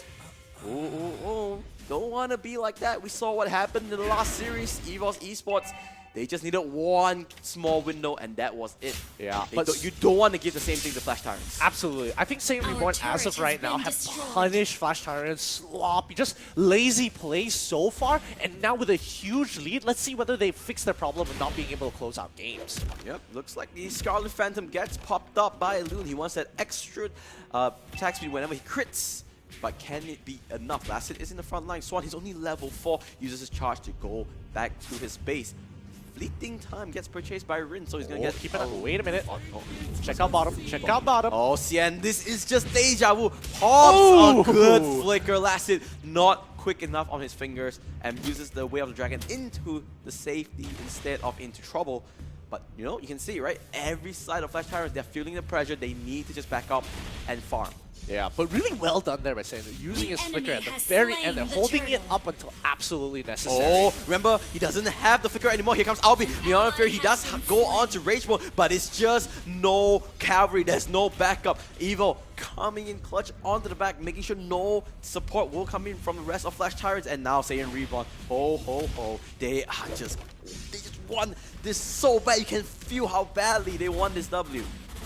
Oh. Don't want to be like that. We saw what happened in the last series, EVOS Esports. They just needed one small window, and that was it. Yeah, but you don't want to give the same thing to Flash Tyrants. Absolutely. I think Saiyan Reborn, as of right now, have punished Flash Tyrants, sloppy, just lazy play so far. And now with a huge lead, let's see whether they fix their problem of not being able to close out games. Yep, looks like the Scarlet Phantom gets popped up by Loon. He wants that extra attack speed whenever he crits. But can it be enough? Lasset is in the front line. Swan, he's only level 4, uses his charge to go back to his base. Fleeting time gets purchased by Rin, so he's gonna get... Keep it up. Wait a minute. Check out bottom. Check out bottom. Oh, Cien, this is just deja vu. Pops a good flicker. Lasset not quick enough on his fingers and uses the Way of the Dragon into the safety instead of into trouble. But, you can see, right? Every side of Flash Tyrants, they're feeling the pressure. They need to just back up and farm. Yeah, but really well done there by saying using his flicker at the very end and holding it up until absolutely necessary. Oh, remember, he doesn't have the flicker anymore. Here comes Albi. Beyond Fear, he does go on to Rage Mode, but it's just no cavalry. There's no backup. Evo coming in clutch onto the back, making sure no support will come in from the rest of Flash Tyrants. And now Saiyan Reborn. Ho. They just won this so bad. You can feel how badly they won this W.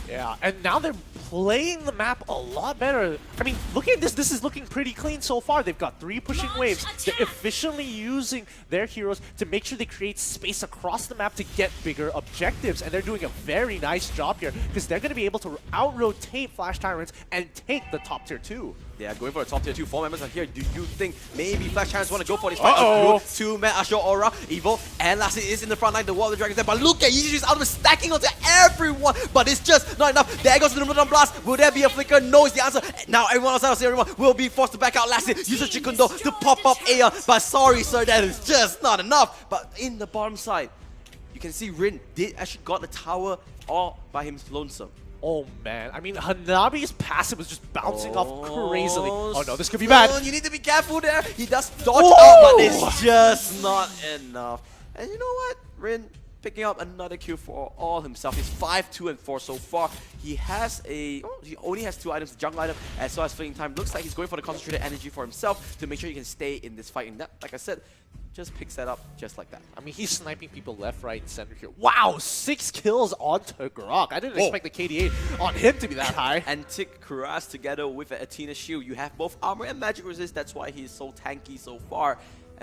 Yeah, and now they're playing the map a lot better. I mean, look at this. This is looking pretty clean so far. They've got 3 pushing waves. They're efficiently using their heroes to make sure they create space across the map to get bigger objectives. And they're doing a very nice job here because they're going to be able to out-rotate Flash Tyrants and take the top tier 2. Yeah, going for a top tier 2. 4 members are here. Do you think maybe Flash Tyrants want to go for this fight? A good 2-man Asher Aura, Evo, and Lassie is in the front line. The Wall of the Dragons there. But look at Yiji's ultimate stacking onto everyone. But it's just not enough. There goes the Luminon Blast. Will there be a flicker? No is the answer. Now everyone outside of everyone will be forced to back out. Lassie uses Chikundo to pop up Aeon. But sorry, sir, that is just not enough. But in the bottom side, you can see Rin did actually got the tower all by him lonesome. Oh man, I mean, Hanabi's passive was just bouncing off crazily. Oh no, this could be bad. You need to be careful there. He does dodge out, but it's just not enough. And you know what? Rin picking up another kill for all himself. He's 5, 2, and 4 so far. He has he only has 2 items, the jungle item, as well as fleeting time. Looks like he's going for the concentrated energy for himself to make sure he can stay in this fight. And that, like I said, just picks that up just like that. I mean, he's sniping people left, right, and center here. Wow, 6 kills onto Grok. I didn't expect the KDA on him to be that high. And Tick Kuras together with a Athena shield. You have both armor and magic resist. That's why he's so tanky so far.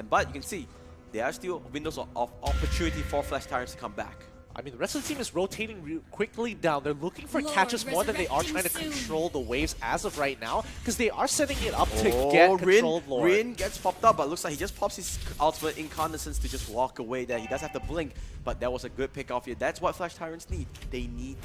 But you can see, there are still windows of opportunity for Flash Tyrants to come back. I mean, the rest of the team is rotating quickly down. They're looking for catches more than they are trying to control the waves as of right now, because they are setting it up to get controlled Lord. Rin gets popped up, but looks like he just pops his ultimate incandescence to just walk away there. He does have to blink, but that was a good pick off here. That's what Flash Tyrants need. They need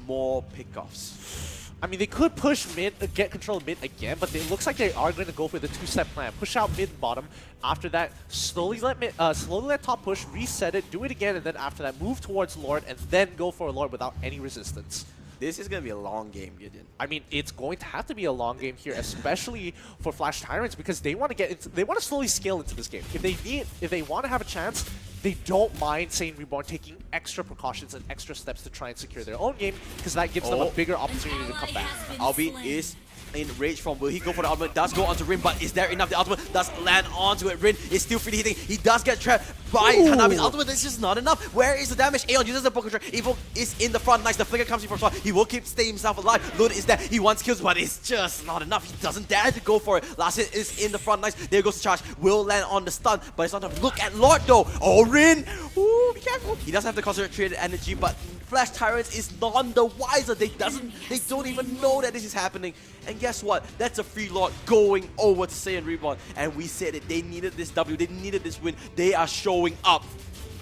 more pickoffs. I mean, they could push mid, get control of mid again, but it looks like they are going to go for the two-step plan. Push out mid and bottom. After that, slowly let top push, reset it, do it again, and then after that, move towards Lord, and then go for a Lord without any resistance. This is going to be a long game, Gideon. I mean, it's going to have to be a long game here, especially for Flash Tyrants, because they want to get into, they want to slowly scale into this game. If they want to have a chance, they don't mind Saiyan Reborn taking extra precautions and extra steps to try and secure their own game, because that gives them a bigger opportunity to come back. Albi is in rage from. Will he go for the ultimate? Does go onto Rin, but is there enough? The ultimate does land onto it. Rin is still freely hitting. He does get trapped by Hanabi's ultimate. This is just not enough. Where is the damage? Aeon uses the Poké Track. Evo is in the front. Nice. The flicker comes in from far. He will keep staying himself alive. Lud is there. He wants kills, but it's just not enough. He doesn't dare to go for it. Last hit is in the front. Nice. There goes the charge. Will land on the stun, but it's not enough. Look at Lord though. Oh, Rin. Ooh, be careful. He does have the concentrated energy, but Flash Tyrants is none the wiser. They don't even know that this is happening. And guess what? That's a free Lord going over to Saiyan Reborn. And we said it. They needed this W. They needed this win. They are showing up.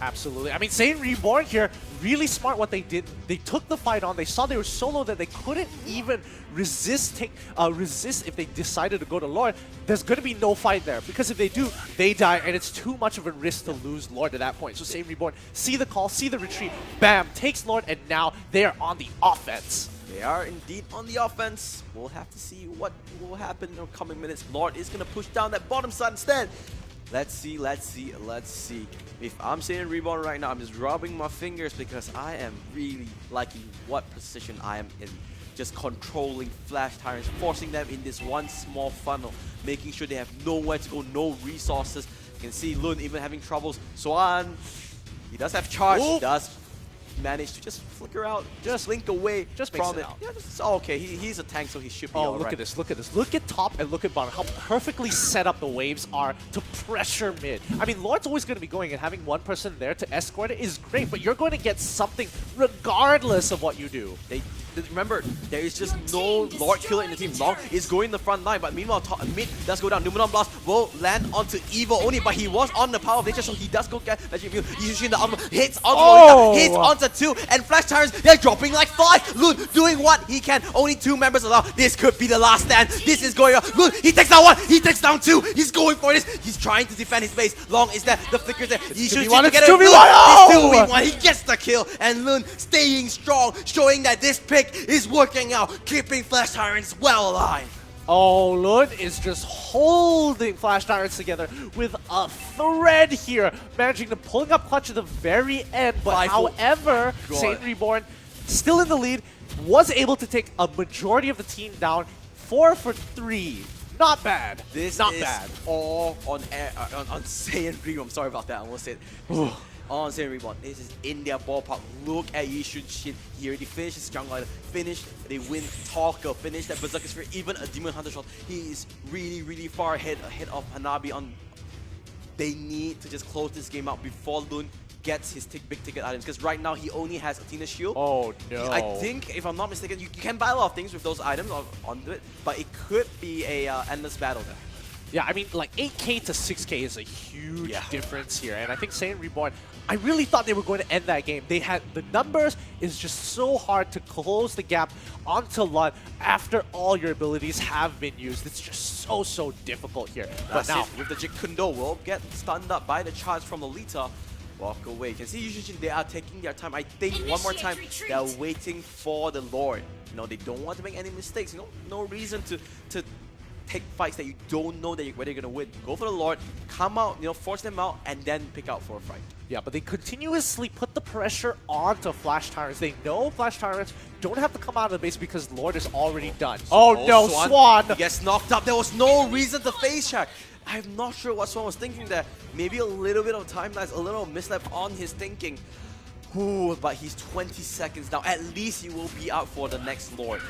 Absolutely. I mean, Saiyan Reborn here, really smart what they did. They took the fight on. They saw they were so low that they couldn't even resist if they decided to go to Lord. There's going to be no fight there, because if they do, they die, and it's too much of a risk to lose Lord at that point. So Saiyan Reborn, see the call, see the retreat, bam, takes Lord, and now they are on the offense. They are indeed on the offense. We'll have to see what will happen in the coming minutes. Lord is going to push down that bottom side instead. Let's see. If I'm Saiyan Reborn right now, I'm just rubbing my fingers because I am really liking what position I am in. Just controlling Flash Tyrants, forcing them in this one small funnel, making sure they have nowhere to go, no resources. You can see Lun even having troubles. Swan, he does have charge, he does manage to just flicker out, just blink away from it. Yeah, it's okay. He's a tank, so he should be all right. Look at this, look at this. Look at top and look at bottom. How perfectly set up the waves are to pressure mid. I mean, Lord's always going to be going, and having one person there to escort it is great, but you're going to get something regardless of what you do. Remember, there is just no Lord killer in the team. Long is going in the front line, but meanwhile, mid does go down. Numenon Blast will land onto Evo only, but he was on the power of nature, so he does go get Magic Mule. He's using the ultimate, hits onto Lolita, hits onto 2, and Flash Tyrants, they're dropping like 5. Lun doing what he can. Only 2 members allowed. This could be the last stand. This is going on. Lun, he takes down 1, he takes down 2. He's going for this. He's trying to defend his base. Long is there. The flicker's there. He shoots to get it. It's 2v1. He gets the kill, and Lun staying strong, showing that this pick is working out, keeping Flash Tyrants well alive. Oh, Lun is just holding Flash Tyrants together with a thread here, managing to pulling up clutch at the very end. But however, Saiyan Reborn still in the lead, was able to take a majority of the team down, 4 for 3. Not bad. This not is bad. All on Saiyan Reborn. Sorry about that. I almost said. On Saiyan Reborn. This is in their ballpark. Look at Yishun Shin. He already finished his Jungle Rider. Finished. They win Talker. Finished that Berserker Sphere. Even a Demon Hunter shot. He is really, really far ahead of Hanabi on. They need to just close this game out before Lun gets his big ticket items, because right now he only has Athena's shield. Oh no. I think, if I'm not mistaken, you can buy a lot of things with those items onto it, but it could be a endless battle there. Yeah, I mean, like 8k to 6k is a huge difference here, and I think Saiyan Reborn, I really thought they were going to end that game. They had the numbers, is just so hard to close the gap onto Lun after all your abilities have been used. It's just so difficult here. But now, with the Jig Kundo will get stunned up by the charge from Lolita. Walk away. You can see Yushin, they are taking their time. I think one more time, they're waiting for the Lord. You know, they don't want to make any mistakes. You know, no reason to take fights that you don't know that whether you're going to win. Go for the Lord, come out, you know, force them out, and then pick out for a fight. Yeah, but they continuously put the pressure onto Flash Tyrants. They know Flash Tyrants don't have to come out of the base because Lord is already done. Oh no, Swan! He gets knocked up. There was no reason to face check. I'm not sure what Swan was thinking there. Maybe a little bit of time lapse, a little mislap on his thinking. Ooh, but he's 20 seconds now. At least he will be out for the next Lord.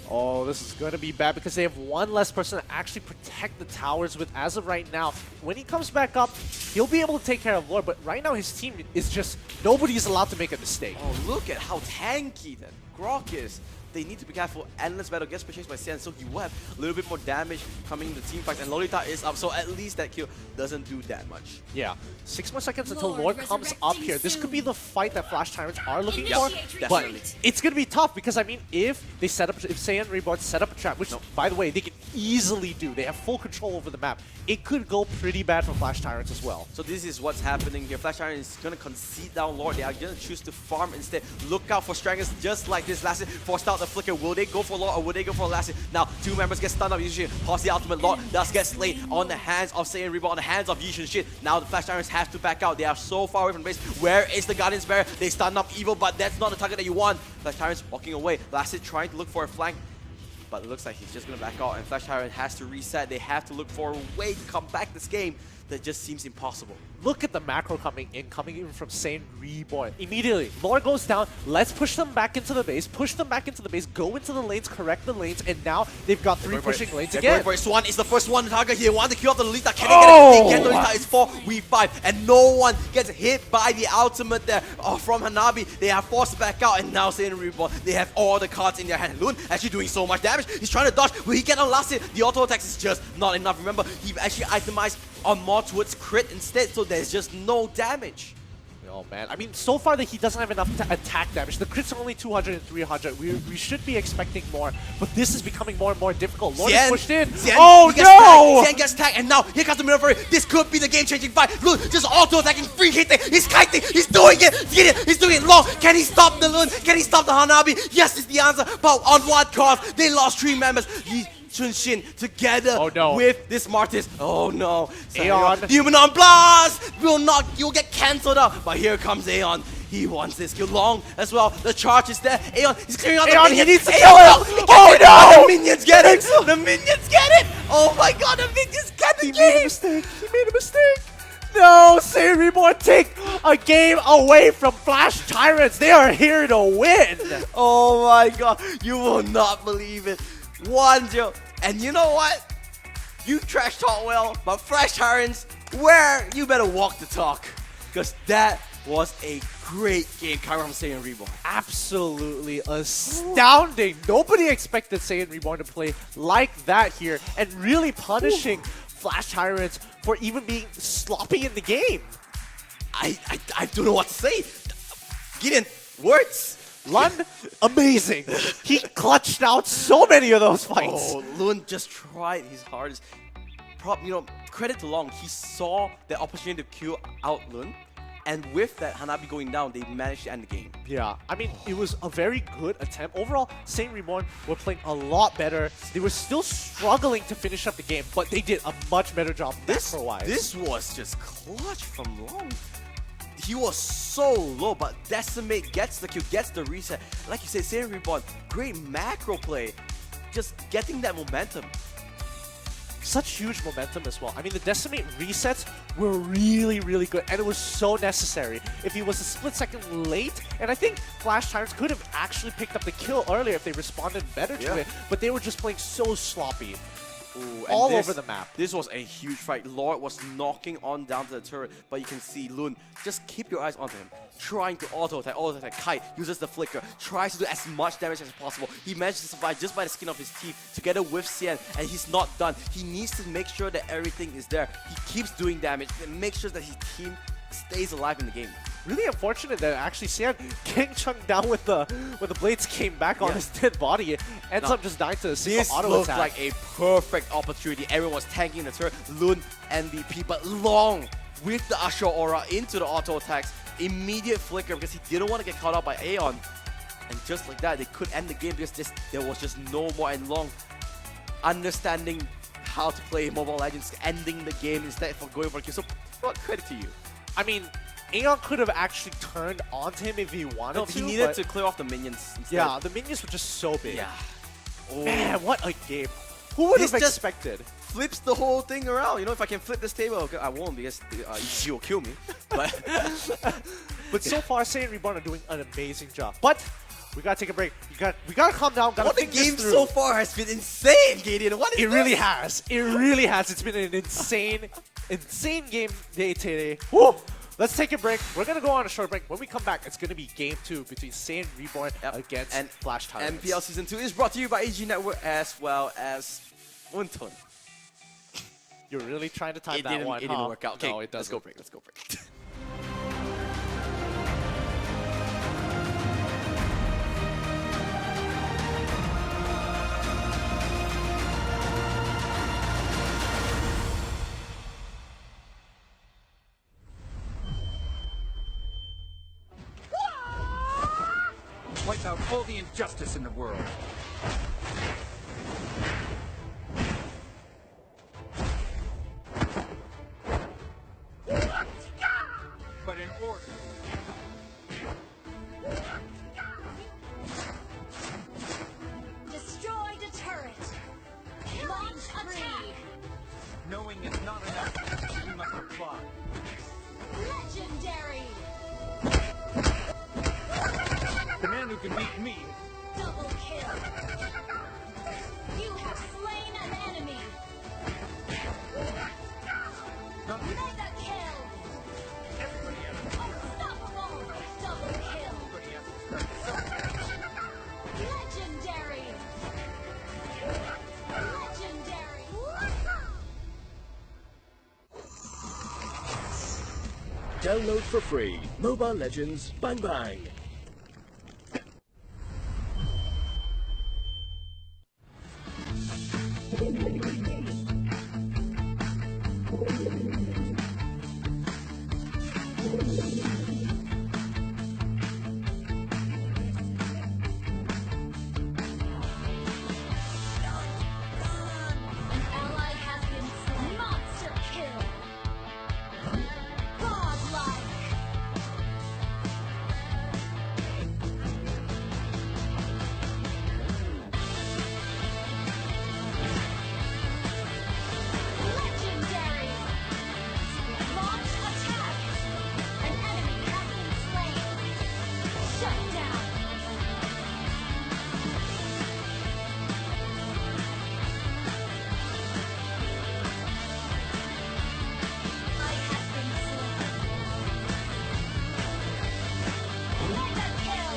Oh, this is going to be bad because they have one less person to actually protect the towers with as of right now. When he comes back up, he'll be able to take care of Lord, but right now his team is just, nobody's allowed to make a mistake. Oh, look at how tanky that Grok is. They need to be careful. Endless Battle gets purchased by Sian, so he will have a little bit more damage coming in the team fight, and Lolita is up, so at least that kill doesn't do that much. Yeah, 6 more seconds until Lord comes up here. This could be the fight that Flash Tyrants are looking for, but it's going to be tough because, I mean, if they set up, if Saiyan Reborn set up a trap, which, by the way, they can easily do, they have full control over the map, it could go pretty bad for Flash Tyrants as well. So this is what's happening here. Flash Tyrant is going to concede down Lord. They are going to choose to farm instead. Look out for Strangers just like this. Lassie forced out the flicker. Will they go for Lord or will they go for Lassie? Now, two members get stunned up. Yushin pause the ultimate. Lord does get slayed on the hands of Saiyan Reborn, on the hands of Yushin. Shit. Now the Flash Tyrants have to back out. They are so far away from the base. Where is the Guardian's Barrier? They stun up Evil, but that's not the target that you want. Flash Tyrants walking away. Lassie trying to look for a flank, but it looks like he's just going to back out, and Flash Tyrant has to reset. They have to look for a way to come back this game that just seems impossible. Look at the macro coming in from Saiyan Reborn. Immediately, Lord goes down, let's push them back into the base, go into the lanes, correct the lanes, and now they've got 3 pushing lanes They're again. going for it. Swan is the first one to target here. Want to kill off the Lolita. Can they get it? They get the Lolita. It's 4v5, and no one gets hit by the ultimate there from Hanabi. They are forced to back out, and now Saiyan Reborn, they have all the cards in their hand. Loon actually doing so much damage. He's trying to dodge. Will he get a last hit? The auto attacks is just not enough. Remember, he actually itemized on more towards crit instead, so there's just no damage. Oh man, I mean, so far that he doesn't have enough attack damage. The crits are only 200 and 300. We should be expecting more, but this is becoming more and more difficult. Lord is pushed in. Oh no! Sian gets tagged, and now here comes the maneuver. This could be the game-changing fight. Look, just auto-attacking, free hitting. He's kiting. He's doing it. He's doing it long. Can he stop the Lun? Can he stop the Hanabi? Yes, is the answer. But on what cost? They lost 3 members. Chunshin together with this Martis. Oh no. Aeon. Human on Blast! You'll get cancelled out. But here comes Aeon. He wants this kill long as well. The charge is there. Aeon, he's clearing out the minions. He needs to kill him! Oh no! The minions get it! The minions get it! Oh my god, the minions get the game! He made a mistake. He made a mistake. No, Saiyan Reborn take a game away from Flash Tyrants. They are here to win. Oh my god, you will not believe it. 1-0. And you know what? You trash talk well, but Flash Tyrants, you better walk the talk. Because that was a great game coming from Saiyan Reborn. Absolutely astounding. Nobody expected Saiyan Reborn to play like that here and really punishing Flash Tyrants for even being sloppy in the game. I don't know what to say. Gideon, words. Lun, amazing. He clutched out so many of those fights. Oh, Lun just tried his hardest. Credit to Long. He saw the opportunity to kill out Lun, and with that Hanabi going down, they managed to end the game. Yeah, I mean, it was a very good attempt. Overall, Saiyan Reborn were playing a lot better. They were still struggling to finish up the game, but they did a much better job macro-wise. This was just clutch from Long. He was so low, but Decimate gets the kill, gets the reset. Like you said, Saiyan Reborn, great macro play. Just getting that momentum. Such huge momentum as well. I mean, the Decimate resets were really, really good, and it was so necessary. If he was a split second late, and I think Flash Tyrants could have actually picked up the kill earlier if they responded better to it, but they were just playing so sloppy. Ooh, all over the map. This was a huge fight. Lord was knocking on down to the turret, but you can see Lun, just keep your eyes on him. Trying to auto-attack. Kite uses the flicker, tries to do as much damage as possible. He managed to survive just by the skin of his teeth together with Sian, and he's not done. He needs to make sure that everything is there. He keeps doing damage and make sure that his team stays alive in the game. Really unfortunate that actually Sian getting chunked down with the blades came back on his dead body. Ends up just dying to a single auto This looked attack. like a perfect opportunity. Everyone was tanking the turret. Lun MVP, but Long with the Usher Aura into the auto attacks. Immediate flicker because he didn't want to get caught out by Aeon. And just like that, they could end the game because there was just no more. And Long understanding how to play Mobile Legends, ending the game instead for going for a kill. So what credit to you. I mean, Aeon could have actually turned onto him if he wanted to. He needed to clear off the minions instead. Yeah, the minions were just so big. Yeah. Oh. Man, what a game. Who would have Just expected? Flips the whole thing around. You know, if I can flip this table, okay, I won't because he will kill me. But so far, Saiyan Reborn are doing an amazing job. But We gotta take a break. We gotta calm down. Gotta What the think this game through. so far has been insane, Gideon. What is It this? really has. It really has. It's been an insane game day today. Woo! Let's take a break. We're gonna go on a short break. When we come back, it's gonna be game 2 between Saiyan Reborn against Flash Tyrants. MPL Season 2 is brought to you by EG Network as well as Untun. You're really trying to time It that didn't, one, it didn't huh? work out. Okay, No, it doesn't. let's go break. Let's go break. Wipe out all the injustice in the world. But in order. Destroy the turret. Launch attack. Knowing is not enough. We must apply. Legendary. The man who can beat me. Double kill. You have slain an enemy. Mega kill. Unstoppable. Double kill. Legendary. Legendary. Download for free. Mobile Legends Bang Bang. An ally has been slain. Monster kill. Godlike. Legendary. Launch attack. An enemy has been slain. Shut down. I have been slain. Mega kill.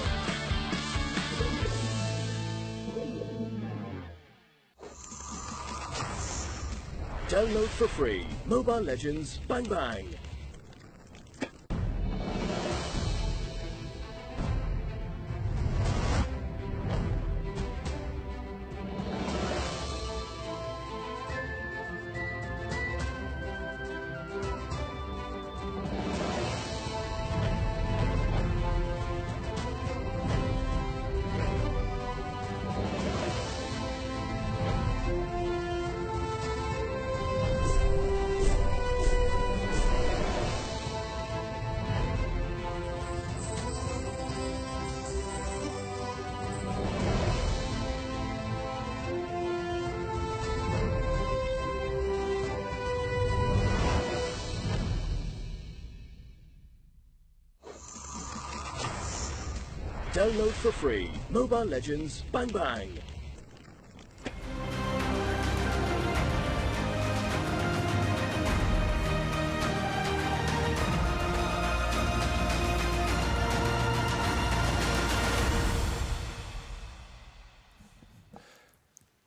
Download for free. Mobile Legends Bang Bang. Download for free. Mobile Legends Bang Bang.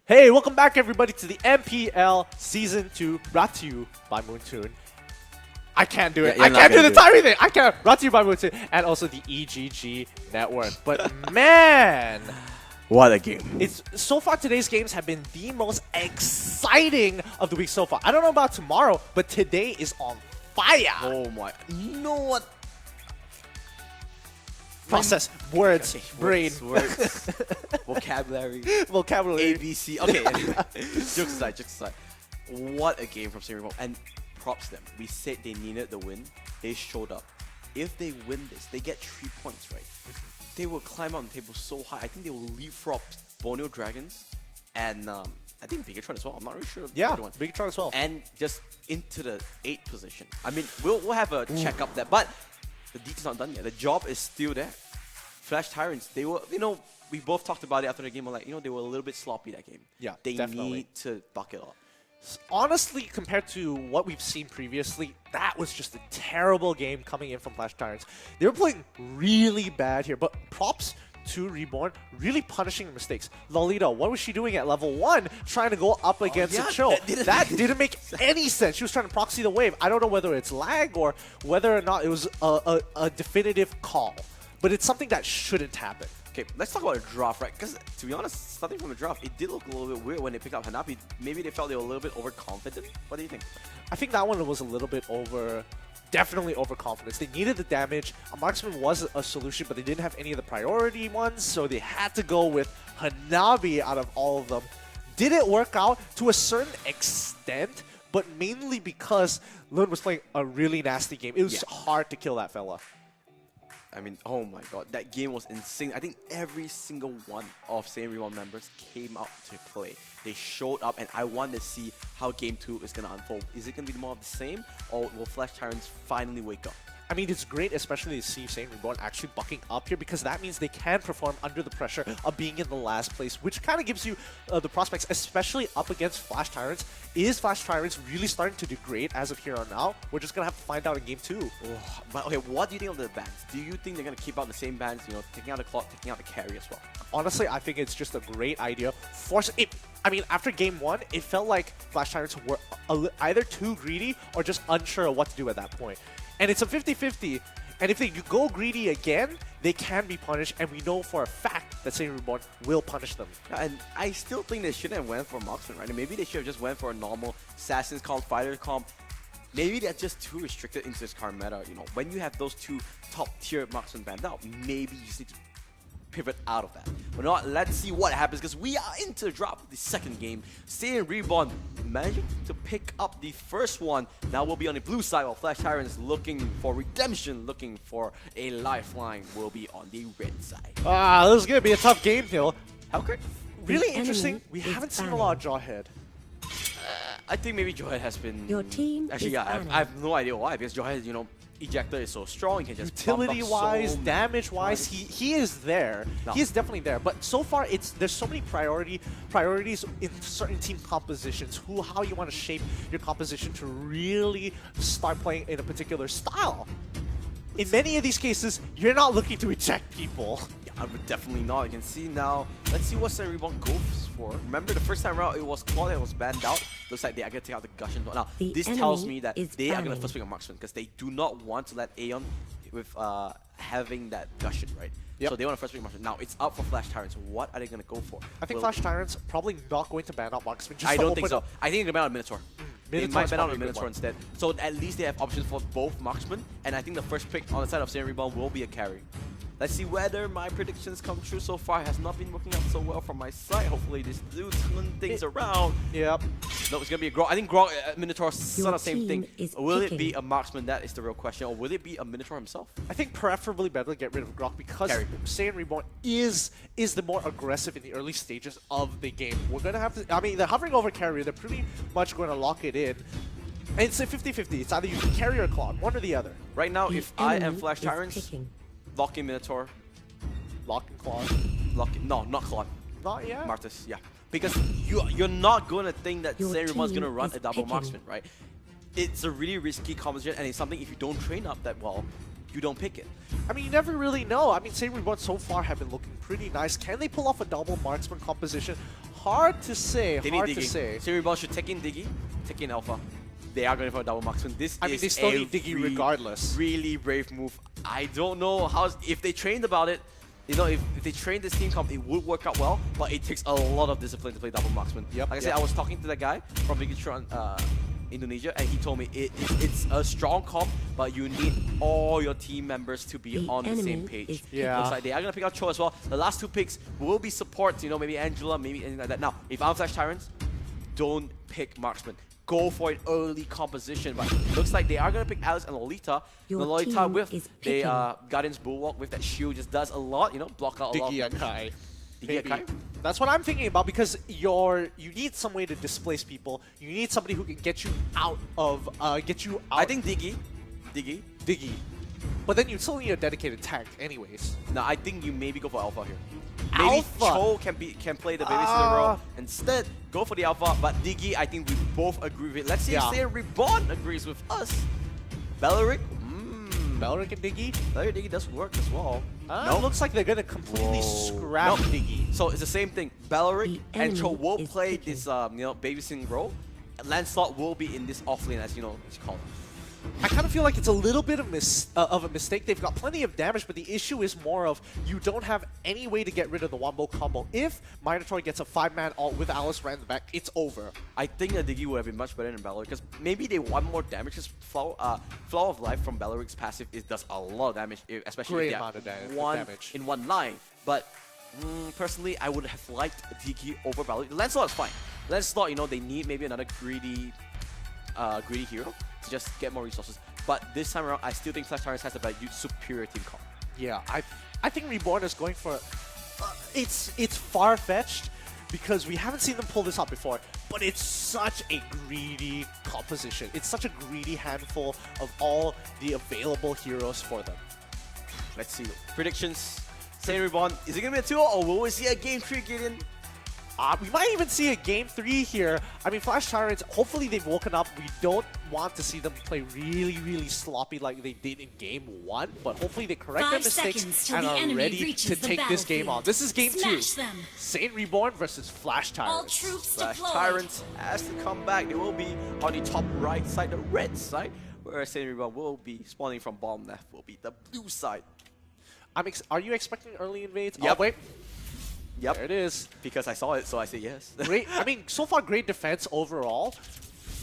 Hey, welcome back everybody to the MPL Season 2, brought to you by Moontoon. I can't do it. Yeah, I you're not can't do gonna the do it. timing thing. I can't. Brought to you by Moontoon and also the EGG network. But man, What a game. it's so far today's games have been the most exciting of the week so far. I don't know about tomorrow, but today is on fire. Oh my. You know what? Process, words, brain, words, vocabulary, vocabulary, ABC. Okay, anyway. Jokes aside. What a game from Singapore. And props them. We said they needed the win. They showed up. If they win this, they get 3 points, right? They will climb up the table so high. I think they will leapfrog Borneo Dragons and I think Bigatron as well. I'm not really sure. Yeah, the other one. Bigatron as well. And just into the 8th position. I mean, we'll have a check up there, but the detail's not done yet. The job is still there. Flash Tyrants, they were, we both talked about it after the game. We're like, they were a little bit sloppy that game. Yeah, they definitely need to buck it up. Honestly, compared to what we've seen previously, that was just a terrible game coming in from Flash Tyrants. They were playing really bad here, but props to Reborn, really punishing mistakes. Lolita, what was she doing at level 1 trying to go up against a Cho? That didn't make any sense. She was trying to proxy the wave. I don't know whether it's lag or whether or not it was a definitive call, but it's something that shouldn't happen. Okay, let's talk about a draft, right? Because to be honest, starting from the draft, it did look a little bit weird when they picked up Hanabi. Maybe they felt they were a little bit overconfident. What do you think? I think that one was a little bit definitely overconfidence. They needed the damage. A marksman was a solution, but they didn't have any of the priority ones, so they had to go with Hanabi out of all of them. Did it work out? To a certain extent, but mainly because Lun was playing a really nasty game. It was hard to kill that fella. I mean, oh my god, that game was insane. I think every single one of Saiyan Reborn members came out to play. They showed up, and I want to see how Game 2 is going to unfold. Is it going to be more of the same, or will Flash Tyrants finally wake up? I mean, it's great, especially to see Saiyan Reborn actually bucking up here, because that means they can perform under the pressure of being in the last place, which kind of gives you the prospects, especially up against Flash Tyrants. Is Flash Tyrants really starting to do great as of here on out? We're just going to have to find out in Game 2. Oh, but okay, what do you think of the bans? Do you think they're going to keep out the same bans, taking out the clock, taking out the carry as well? Honestly, I think it's just a great idea. I mean, after Game 1, it felt like Flash Tyrants were either too greedy or just unsure of what to do at that point. And it's a 50-50, and if they go greedy again, they can be punished, and we know for a fact that Saiyan Reborn will punish them. And I still think they shouldn't have went for Marksman, right? And maybe they should have just went for a normal Assassin's comp, Fighter comp. Maybe they're just too restricted into this current meta, When you have those two top-tier Marksman banned out, maybe you just need to pivot out of that. But not, let's see what happens, because we are into the drop of the second game. Saiyan Reborn managing to pick up the first one. Now we'll be on the blue side, while Flash Tyrants looking for redemption, looking for a lifeline, will be on the red side. This is going to be a tough game, Hill. How great. Really interesting. We haven't seen a lot of Jawhead. I think maybe Jawhead has been... Your team Actually, yeah, I have no idea why, because Jawhead, ejector is so strong, you can just utility-wise, damage-wise, he is there. No. He is definitely there. But so far, there's so many priorities in certain team compositions. How you want to shape your composition to really start playing in a particular style. In many of these cases, you're not looking to eject people. Yeah, I would definitely not. You can see now. Let's see what Saiyan Reborn goes for. Remember, the first time around, it was Claw that was banned out. Looks like they are going to take out the Gushing. Now, this tells me that they are going to first pick a Marksman, because they do not want to let Aeon with having that Gushing, right? Yep. So they want to first pick Marksman. Now, it's up for Flash Tyrants. What are they going to go for? I think Flash Tyrants probably not going to ban out Marksman. I don't think so. I think they're going to ban out Minotaur. They might ban out a Minotaur instead. So at least they have options for both Marksman. And I think the first pick on the side of Saiyan Reborn will be a carry. Let's see whether my predictions come true. So far, it has not been working out so well from my side. Hopefully, this do turn things around. Yep. No, it's going to be a Grog. I think Grog, Minotaur, sort of same thing. Will it be a Marksman? That is the real question. Or will it be a Minotaur himself? I think preferably better to get rid of Grog, because Saiyan Reborn is the more aggressive in the early stages of the game. We're going to have to... I mean, they're hovering over carry. They're pretty much going to lock it in. And it's a 50-50. It's either you can carry or Claw, one or the other. Right now, if I am Flash Tyrants... Lock in Minotaur. Lock in Claw. No, not Claw. Not yet? Martis, yeah. Because you're not going to think that Saiyan Reborn's going to run a double Marksman, right? It's a really risky composition, and it's something if you don't train up that well, you don't pick it. I mean, you never really know. I mean, Saiyan Reborn so far have been looking pretty nice. Can they pull off a double Marksman composition? Hard to say. Hard to say. Saiyan Reborn should take in Diggy, take in Alpha. They are going for a double Marksman. They still need Diggy regardless. Really brave move. I don't know if they trained about it. If they train this team comp, it would work out well, but it takes a lot of discipline to play double Marksman. Like I said, I was talking to that guy from Bigatron, Indonesia, and he told me it's a strong comp, but you need all your team members to be on the same page. Looks like they are going to pick out Cho as well. The last two picks will be supports, maybe Angela, maybe anything like that. Now, if I'm Flash Tyrants, don't pick Marksman. Go for an early composition, but looks like they are going to pick Alice and Lolita. The Lolita with the Guardian's Bulwark with that shield just does a lot, block out a lot. Diggy Akai. Diggy Akai? That's what I'm thinking about, because you need some way to displace people. You need somebody who can get you out of, I think Diggy. But then you still need a dedicated tank anyways. No, I think you maybe go for Alpha here. Maybe Alpha? Cho can play the babysitter role. Instead, go for the Alpha. But Diggy, I think we both agree with it. Let's see if Say Reborn agrees with us. Belleric? Belleric and Diggy? Belleric and Diggy does work as well. No, looks like they're gonna completely scrap Diggy. So it's the same thing. Belleric and Cho will play this babysitting role. Lancelot will be in this offlane, as you call it. I kind of feel like it's a little bit of a mistake. They've got plenty of damage, but the issue is more of you don't have any way to get rid of the Wombo combo. If Minotaur gets a 5-man ult with Alice right in the back, it's over. I think that Diggy would have been much better than Belleric, because maybe they want more damage, because Flower of Life from Belleric's passive does a lot of damage, especially if amount of damage. in one line. But personally, I would have liked Diggy over Belleric. Lancelot's fine. Lancelot, they need maybe another greedy hero to just get more resources. But this time around, I still think Flash Tyrants has a superior team comp. Yeah, I think Reborn is going for... it's far-fetched because we haven't seen them pull this off before, but it's such a greedy composition. It's such a greedy handful of all the available heroes for them. Let's see. Predictions. Saint Reborn, is it going to be a 2-0 or will we see a game 3 get in? We might even see a game 3 here. I mean, Flash Tyrants, hopefully they've woken up. We don't want to see them play really, really sloppy like they did in game 1, but hopefully they correct their mistakes and are ready to take this game on. This is game 2. Saint Reborn versus Flash Tyrants. Flash Tyrants has to come back. They will be on the top right side, the red side, whereas Saint Reborn will be spawning from bottom left, will be the blue side. Are you expecting early invades? Yep. Oh, wait. Yep. There it is. Because I saw it, so I say yes. Great. I mean, so far great defense overall,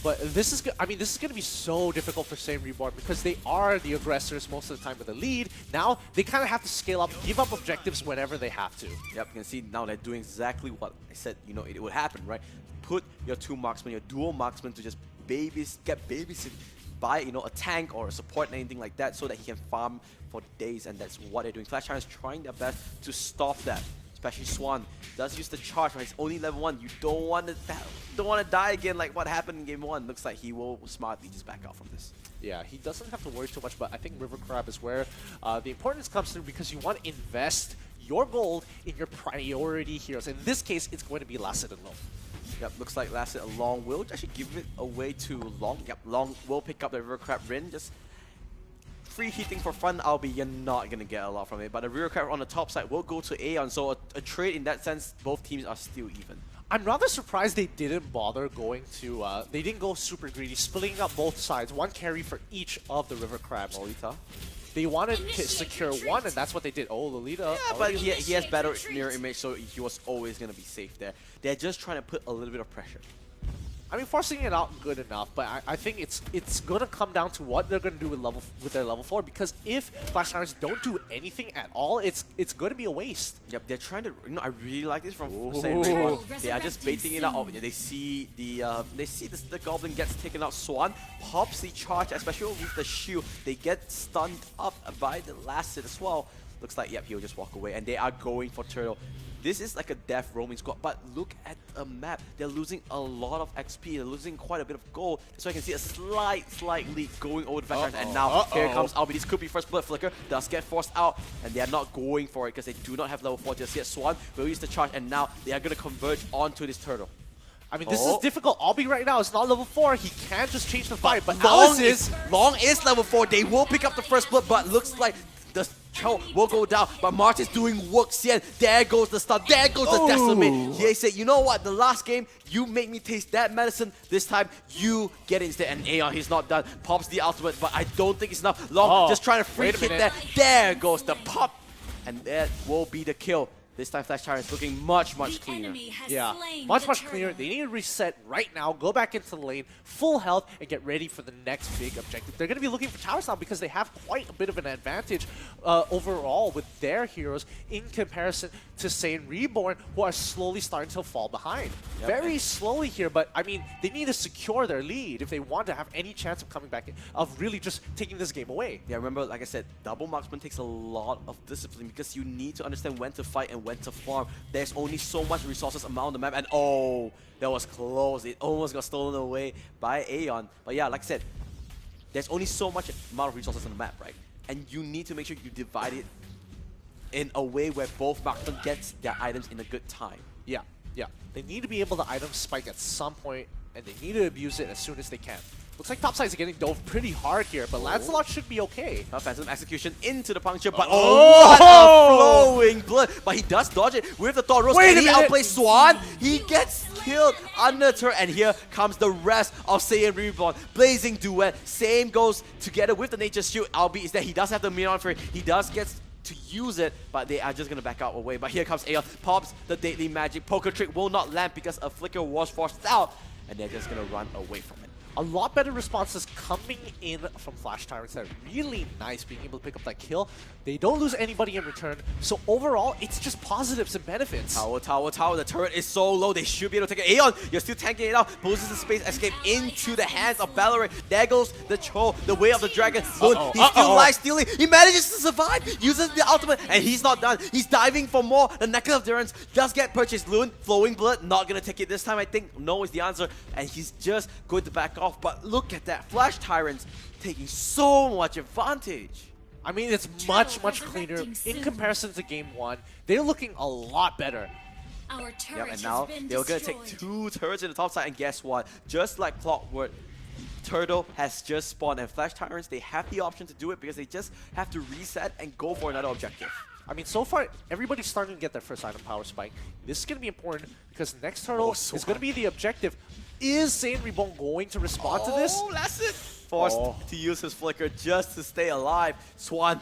but this is going to be so difficult for Saint Reborn because they are the aggressors most of the time with the lead. Now they kind of have to scale up, give up objectives whenever they have to. Yep, you can see now they're doing exactly what I said. It would happen, right? Put your 2 marksmen, your dual marksmen to just get babysit by a tank or a support and anything like that, so that he can farm for days, and that's what they're doing. Flash Tyrants trying their best to stop that. Especially Swan does use the charge, but he's only level 1. You don't want to die again like what happened in game 1. Looks like he will smartly just back out from this. Yeah, he doesn't have to worry too much, but I think River Crab is where the importance comes through because you want to invest your gold in your priority heroes. In this case, it's going to be Lacet and Long. Yep, looks like Lacet and Long will actually give it away to Long. Yep, Long will pick up the River Crab Rin. Just free heating for fun, albeit you're not going to get a lot from it. But the River Crab on the top side will go to Aeon, so a trade in that sense, both teams are still even. I'm rather surprised they didn't bother going to, they didn't go super greedy, splitting up both sides, 1 carry for each of the River Crabs. Lolita. They wanted to secure 1, and that's what they did. Oh, Lolita. Yeah, but he has better mirror image, so he was always going to be safe there. They're just trying to put a little bit of pressure. I mean, forcing it out good enough, but I think it's gonna come down to what they're gonna do with their level 4. Because if Flash Tyrants don't do anything at all, it's gonna be a waste. Yep, they're trying to. I really like this from Saint Reborn. They are just baiting it out. They see the Goblin gets taken out. Swan pops the charge, especially with the shield. They get stunned up by the Lacet as well. Looks like he'll just walk away, and they are going for Turtle. This is like a death roaming squad, but look at the map. They're losing a lot of XP. They're losing quite a bit of gold. So I can see a slight lead going over the Flash Tyrants. And now here comes Albi. This could be first blood flicker. Does get forced out, and they are not going for it because they do not have level 4 just yet. Swan will use the charge, and now they are going to converge onto this Turtle. I mean, this is difficult. Albi right now is not level 4. He can't just change the fight, but Long is level 4. They will pick up the first blood, but looks like the Cho will go down, but March is doing work. Xian, there goes the stun, there goes the decimate. He said, you know what, the last game, you make me taste that medicine. This time, you get it instead. And Aeon, he's not done. Pops the ultimate, but I don't think it's enough. Long just trying to free hit there. There goes the pop. And that will be the kill. This time Flash Tyrants looking much cleaner. Yeah, much cleaner. They need to reset right now, go back into the lane, full health, and get ready for the next big objective. They're going to be looking for towers now because they have quite a bit of an advantage overall with their heroes in comparison to Saint Reborn, who are slowly starting to fall behind. Yep. Very slowly here, but I mean, they need to secure their lead if they want to have any chance of coming back in, of really just taking this game away. Yeah, remember, like I said, double marksman takes a lot of discipline because you need to understand when to fight and when to farm. There's only so much resources around the map, and that was close. It almost got stolen away by Aeon. But yeah, like I said, there's only so much amount of resources on the map, right? and you need to make sure you divide it in a way where both marksmen gets their items in a good time. Yeah, yeah. They need to be able to item spike at some point, and they need to abuse it as soon as they can. Looks like topside is getting dove pretty hard here, but Lancelot should be okay. Phantom execution into the puncture, but Oh! what a flowing blood! But he does dodge it with the Thought Rose. Wait Can a he minute. outplay Swan? He gets killed under turret, and here comes the rest of Saiyan Reborn. Blazing duet. Same goes together with the Nature Shield, albeit is that he does have the Minion for it. He does get to use it, but they are just gonna back out away. But here comes Aeon, pops the Deadly Magic. Poker Trick will not land because a Flicker was forced out, and they're just gonna run away from it. A lot better responses coming in from Flash Tyrants. They're really nice being able to pick up that kill. They don't lose anybody in return. So overall, it's just positives and benefits. Tower, tower, tower. The turret is so low. They should be able to take it. Aeon, you're still tanking it out. Poses the space escape into the hands of Valorant. There goes the Cho, the way of the dragon. Loon, he's still life stealing. He manages to survive. Uses the ultimate, and he's not done. He's diving for more. The Necklace of Durance does get purchased. Loon, flowing blood, not gonna take it this time. I think no is the answer, and he's just going to back off. But look at that, Flash Tyrants taking so much advantage. I mean, it's much cleaner in comparison to game 1. They're looking a lot better. Our turret And now they're gonna take 2 turrets in the top side, and guess what? Just like clockwork, Turtle has just spawned, and Flash Tyrants, they have the option to do it because they just have to reset and go for another objective. I mean, so far, everybody's starting to get their first item power spike. This is going to be important because next turtle is going to be the objective. Is Saiyan Reborn going to respond to this? Oh, that's it! Forced to use his Flicker just to stay alive. Swan,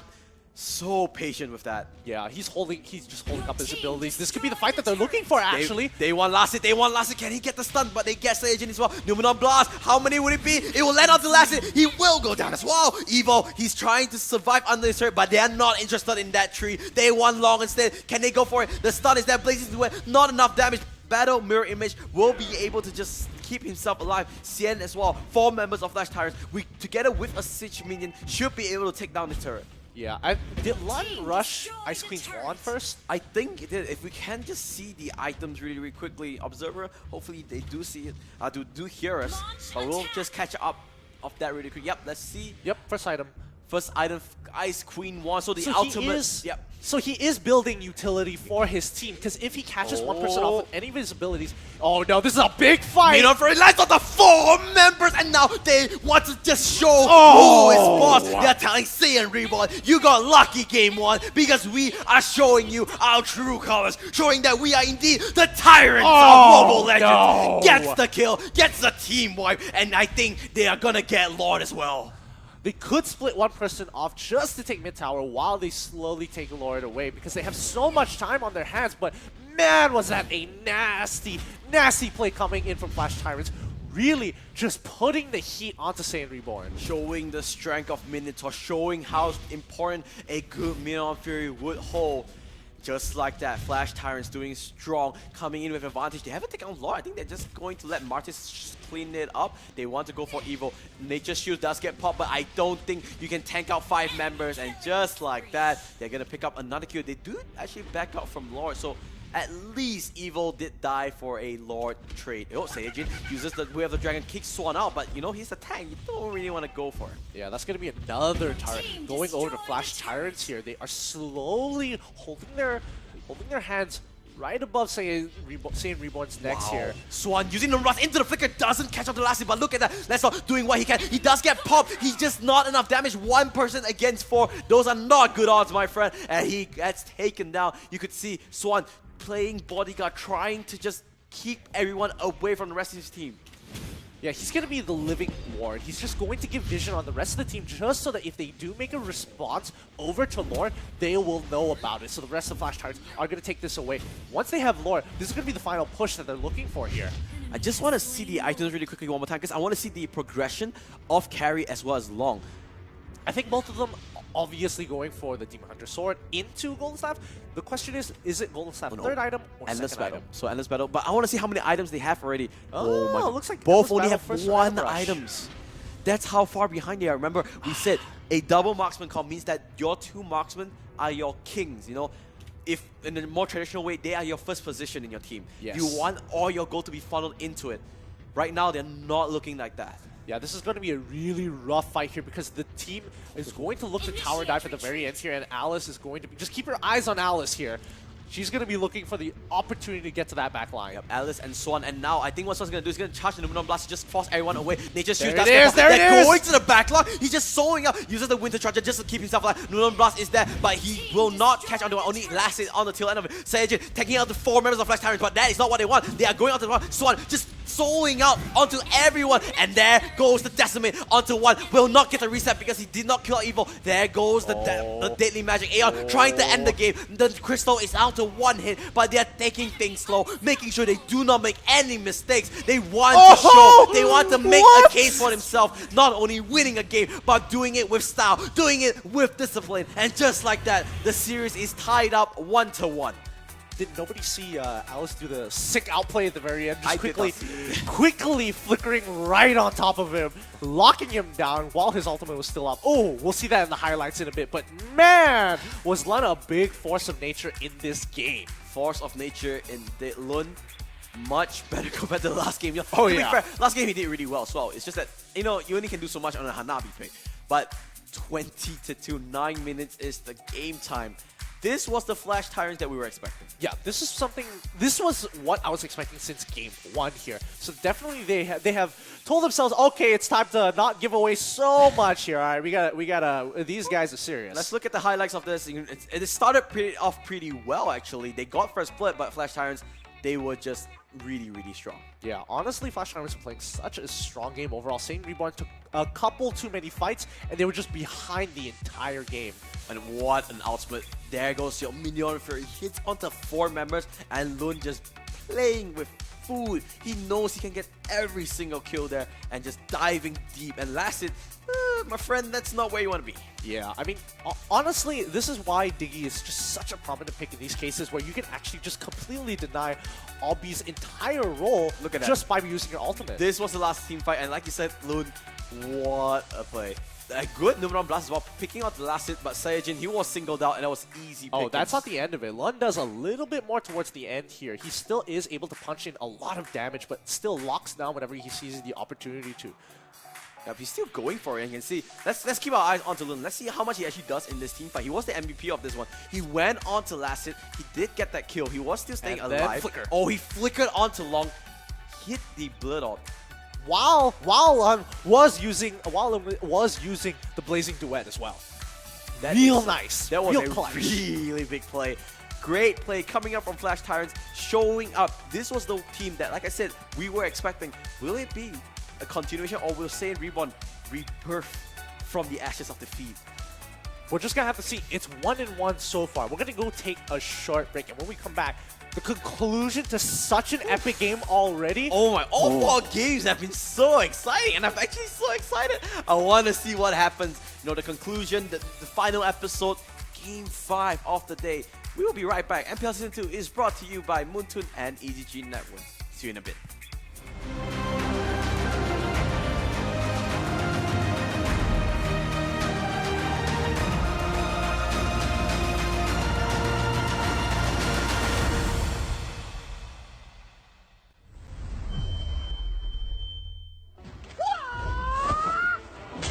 so patient with that. Yeah, he's just holding up his abilities. This could be the fight that they're looking for, actually. They want Lasset, they want Lasset. Can he get the stun? But they get Saiyajin as well. Numenon Blast, how many would it be? It will land on to Lasset. He will go down as well. Evo, he's trying to survive under his turret, but they are not interested in that tree. They want long instead. Can they go for it? The stun is there, Blazing Duet, not enough damage. Battle Mirror Image will be able to just keep himself alive. Xian as well. 4 members of Flash Tyrants, together with a Siege Minion, should be able to take down this turret. Yeah, did Lun rush Ice Queen's wand first? I think it did. If we can just see the items really quickly, Observer, hopefully they do see it, do hear us. But we'll just catch up of that really quick. Yep, let's see. Yep, first item. First item, Ice Queen wand. So the ultimate. So he is building utility for his team, because if he catches one person off with any of his abilities, oh no, this is a big fight! You know, for it lands on the 4 members, and now they want to just show who is boss. They're telling Saiyan Reborn, you got lucky game 1, because we are showing you our true colors, showing that we are indeed the tyrants of Mobile Legends. No. Gets the kill, gets the team wipe, and I think they are gonna get Lord as well. They could split one person off just to take mid tower while they slowly take Lord away because they have so much time on their hands, but man, was that a nasty play coming in from Flash Tyrants. Really just putting the heat onto Saiyan Reborn. Showing the strength of Minotaur, showing how important a good Minion Fury would hold. Just like that, Flash Tyrants doing strong, coming in with advantage. They haven't taken on Lord. I think they're just going to let Martis clean it up. They want to go for Evo. Nature Shield does get popped, but I don't think you can tank out 5 members. And just like that, they're going to pick up another kill. They do actually back out from Lord, so at least Evo did die for a Lord trade. Oh, Saiyajin uses the Way of the Dragon, kicks Swan out, but you know, he's a tank. You don't really want to go for it. Yeah, that's going to be another turret. Going over to Flash Tyrants here. They are slowly holding their hands right above Saiyan Reborn's necks here. Swan using the rust into the Flicker, doesn't catch up the last hit, but look at that. Lesnar doing what he can. He does get popped. He's just not enough damage. 1 person against 4. Those are not good odds, my friend. And he gets taken down. You could see Swan playing bodyguard, trying to just keep everyone away from the rest of his team. Yeah, he's going to be the living ward. He's just going to give vision on the rest of the team just so that if they do make a response over to Lord, they will know about it. So the rest of Flash Tyrants are going to take this away. Once they have Lord, this is going to be the final push that they're looking for here. I just want to see the items really quickly one more time because I want to see the progression of carry as well as long. I think both of them obviously going for the Demon Hunter Sword into Golden Staff. The question is it Golden Staff third item or Endless second battle. item? So Endless Battle. But I want to see how many items they have already. Oh my god. looks like both Endless only Battle have first 1 rush. items. That's how far behind they are. Remember, we said a double marksman comp means that your 2 marksmen are your kings, you know? If in a more traditional way, they are your first position in your team. Yes. You want all your gold to be funneled into it. Right now, they're not looking like that. Yeah, this is going to be a really rough fight here because the team is going to look to tower dive at the very end here, and Alice is going to be... Just keep your eyes on Alice here. She's going to be looking for the opportunity to get to that back line. Yep, Alice and Swan, and now I think what Swan's going to do is going to charge the Numenon Blast to just force everyone away. Nature's Shoes does There it is! going to the back line. He's just soloing up, uses the Winter Charger just to keep himself alive. Numenon Blast is there, but he will not catch onto it, only last it on the tail end of it. Saiyajin taking out the 4 members of Flash Tyrants, but that is not what they want. They are going onto the one. Swan just soloing out onto everyone, and there goes the Decimate onto one. Will not get the reset because he did not kill out Evil. There goes the Deadly Magic. Aeon trying to end the game. The Crystal is out to 1 hit, but they are taking things slow, making sure they do not make any mistakes. They want to show, they want to make a case for themselves, not only winning a game, but doing it with style, doing it with discipline. And just like that, the series is tied up 1-1. Did nobody see Alice do the sick outplay at the very end? Just quickly flickering right on top of him, locking him down while his ultimate was still up. Oh, we'll see that in the highlights in a bit. But man, was Lun a big force of nature in this game? Force of nature in Lun, much better compared to the last game. Oh, to yeah. be fair, last game he did really well as well. It's just that, you know, you only can do so much on a Hanabi pick. But 20-2, 9 minutes is the game time. This was the Flash Tyrants that we were expecting. Yeah, this was what I was expecting since game 1 here. So definitely they have told themselves, okay, it's time to not give away so much here. All right, we gotta these guys are serious. Let's look at the highlights of this. It started off pretty well, actually. They got first split, but Flash Tyrants, they were just really, really strong. Yeah, honestly, Flash Tyrants were playing such a strong game overall. Saint Reborn took a couple too many fights, and they were just behind the entire game. And what an ultimate. There goes your Minion Fury. Hits onto 4 members, and Lun just playing with food. He knows he can get every single kill there, and just diving deep. And last it, my friend, that's not where you want to be. Yeah, I mean, honestly, this is why Diggy is just such a prominent pick in these cases where you can actually just completely deny Albi's entire role just by using your ultimate. This was the last team fight, and like you said, Lun, what a play. A good Numenon Blast as well, picking out the last hit, but Saiyajin, he was singled out, and that was easy pickings. Oh, that's not the end of it. Lun does a little bit more towards the end here. He still is able to punch in a lot of damage, but still locks down whenever he sees the opportunity to. Yep, he's still going for it, and you can see. Let's keep our eyes onto Lun. Let's see how much he actually does in this team fight. He was the MVP of this one. He went on to last hit. He did get that kill. He was still staying and alive. Then flicker. Oh, he flickered onto Long. Hit the Blood Orb. While Lun was using the Blazing Duet as well. Real nice. That was real a clutch. really big play. Great play coming up from Flash Tyrants, showing up. This was the team that, like I said, we were expecting. Will it be a continuation, or will Saint Reborn rebirth from the ashes of defeat? We're just going to have to see. It's 1-1 so far. We're going to go take a short break, and when we come back, the conclusion to such an epic game already. Oh my, all 4 games have been so exciting, and I'm actually so excited. I want to see what happens. You know, the conclusion, the final episode, Game 5 of the day. We will be right back. MPL Season 2 is brought to you by Moontun and EGG Network. See you in a bit.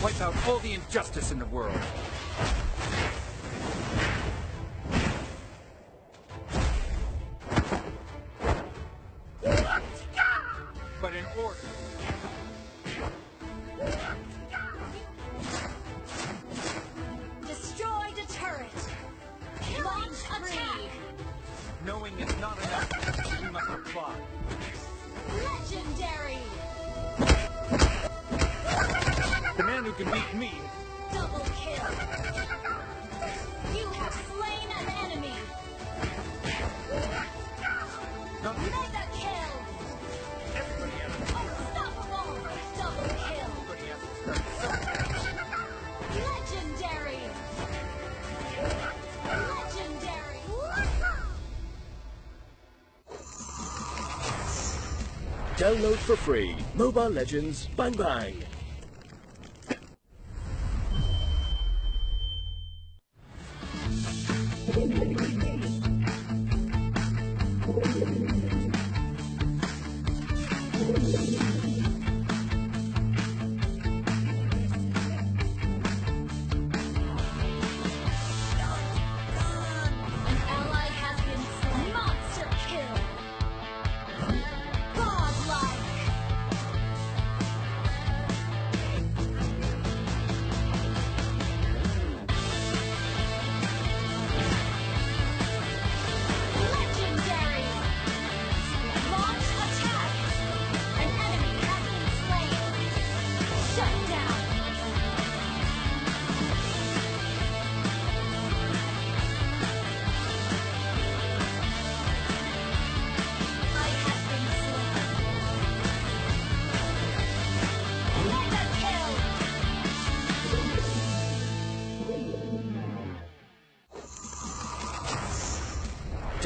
Wipe out all the injustice in the world. But in order. Destroy the turret. Launch attack. Knowing is not enough, we must apply. Legendary. The man who can beat me. Double kill. You have slain an enemy. Mega kill. Unstoppable. Double kill. Legendary. Legendary. Download for free. Mobile Legends Bang Bang.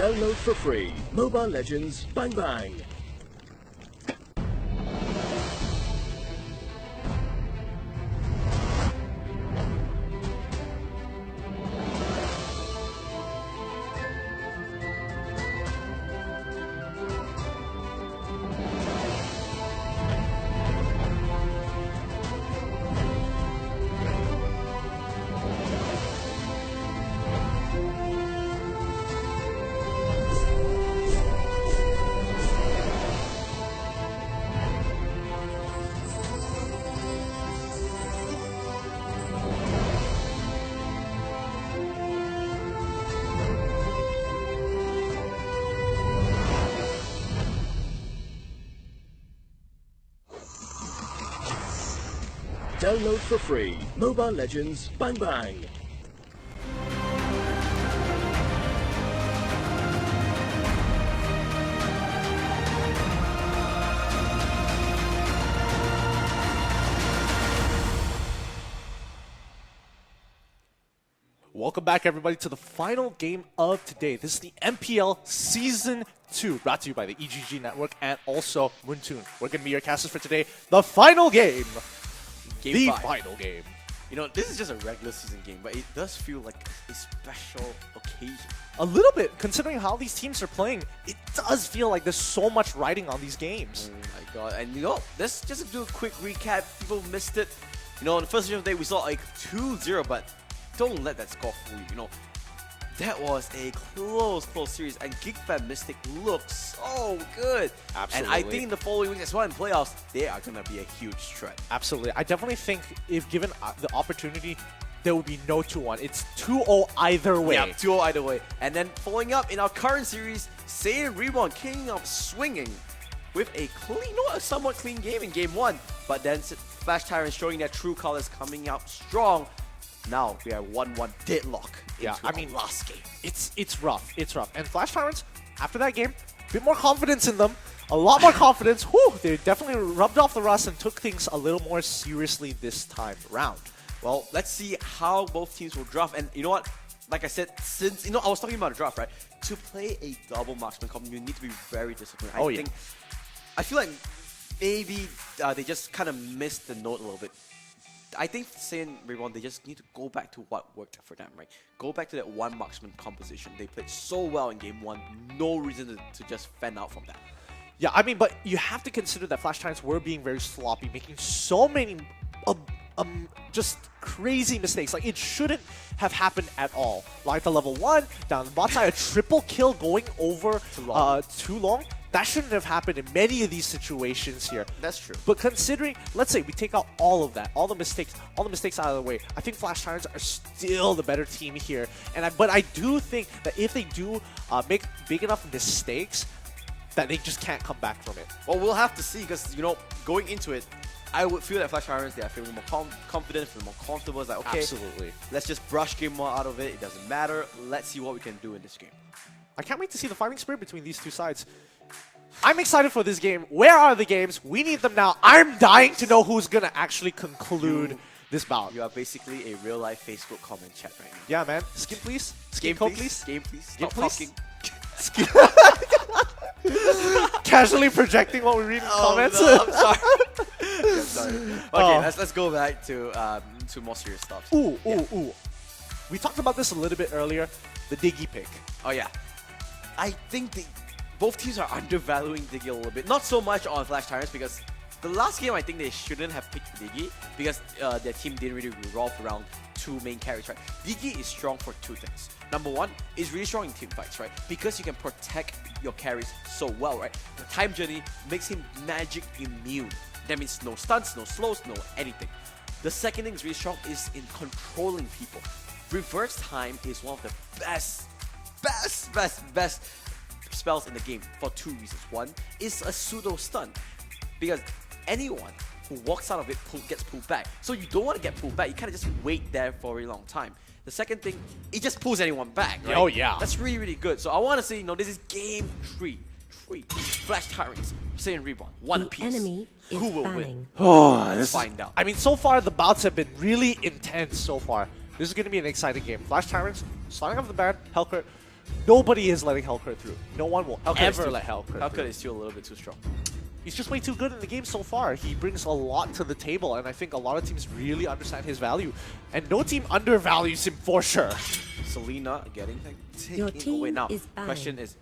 Download for free. Mobile Legends Bang Bang. Download for free. Mobile Legends Bang Bang. Welcome back, everybody, to the final game of today. This is the MPL Season 2, brought to you by the EGG Network and also Moontoon. We're going to be your casters for today. The final game. Game 5. Final game. You know, this is just a regular season game, but it does feel like a special occasion. A little bit, considering how these teams are playing, it does feel like there's so much riding on these games. Oh my god. And you know, let's just do a quick recap. People missed it. You know, on the first game of the day, we saw like 2-0, but don't let that score fool you. You know, that was a close series, and GigFam Mystic looks so good. Absolutely. And I think in the following weeks as well in playoffs, they are going to be a huge threat. Absolutely. I definitely think if given the opportunity, there would be no 2-1. It's 2-0 either way. Yeah, 2-0 either way. And then following up in our current series, Saiyan Reborn king of swinging with a clean, a somewhat clean game in game 1. But then Flash Tyrants showing their true colors, coming out strong. Now we are 1-1 deadlock. Yeah, I mean, last game. It's rough. It's rough. And Flash Tyrants, after that game, a bit more confidence in them. A lot more confidence. Whew, they definitely rubbed off the rust and took things a little more seriously this time round. Well, let's see how both teams will draft. And you know what? Like I said, since, I was talking about a draft, right? To play a double marksman comp, you need to be very disciplined. I feel like maybe they just kind of missed the note a little bit. I think saying Reborn, they just need to go back to what worked for them, right? Go back to that one marksman composition. They played so well in game 1. No reason to just fend out from that. Yeah, I mean, but you have to consider that Flash Tyrants were being very sloppy, making so many just crazy mistakes. Like, it shouldn't have happened at all. Like the level 1, down the bot side, a triple kill going over too long. That shouldn't have happened in many of these situations here. That's true. But considering, let's say we take out all of that, all the mistakes out of the way, I think Flash Tyrants are still the better team here. But I do think that if they do make big enough mistakes, that they just can't come back from it. Well, we'll have to see, because, going into it, I would feel that Flash Tyrants, they are feeling more confident, feeling more comfortable. It's like, okay, absolutely, let's just brush game 1 out of it. It doesn't matter. Let's see what we can do in this game. I can't wait to see the fighting spirit between these two sides. I'm excited for this game. Where are the games? We need them now. I'm dying to know who's going to actually conclude this bout. You are basically a real-life Facebook comment chat right now. Yeah, man. Skin, please. Skin Game, code, please. Game, please. Skin, Stop please. talking. Casually projecting what we read in comments. No, I'm sorry. I'm sorry. Okay, let's go back to more serious stuff. Ooh. We talked about this a little bit earlier. The Diggy pick. Oh, yeah. I think both teams are undervaluing Diggy a little bit. Not so much on Flash Tyrants, because the last game I think they shouldn't have picked Diggy, because their team didn't really revolve around 2 main carries, right? Diggy is strong for 2 things. Number 1, is really strong in team fights, right? Because you can protect your carries so well, right? The time journey makes him magic immune. That means no stunts, no slows, no anything. The second thing is really strong is in controlling people. Reverse time is one of the best spells in the game for 2 reasons. One is a pseudo stun, because anyone who walks out of it gets pulled back. So you don't want to get pulled back. You kind of just wait there for a very long time. The second thing, it just pulls anyone back, right? Oh yeah, that's really, really good. So I want to say, this is game 3. Flash Tyrants, Saiyan Reborn, one piece. Who will win? Let's find out. I mean, so far the bouts have been really intense so far. This is going to be an exciting game. Flash Tyrants starting off the bat, Hellcurt Nobody is letting Hellcurt through. No one will ever let Hellcurt through. Hellcurt is still a little bit too strong. He's just way too good in the game so far. He brings a lot to the table, and I think a lot of teams really understand his value. And no team undervalues him for sure. Selena getting Your taken away. team Now, is banned. question is,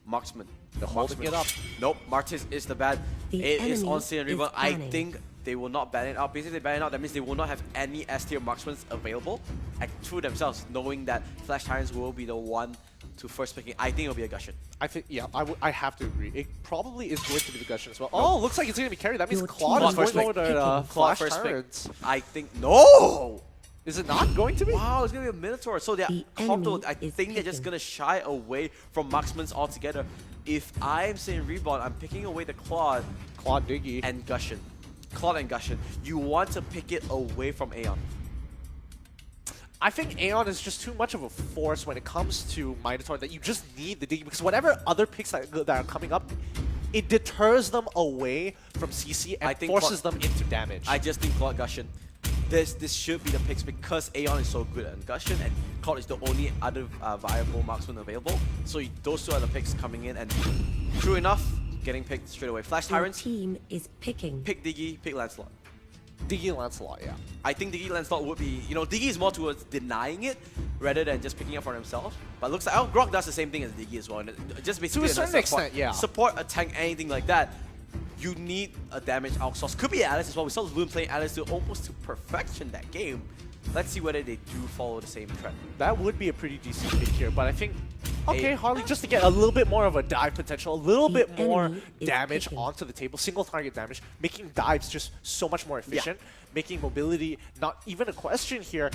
Marksman. They're holding it up. Nope, Martis is the ban. The It is enemy on Sin and is River. I banning. think they will not ban it out. Basically, they ban it out. That means they will not have any S-tier marksmen available through themselves, knowing that Flash Tyrants will be the one to first pick it. I think it'll be a Gusion. I think, yeah, I have to agree. It probably is going to be the Gusion as well. Oh, looks like it's going to be carried. That means Your Claude team is going first over pick. to Claude Flash first pick. Tyrants. I think no. Is it not going to be? Wow, it's gonna be a Minotaur. So they're The comfortable. enemy I is think they're just picking. gonna shy away from marksmans altogether. If I'm saying Reborn, I'm picking away the Claude Diggy. and Gusion. Claude and Gusion. You want to pick it away from Aeon. I think Aeon is just too much of a force when it comes to Minotaur that you just need the Diggy, because whatever other picks that are coming up, it deters them away from CC and I think forces them into damage. I just think Claude Gusion. This should be the picks because Aeon is so good at Gusion and Claude is the only other viable marksman available. So those two are the picks coming in, and true enough, getting picked straight away. Flash Your Tyrants, team is picking. pick Diggy, pick Lancelot. Diggy and Lancelot, yeah. I think Diggy Lancelot would be, Diggy is more towards denying it rather than just picking up for himself. But it looks like Grok does the same thing as Diggy as well. And just basically To a certain extent, yeah. Support a tank, anything like that. You need a damage outsource. Could be Alice as well. We saw Loon playing Alice to almost to perfection that game. Let's see whether they do follow the same trend. That would be a pretty decent pick here, but I think, okay, Hey. Harley, just to get a little bit more of a dive potential, a little The bit more enemy is damage picking. onto the table, single target damage, making dives just so much more efficient, making mobility not even a question here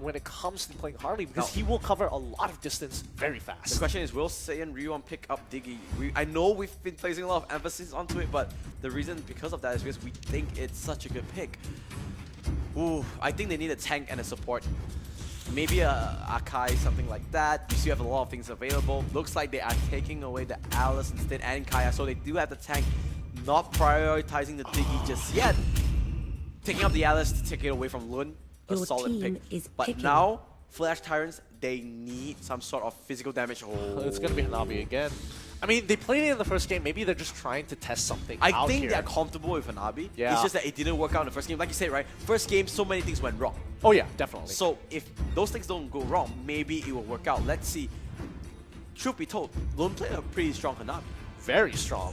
when it comes to playing Harley, because he will cover a lot of distance very fast. The question is, will Say and Ryuan pick up Diggy? I know we've been placing a lot of emphasis onto it, but the reason because of that is because we think it's such a good pick. Ooh, I think they need a tank and a support. Maybe a Akai, something like that. You still have a lot of things available. Looks like they are taking away the Alice instead and Kaya, so they do have the tank, not prioritizing the Diggy just yet. Taking up the Alice to take it away from Lun, a Your solid team pick. is But picking. now, Flash Tyrants, they need some sort of physical damage. Oh. It's going to be Hanabi again. I mean, they played it in the first game. Maybe they're just trying to test something out I think here. they're comfortable with Hanabi. Yeah. It's just that it didn't work out in the first game. Like you said, right? First game, so many things went wrong. Oh yeah, definitely. So if those things don't go wrong, maybe it will work out. Let's see. Truth be told, Lone played a pretty strong Hanabi. Very strong.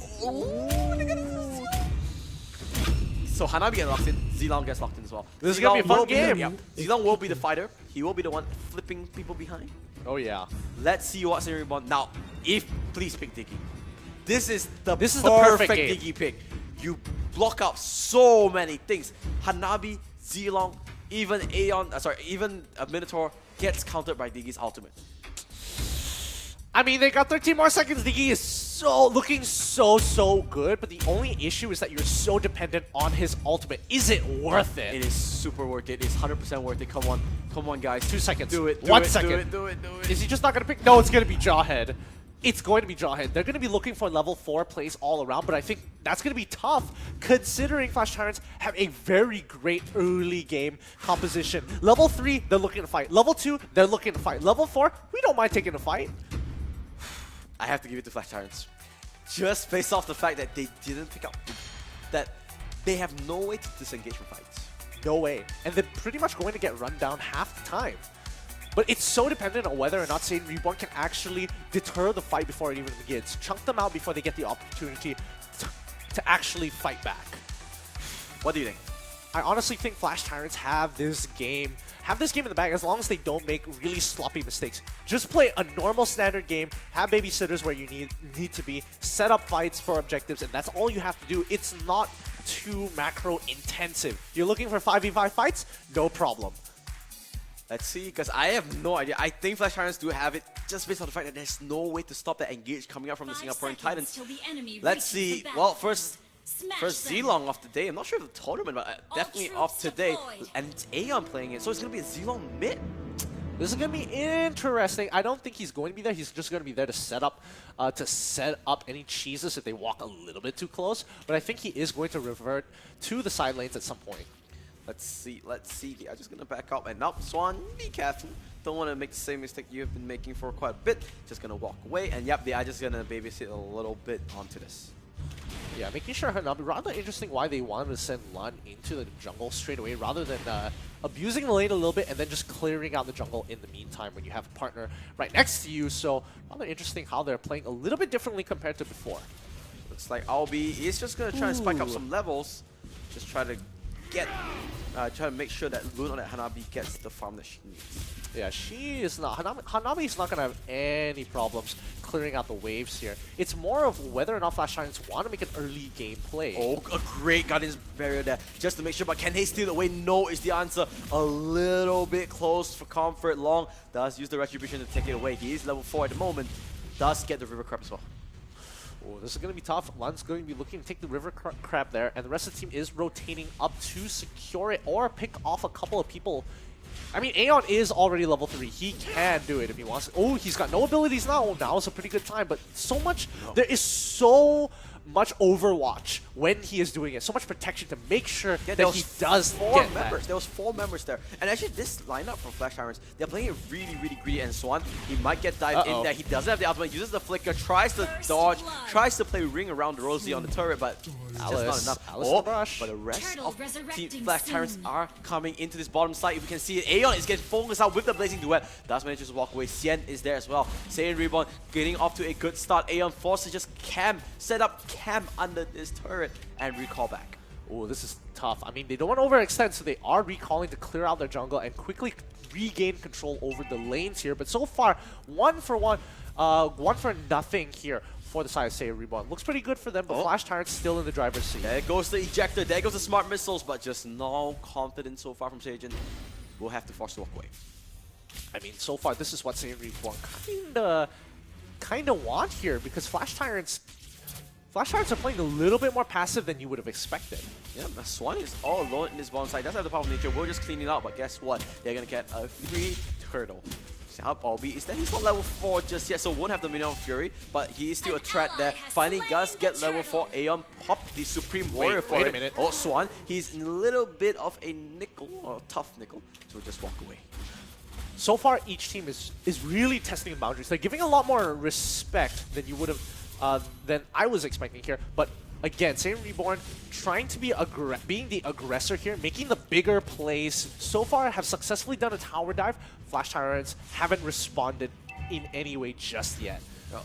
So Hanabi gets locked in, Zilong gets locked in as well. This is gonna be a fun will game. Yep. Zilong will be the fighter. He will be the one flipping people behind. Oh yeah. Let's see what's in Reborn. Now, please pick Diggy. This is the perfect game. Diggy pick. You block out so many things. Hanabi, Zilong, even Aeon, even a Minotaur gets countered by Diggy's ultimate. I mean, they got 13 more seconds. Diggy is looking so good, but the only issue is that you're so dependent on his ultimate. Is it worth it? It is super worth it. It's 100% worth it. Come on, guys. 2 seconds. Do it. 1 second. Do it. Is he just not going to pick? No, it's going to be Jawhead. It's going to be Jawhead. They're going to be looking for level 4 plays all around, but I think that's going to be tough considering Flash Tyrants have a very great early game composition. Level 3, they're looking to fight. Level 2, they're looking to fight. Level 4, we don't mind taking a fight. I have to give it to Flash Tyrants. Just based off the fact that they didn't pick up, that they have no way to disengage from fights. No way. And they're pretty much going to get run down half the time. But it's so dependent on whether or not Satan Reborn can actually deter the fight before it even begins. Chunk them out before they get the opportunity to actually fight back. What do you think? I honestly think Flash Tyrants have this game in the bag as long as they don't make really sloppy mistakes. Just play a normal standard game, have babysitters where you need to be, set up fights for objectives, and that's all you have to do. It's not too macro intensive. You're looking for 5v5 fights? No problem. Let's see, because I have no idea. I think Flash Tyrants do have it just based on the fact that there's no way to stop that engage coming up from the Singaporean Titans. Let's see. Well, first Zilong of the day. I'm not sure of the tournament, but definitely of today. And it's Aeon playing it, so it's going to be a Zilong mid. This is going to be interesting. I don't think he's going to be there. He's just going to be there to set up any cheeses if they walk a little bit too close. But I think he is going to revert to the side lanes at some point. Let's see. They are just gonna back up and up. Swan, be careful. Don't want to make the same mistake you have been making for quite a bit. Just gonna walk away, and yep, they are just gonna babysit a little bit onto this. Yeah, making sure Hanabi, rather interesting why they wanted to send Lun into the jungle straight away rather than abusing the lane a little bit and then just clearing out the jungle in the meantime when you have a partner right next to you. So rather interesting how they're playing a little bit differently compared to before. Looks like Albi is just gonna try and spike up some levels. Just try to get, try to make sure that Luna, that Hanabi gets the farm that she needs. Yeah, she is not. Hanabi is not going to have any problems clearing out the waves here. It's more of whether or not Flash Giants want to make an early game play. Oh, a great Guardian's Barrier there, just to make sure. But can they steal it away? No is the answer. A little bit close for comfort. Long does use the Retribution to take it away. He is level 4 at the moment. Does get the River Crab as well. Oh, this is going to be tough. Lun's going to be looking to take the River Crab there, and the rest of the team is rotating up to secure it or pick off a couple of people. I mean, Aeon is already level 3. He can do it if he wants to. Oh, he's got no abilities now. Oh, now is a pretty good time, but so much... There is so much Overwatch when he is doing it. So much protection to make sure that he does get that. There was 4 members there. And actually, this lineup from Flash Tyrants, they're playing it really, really greedy. And Swan, he might get dived in there. He doesn't have the ultimate. Uses the flicker, tries to dodge, tries to play ring around Rosie on the turret, but it's just not enough. But the rest of Team Flash Tyrants are coming into this bottom side. If you can see it, Aeon is getting focused out with the Blazing Duet. Does manage to walk away. Xian is there as well. Saiyan Reborn getting off to a good start. Aeon forces just set up camp under this turret and recall back. Oh, this is tough. I mean, they don't want to overextend, so they are recalling to clear out their jungle and quickly regain control over the lanes here. But so far, one for nothing here for the side of Saiyan Reborn. Looks pretty good for them, but Flash Tyrant's still in the driver's seat. There goes the ejector, there goes the smart missiles, but just no confidence so far from Sajin. We'll have to force to walk away. I mean, so far, this is what Saiyan Reborn kinda want here, because Flash Tyrants are playing a little bit more passive than you would have expected. Yeah, Swan is all alone in this bottom side. Does have the power of nature. We'll just clean it out, but guess what? They're gonna get a free turtle. Albi is that he's not level 4 just yet, so won't have the Minion Fury, but he is still a threat there. Finally does get level 4. Aeon popped the Supreme Warrior for wait it. a minute. Oh, Swan, he's in a little bit of a nickel, or tough nickel, so we'll just walk away. So far, each team is really testing the boundaries. They're giving a lot more respect than you would have than I was expecting here. But again, Saiyan Reborn trying to be being the aggressor here, making the bigger plays. So far, have successfully done a tower dive. Flash Tyrants haven't responded in any way just yet.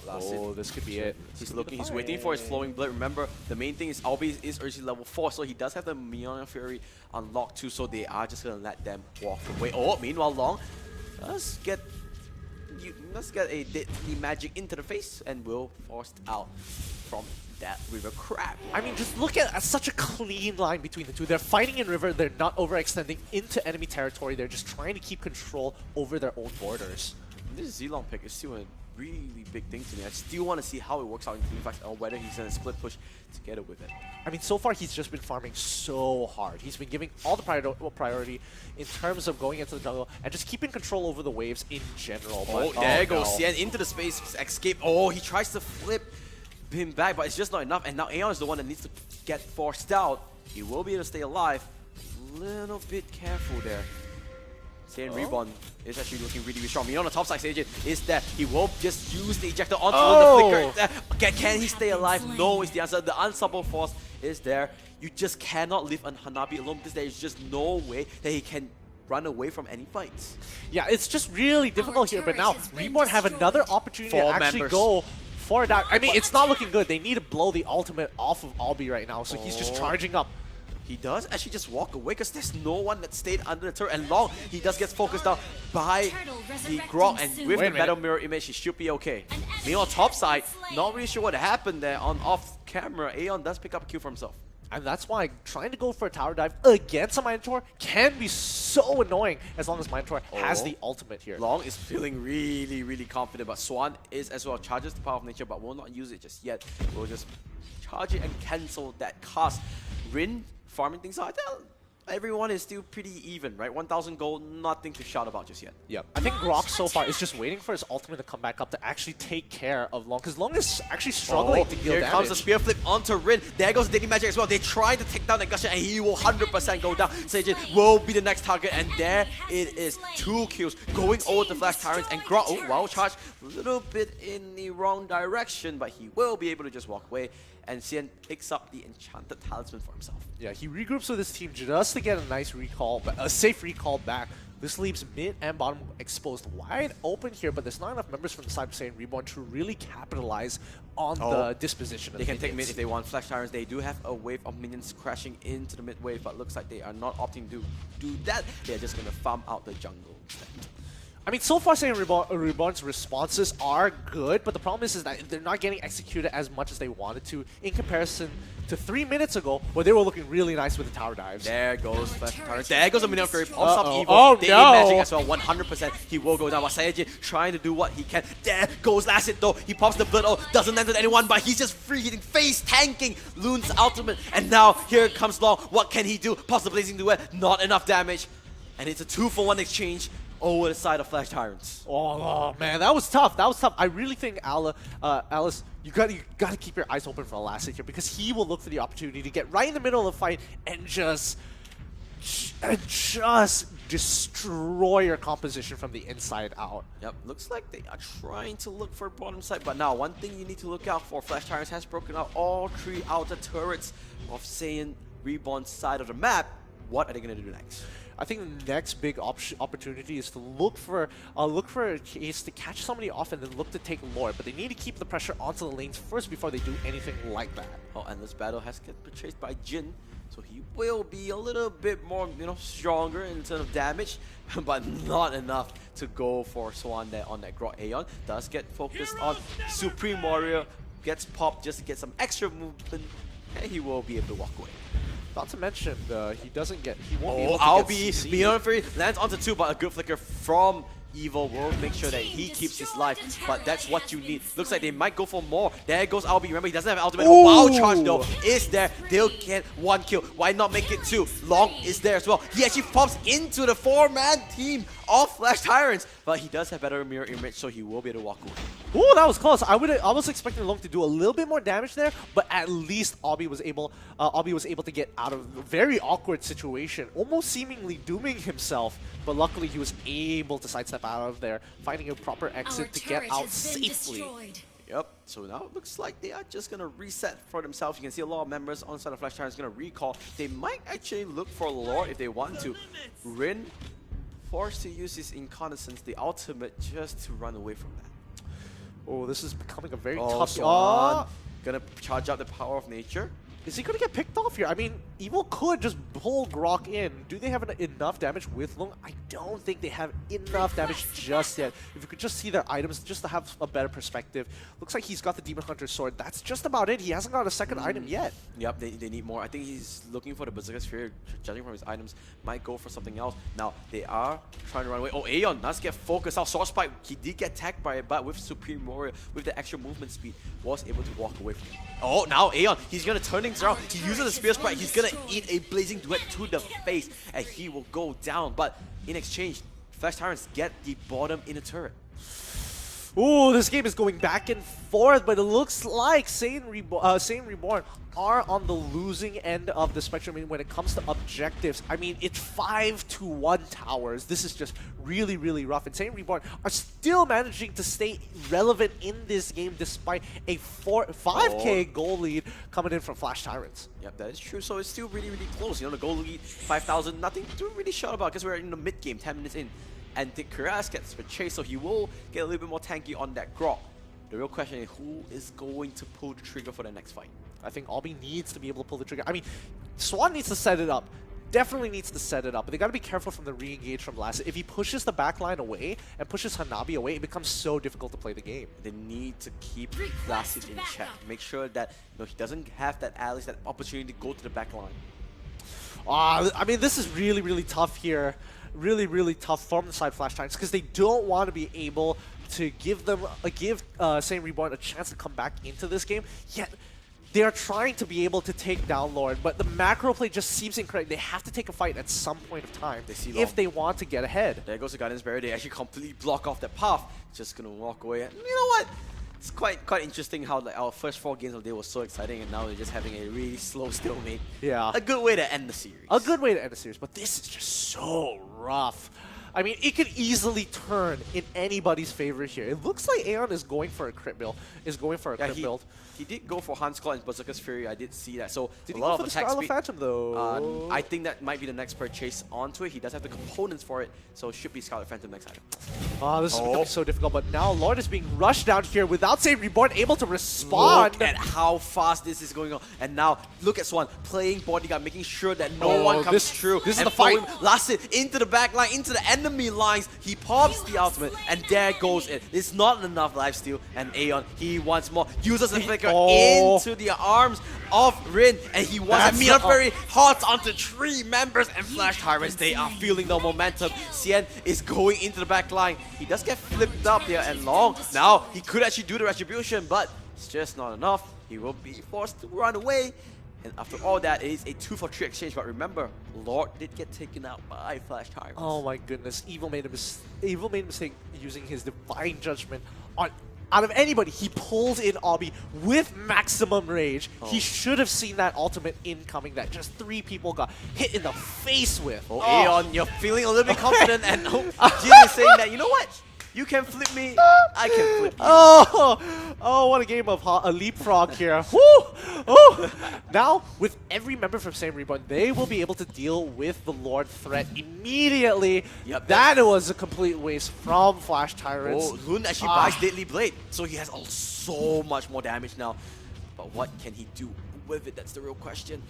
Oh, this could be it. He's looking, he's waiting for his flowing blood. Remember, the main thing is Albi is urgently level 4, so he does have the Minion Fury unlocked too, so they are just gonna let them walk away. Oh, meanwhile, Long let's get a deadly magic into the face and we'll forced out from that River Crab. I mean, just look at such a clean line between the two. They're fighting in River, they're not overextending into enemy territory, they're just trying to keep control over their own borders. This Zilong pick is still a really big thing to me. I still want to see how it works out in Team Fight or whether he's going to split push together with it. I mean, so far he's just been farming so hard. He's been giving all the priority in terms of going into the jungle and just keeping control over the waves in general. Oh, but, there goes Xian into the space, escape. Oh, he tries to flip him back, but it's just not enough. And now Aeon is the one that needs to get forced out. He will be able to stay alive. Little bit careful there. Saiyan Reborn is actually looking really, really strong. Minion on the top side, Sajin is that he will just use the ejector onto the flicker. Can he stay alive? No is the answer. The unstoppable force is there. You just cannot leave a Hanabi alone because there is just no way that he can run away from any fights. Yeah, it's just really difficult here, but now Reborn have another opportunity to actually go for that. I mean, it's not looking good. They need to blow the ultimate off of Albi right now, so he's just charging up. He does actually just walk away because there's no one that stayed under the turret. And Long, he does get focused down by the Grog, and with the Battle Mirror image, he should be okay. Meanwhile, top side, not really sure what happened there on off camera. Aeon does pick up a kill for himself. And that's why trying to go for a tower dive against a Minotaur can be so annoying as long as Minotaur has the ultimate here. Long is feeling really, really confident, but Swan is as well. Charges the power of nature, but will not use it just yet. We'll just charge it and cancel that cast. Rin farming things out. everyone is still pretty even, right? 1,000 gold, nothing to shout about just yet. Yep. I think Grok so far is just waiting for his ultimate to come back up to actually take care of Long, because Long is actually struggling to deal here damage. comes the spear flip onto Rin. There goes Daily Magic as well. They try to take down the Gushing, and he will 100% go down. Seijin will be the next target, and there it is. 2 kills going over the Flash Tyrants, and Grok, oh, wow, charge a little bit in the wrong direction, but he will be able to just walk away. And Xian picks up the Enchanted Talisman for himself. Yeah, he regroups with his team just to get a nice recall, a safe recall back. This leaves mid and bottom exposed wide open here, but there's not enough members from the side of Saiyan Reborn to really capitalize on the disposition of They the can take mid minions. if they want. Flash Tyrants, they do have a wave of minions crashing into the mid wave, but looks like they are not opting to do that. They're just going to farm out the jungle instead. I mean, so far Saiyan Reborn's responses are good, but the problem is that they're not getting executed as much as they wanted to in comparison to 3 minutes ago, where they were looking really nice with the tower dives. There goes Flash Tyrants. There goes a Minion Fury. Pops up Evil. Oh, They no. Magic as well. 100% he will go down. While Saiyajin trying to do what he can. There goes Last Hit though. He pops the Blood. Oh, doesn't land on anyone, but he's just free hitting, face tanking Loon's ultimate. And now here comes Long. What can he do? Pops the Blazing Duet. Not enough damage. And it's a 2-for-1 exchange over the side of Flash Tyrants. Oh man, that was tough. That was tough. I really think Alice, you gotta keep your eyes open for the last hit here, because he will look for the opportunity to get right in the middle of the fight and just destroy your composition from the inside out. Yep, looks like they are trying to look for bottom side, but now one thing you need to look out for, Flash Tyrants has broken out all 3 outer turrets of Saiyan Reborn's side of the map. What are they going to do next? I think the next big opportunity is to look for a case to catch somebody off and then look to take Lord, but they need to keep the pressure onto the lanes first before they do anything like that. Oh, and this battle has get purchased by Jin, so he will be a little bit more, stronger in terms of damage, but not enough to go for Swan there on that Grok. Aeon does get focused on Supreme Warrior, gets popped just to get some extra movement, and he will be able to walk away. Not to mention, he won't be able to Albie, get CC. Beyond Fury lands onto 2, but a good flicker from Evil will make sure that he keeps his life, but that's what you need. Looks like they might go for more. There goes Albie. Remember, he doesn't have ultimate. Ooh. Wow charge though is there. They'll get 1 kill. Why not make it 2? Long is there as well. He actually pops into the 4-man team of Flash Tyrants, but he does have better mirror image, so he will be able to walk away. Ooh, that was close. I was expecting Long to do a little bit more damage there, but at least Albie was able to get out of a very awkward situation, almost seemingly dooming himself. But luckily, he was able to sidestep out of there, finding a proper exit to get out safely. Yep, so now it looks like they are just going to reset for themselves. You can see a lot of members on the side of Flash Tyrants going to recall. They might actually look for Lord if they want to. Rin forced to use his Incarnations, the ultimate, just to run away from that. Oh, this is becoming a very tough... Swan gonna charge out the power of nature. Is he gonna get picked off here? I mean, Evil could just pull Grok in. Do they have enough damage with Long? I don't think they have enough damage just yet. If you could just see their items, just to have a better perspective. Looks like he's got the Demon Hunter sword. That's just about it. He hasn't got a second item yet. Yep, they need more. I think he's looking for the Berserker Sphere. Judging from his items, might go for something else. Now, they are trying to run away. Oh, Aeon does get focused out. Sword Spike, he did get tagged by it, but with Supreme Warrior, with the extra movement speed, was able to walk away from it. Oh, now Aeon, he's gonna turn things around. He uses the Spear Spike. He's gonna eat a Blazing Duet to the face, and he will go down. But in exchange, Flash Tyrants get the bottom inner turret. Ooh, this game is going back and forth, but it looks like Saiyan Reborn are on the losing end of the spectrum when it comes to objectives. I mean, it's 5-1 towers. This is just really, really rough. And Saiyan Reborn are still managing to stay relevant in this game despite a 5k goal lead coming in from Flash Tyrants. Yep, that is true. So it's still really, really close. The goal lead, 5,000, nothing to really shout about because we're in the mid game, 10 minutes in. And the Kuras gets purchased, so he will get a little bit more tanky on that Grok. The real question is who is going to pull the trigger for the next fight? I think Albie needs to be able to pull the trigger. I mean, Swan needs to set it up. Definitely needs to set it up, but they got to be careful from the re-engage from last. If he pushes the backline away and pushes Hanabi away, it becomes so difficult to play the game. They need to keep Placid in check. Make sure that he doesn't have that Alice, that opportunity to go to the backline. I mean, this is really, really tough here. Really, really tough from the side Flash Tyrants because they don't want to be able to give Saiyan Reborn a chance to come back into this game. Yet, they are trying to be able to take down Lord, but the macro play just seems incorrect. They have to take a fight at some point of time if they want to get ahead. There goes the Guardian's Barrier. They actually completely block off that path. Just gonna walk away. And you know what? It's quite interesting how like our first 4 games of the day was so exciting, and now we're just having a really slow stalemate. Yeah. A good way to end the series. A good way to end the series, but this is just so rough. I mean, it could easily turn in anybody's favor here. It looks like Aeon is going for a crit build. He did go for Hans Claw and Berserker's Fury. I did see that. So Did a he lot go of for the attack Scarlet speed. Phantom though? I think that might be the next purchase onto it. He does have the components for it, so it should be Scarlet Phantom next item. Oh, this is becoming so difficult, but now Lord is being rushed down here without Save Reborn able to respond. Look at how fast this is going on. And now, look at Swan playing bodyguard, making sure that no one comes through. This is and the fight. Last hit into the back line, into the enemy lines. He pops the ultimate, and there goes it. It's not enough lifesteal, and Aeon, he wants more. Uses the flicker into the arms of Rin, and he wants a Meteor Fury hot onto 3 members, and Flash Tyrants, they are feeling the momentum. Xian is going into the back line. He does get flipped up here, and Long, now he could actually do the retribution, but it's just not enough. He will be forced to run away. And after all that, it is a 2-for-3 exchange. But remember, Lord did get taken out by Flash Tyrants. Oh my goodness, Evil made a mistake using his Divine Judgment on. Out of anybody, he pulls in Obby with maximum rage. He should have seen that ultimate incoming that just 3 people got hit in the face with. Aeon, you're feeling a little bit confident, and Jin is saying that, you know what? You can flip me, I can flip you. Oh, what a game of a leapfrog here. Woo! Oh. Now, with every member from Same Reborn, they will be able to deal with the Lord threat immediately. Yep, that was a complete waste from Flash Tyrants. Oh, Lun actually buys Deadly Blade, so he has so much more damage now. But what can he do with it? That's the real question.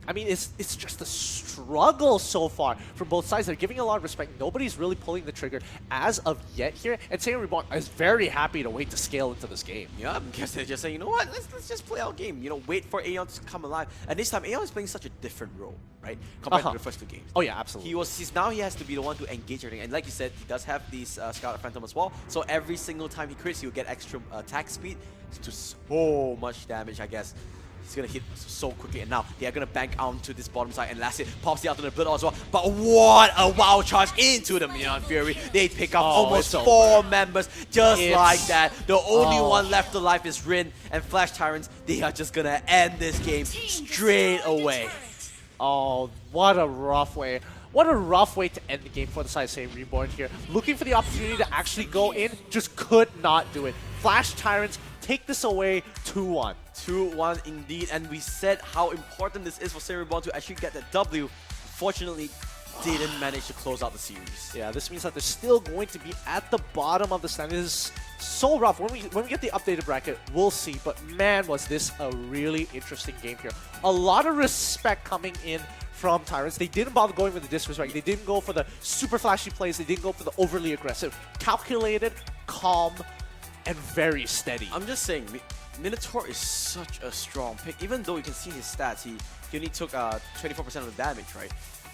I mean, it's just a struggle so far from both sides. They're giving a lot of respect. Nobody's really pulling the trigger as of yet here. And Seiya Reborn is very happy to wait to scale into this game. Yeah, because they're just saying, you know what, let's just play our game. You know, wait for Aeon to come alive. And this time, Aeon is playing such a different role, right? Compared to the first 2 games. Oh yeah, absolutely. Now he has to be the one to engage everything. And like you said, he does have these Scarlet Phantom as well. So every single time he crits, he'll get extra attack speed to so much damage, I guess. He's gonna hit so quickly, and now they are gonna bank onto this bottom side, and last hit pops the ultimate blood as well. But what a wild charge into the Meteor Fury! They pick up almost 4 members just like that. The only one left alive is Rin, and Flash Tyrants. They are just gonna end this game straight away. Oh, what a rough way. What a rough way to end the game for the side of Same Reborn here. Looking for the opportunity to actually go in, just could not do it. Flash Tyrants take this away 2-1. 2-1 indeed, and we said how important this is for Seiya Reborn to actually get that W. Fortunately, didn't manage to close out the series. Yeah, this means that they're still going to be at the bottom of the standings. This is so rough. When we get the updated bracket, we'll see. But man, was this a really interesting game here. A lot of respect coming in from Tyrants. They didn't bother going with the disrespect. They didn't go for the super flashy plays. They didn't go for the overly aggressive. Calculated, calm, and very steady. I'm just saying, Minotaur is such a strong pick. Even though you can see his stats, he only took 24% of the damage, right?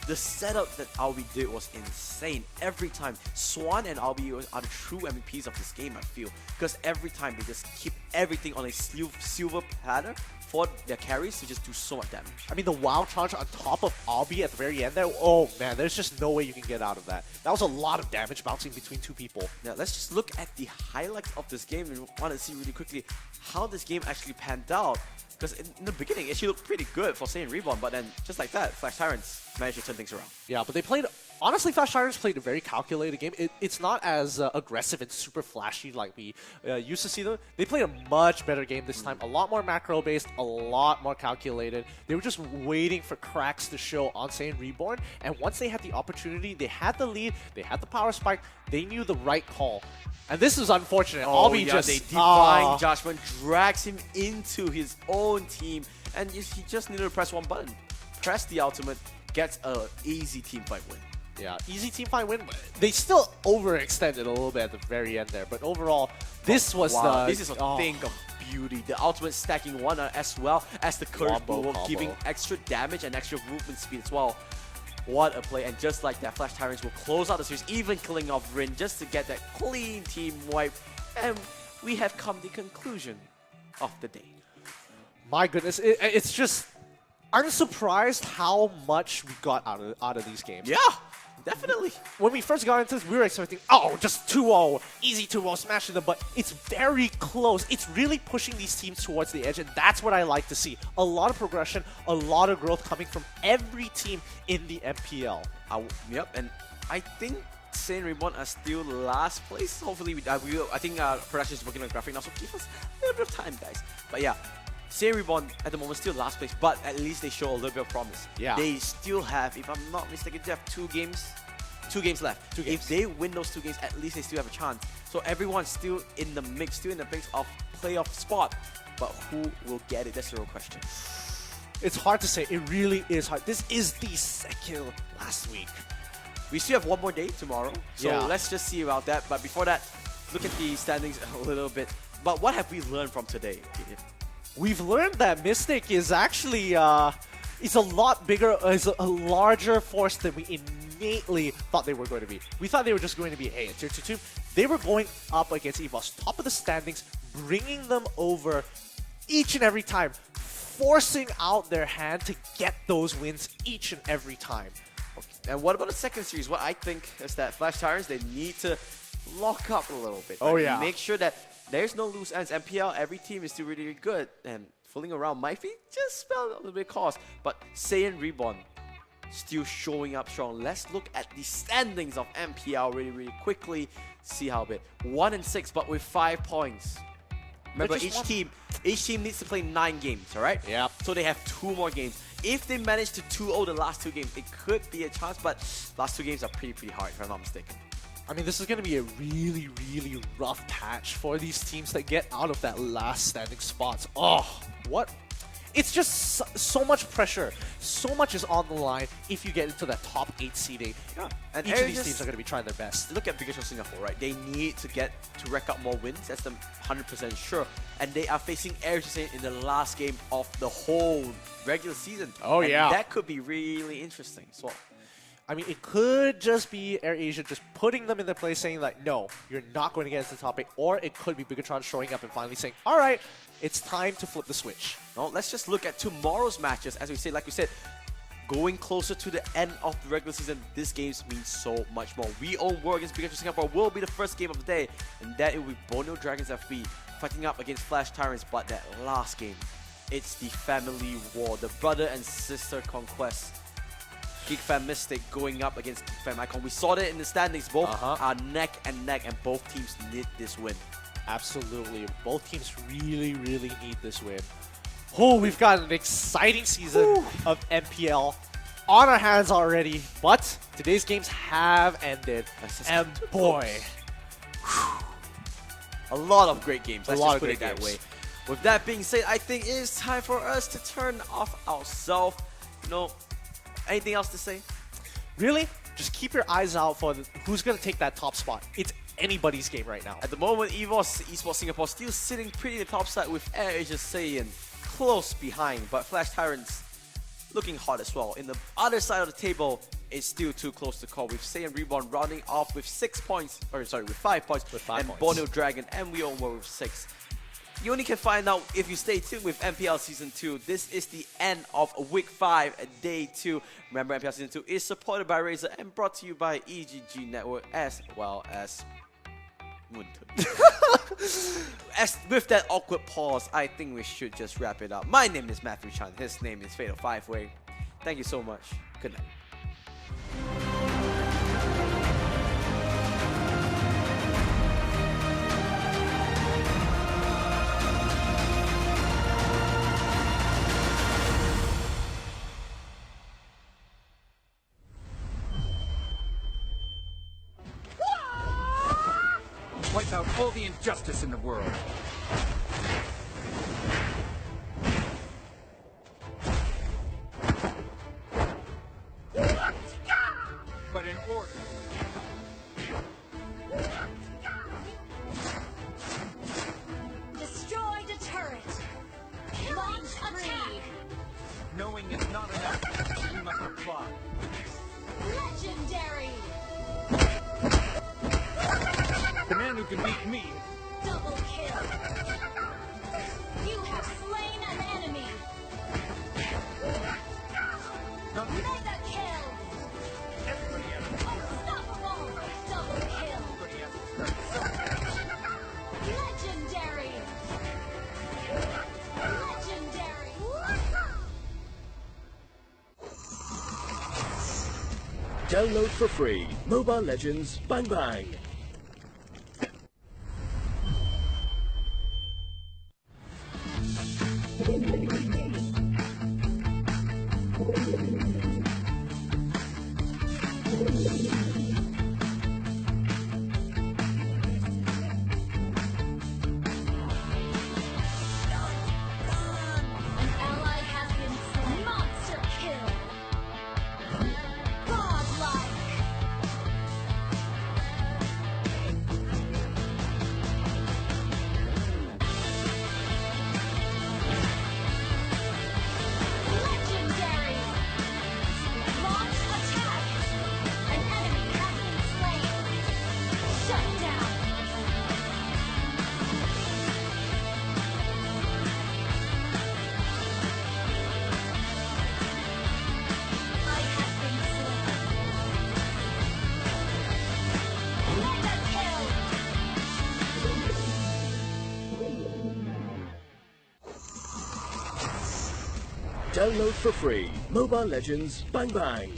The setup that Albi did was insane. Every time, Swan and Albi are the true MVPs of this game, I feel. Because every time they just keep everything on a silver platter for their carries to just do so much damage. I mean, the wild charge on top of Albi at the very end there, oh man, there's just no way you can get out of that. That was a lot of damage bouncing between 2 people. Now, let's just look at the highlights of this game, and we want to see really quickly how this game actually panned out. Because in the beginning, it actually looked pretty good for Saiyan Reborn, but then just like that, Flash Tyrants managed to turn things around. Yeah, but they played... Honestly, Flash Tyrants played a very calculated game. It's not as aggressive and super flashy like we used to see them. They played a much better game this time. A lot more macro-based, a lot more calculated. They were just waiting for cracks to show on Saiyan Reborn. And once they had the opportunity, they had the lead, they had the power spike, they knew the right call. And this is unfortunate. Albi just... They Divine Judgment drags him into his own team. And he just needed to press one button. Press the ultimate, gets an easy team fight win. Yeah, easy team fight win. They still overextended a little bit at the very end there, but overall, this was the... This is a thing of beauty. The ultimate stacking one as well as the curve blow, giving extra damage and extra movement speed as well. What a play, and just like that, Flash Tyrants will close out the series, even killing off Rin just to get that clean team wipe. And we have come to the conclusion of the day. My goodness, it's just... I'm surprised how much we got out of these games. Yeah, definitely. When we first got into this, we were expecting, oh, just 2-0, easy 2-0, smashing them, but it's very close. It's really pushing these teams towards the edge, and that's what I like to see. A lot of progression, a lot of growth coming from every team in the MPL. Yep, and I think Saint Reborn are still last place. Hopefully, I think production is working on graphic now, so give us a little bit of time, guys. But yeah, Saint Reborn at the moment still last place, but at least they show a little bit of promise. Yeah. They still have, if I'm not mistaken, they have two games left. If they win those 2 games, at least they still have a chance. So everyone's still in the mix of playoff spot. But who will get it? That's the real question. It's hard to say. It really is hard. This is the second last week. We still have one more day tomorrow, so Yeah. let's just see about that. But before that, look at the standings a little bit. But what have we learned from today? We've learned that Mystic is actually is a lot bigger, is a larger force than we innately thought they were going to be. We thought they were just going to be, hey, a tier 2 team. They were going up against EVOS, top of the standings, bringing them over each and every time, forcing out their hand to get those wins each and every time. And what about the second series? What I think is that Flash Tyrants, they need to lock up a little bit. Oh, right? yeah. Make sure that there's no loose ends. MPL, every team is still really, really good. And fooling around might be just spell a little bit cost. But Saiyan Reborn still showing up strong. Let's look at the standings of MPL really, really quickly. See how bit. 1-6, but with 5 points. Remember, each team needs to play 9 games, alright? Yeah. So they have 2 more games. If they manage to 2-0 the last 2 games, it could be a chance, but last 2 games are pretty hard, if I'm not mistaken. I mean, this is going to be a really, really rough patch for these teams that get out of that last standing spots. Oh, what? It's just so much pressure. So much is on the line if you get into that top 8 seeding. Yeah. And each of these teams are going to be trying their best. Look at Big Show Singapore, right? They need to rack up more wins. That's them 100% sure. And they are facing Air Asia in the last game of the whole regular season. Oh, and yeah. that could be really interesting as well. I mean, it could just be AirAsia just putting them in their place, saying like, no, you're not going to get into the top 8. Or it could be Bigatron showing up and finally saying, all right, it's time to flip the switch. No, let's just look at tomorrow's matches. As we said, like we said, going closer to the end of the regular season, this game means so much more. We Own War against Pikachu Singapore will be the first game of the day, and that it will be Borneo Dragons FB fighting up against Flash Tyrants. But that last game, it's the family war, the brother and sister conquest. Geek Fan Mystic going up against Geek Fan Icon. We saw that in the standings. Both are neck and neck, and both teams need this win. Absolutely. Both teams really, really need this win. Oh, we've got an exciting season of MPL on our hands already, but today's games have ended. And boy, a lot of great games. Let's A lot just of put great it that games. way. With that being said, I think it is time for us to turn off ourselves. You know, anything else to say? Really? Just keep your eyes out for who's going to take that top spot. It's anybody's game right now. At the moment, EVOS Esports Singapore still sitting pretty in the top side with Air Asia Saiyan close behind, but Flash Tyrants looking hot as well. In the other side of the table, it's still too close to call, with Saiyan Reborn rounding off with 6 points, or sorry, with 5 points, and Borneo Dragon and We Own War with 6. You only can find out if you stay tuned with MPL Season 2. This is the end of Week 5, Day 2. Remember, MPL Season 2 is supported by Razer and brought to you by EGG Network as well as As with that awkward pause, I think we should just wrap it up. My name is Matthew Chan. His name is Fatal 5-Way. Thank you so much. Good night. Wipe out all the injustice in the world. But in order. Destroy the turret. Launch attack. Knowing is not enough. We must apply. Legendary. The man who can beat me. Double kill. You have slain an enemy. Download for free. Mobile Legends Bang Bang. An ally has been slain. Monster kill. Godlike. Legendary. Launch attack. An enemy has been slain. Shut down. I have been slain. Mega kill. Download for free. Mobile Legends Bang Bang.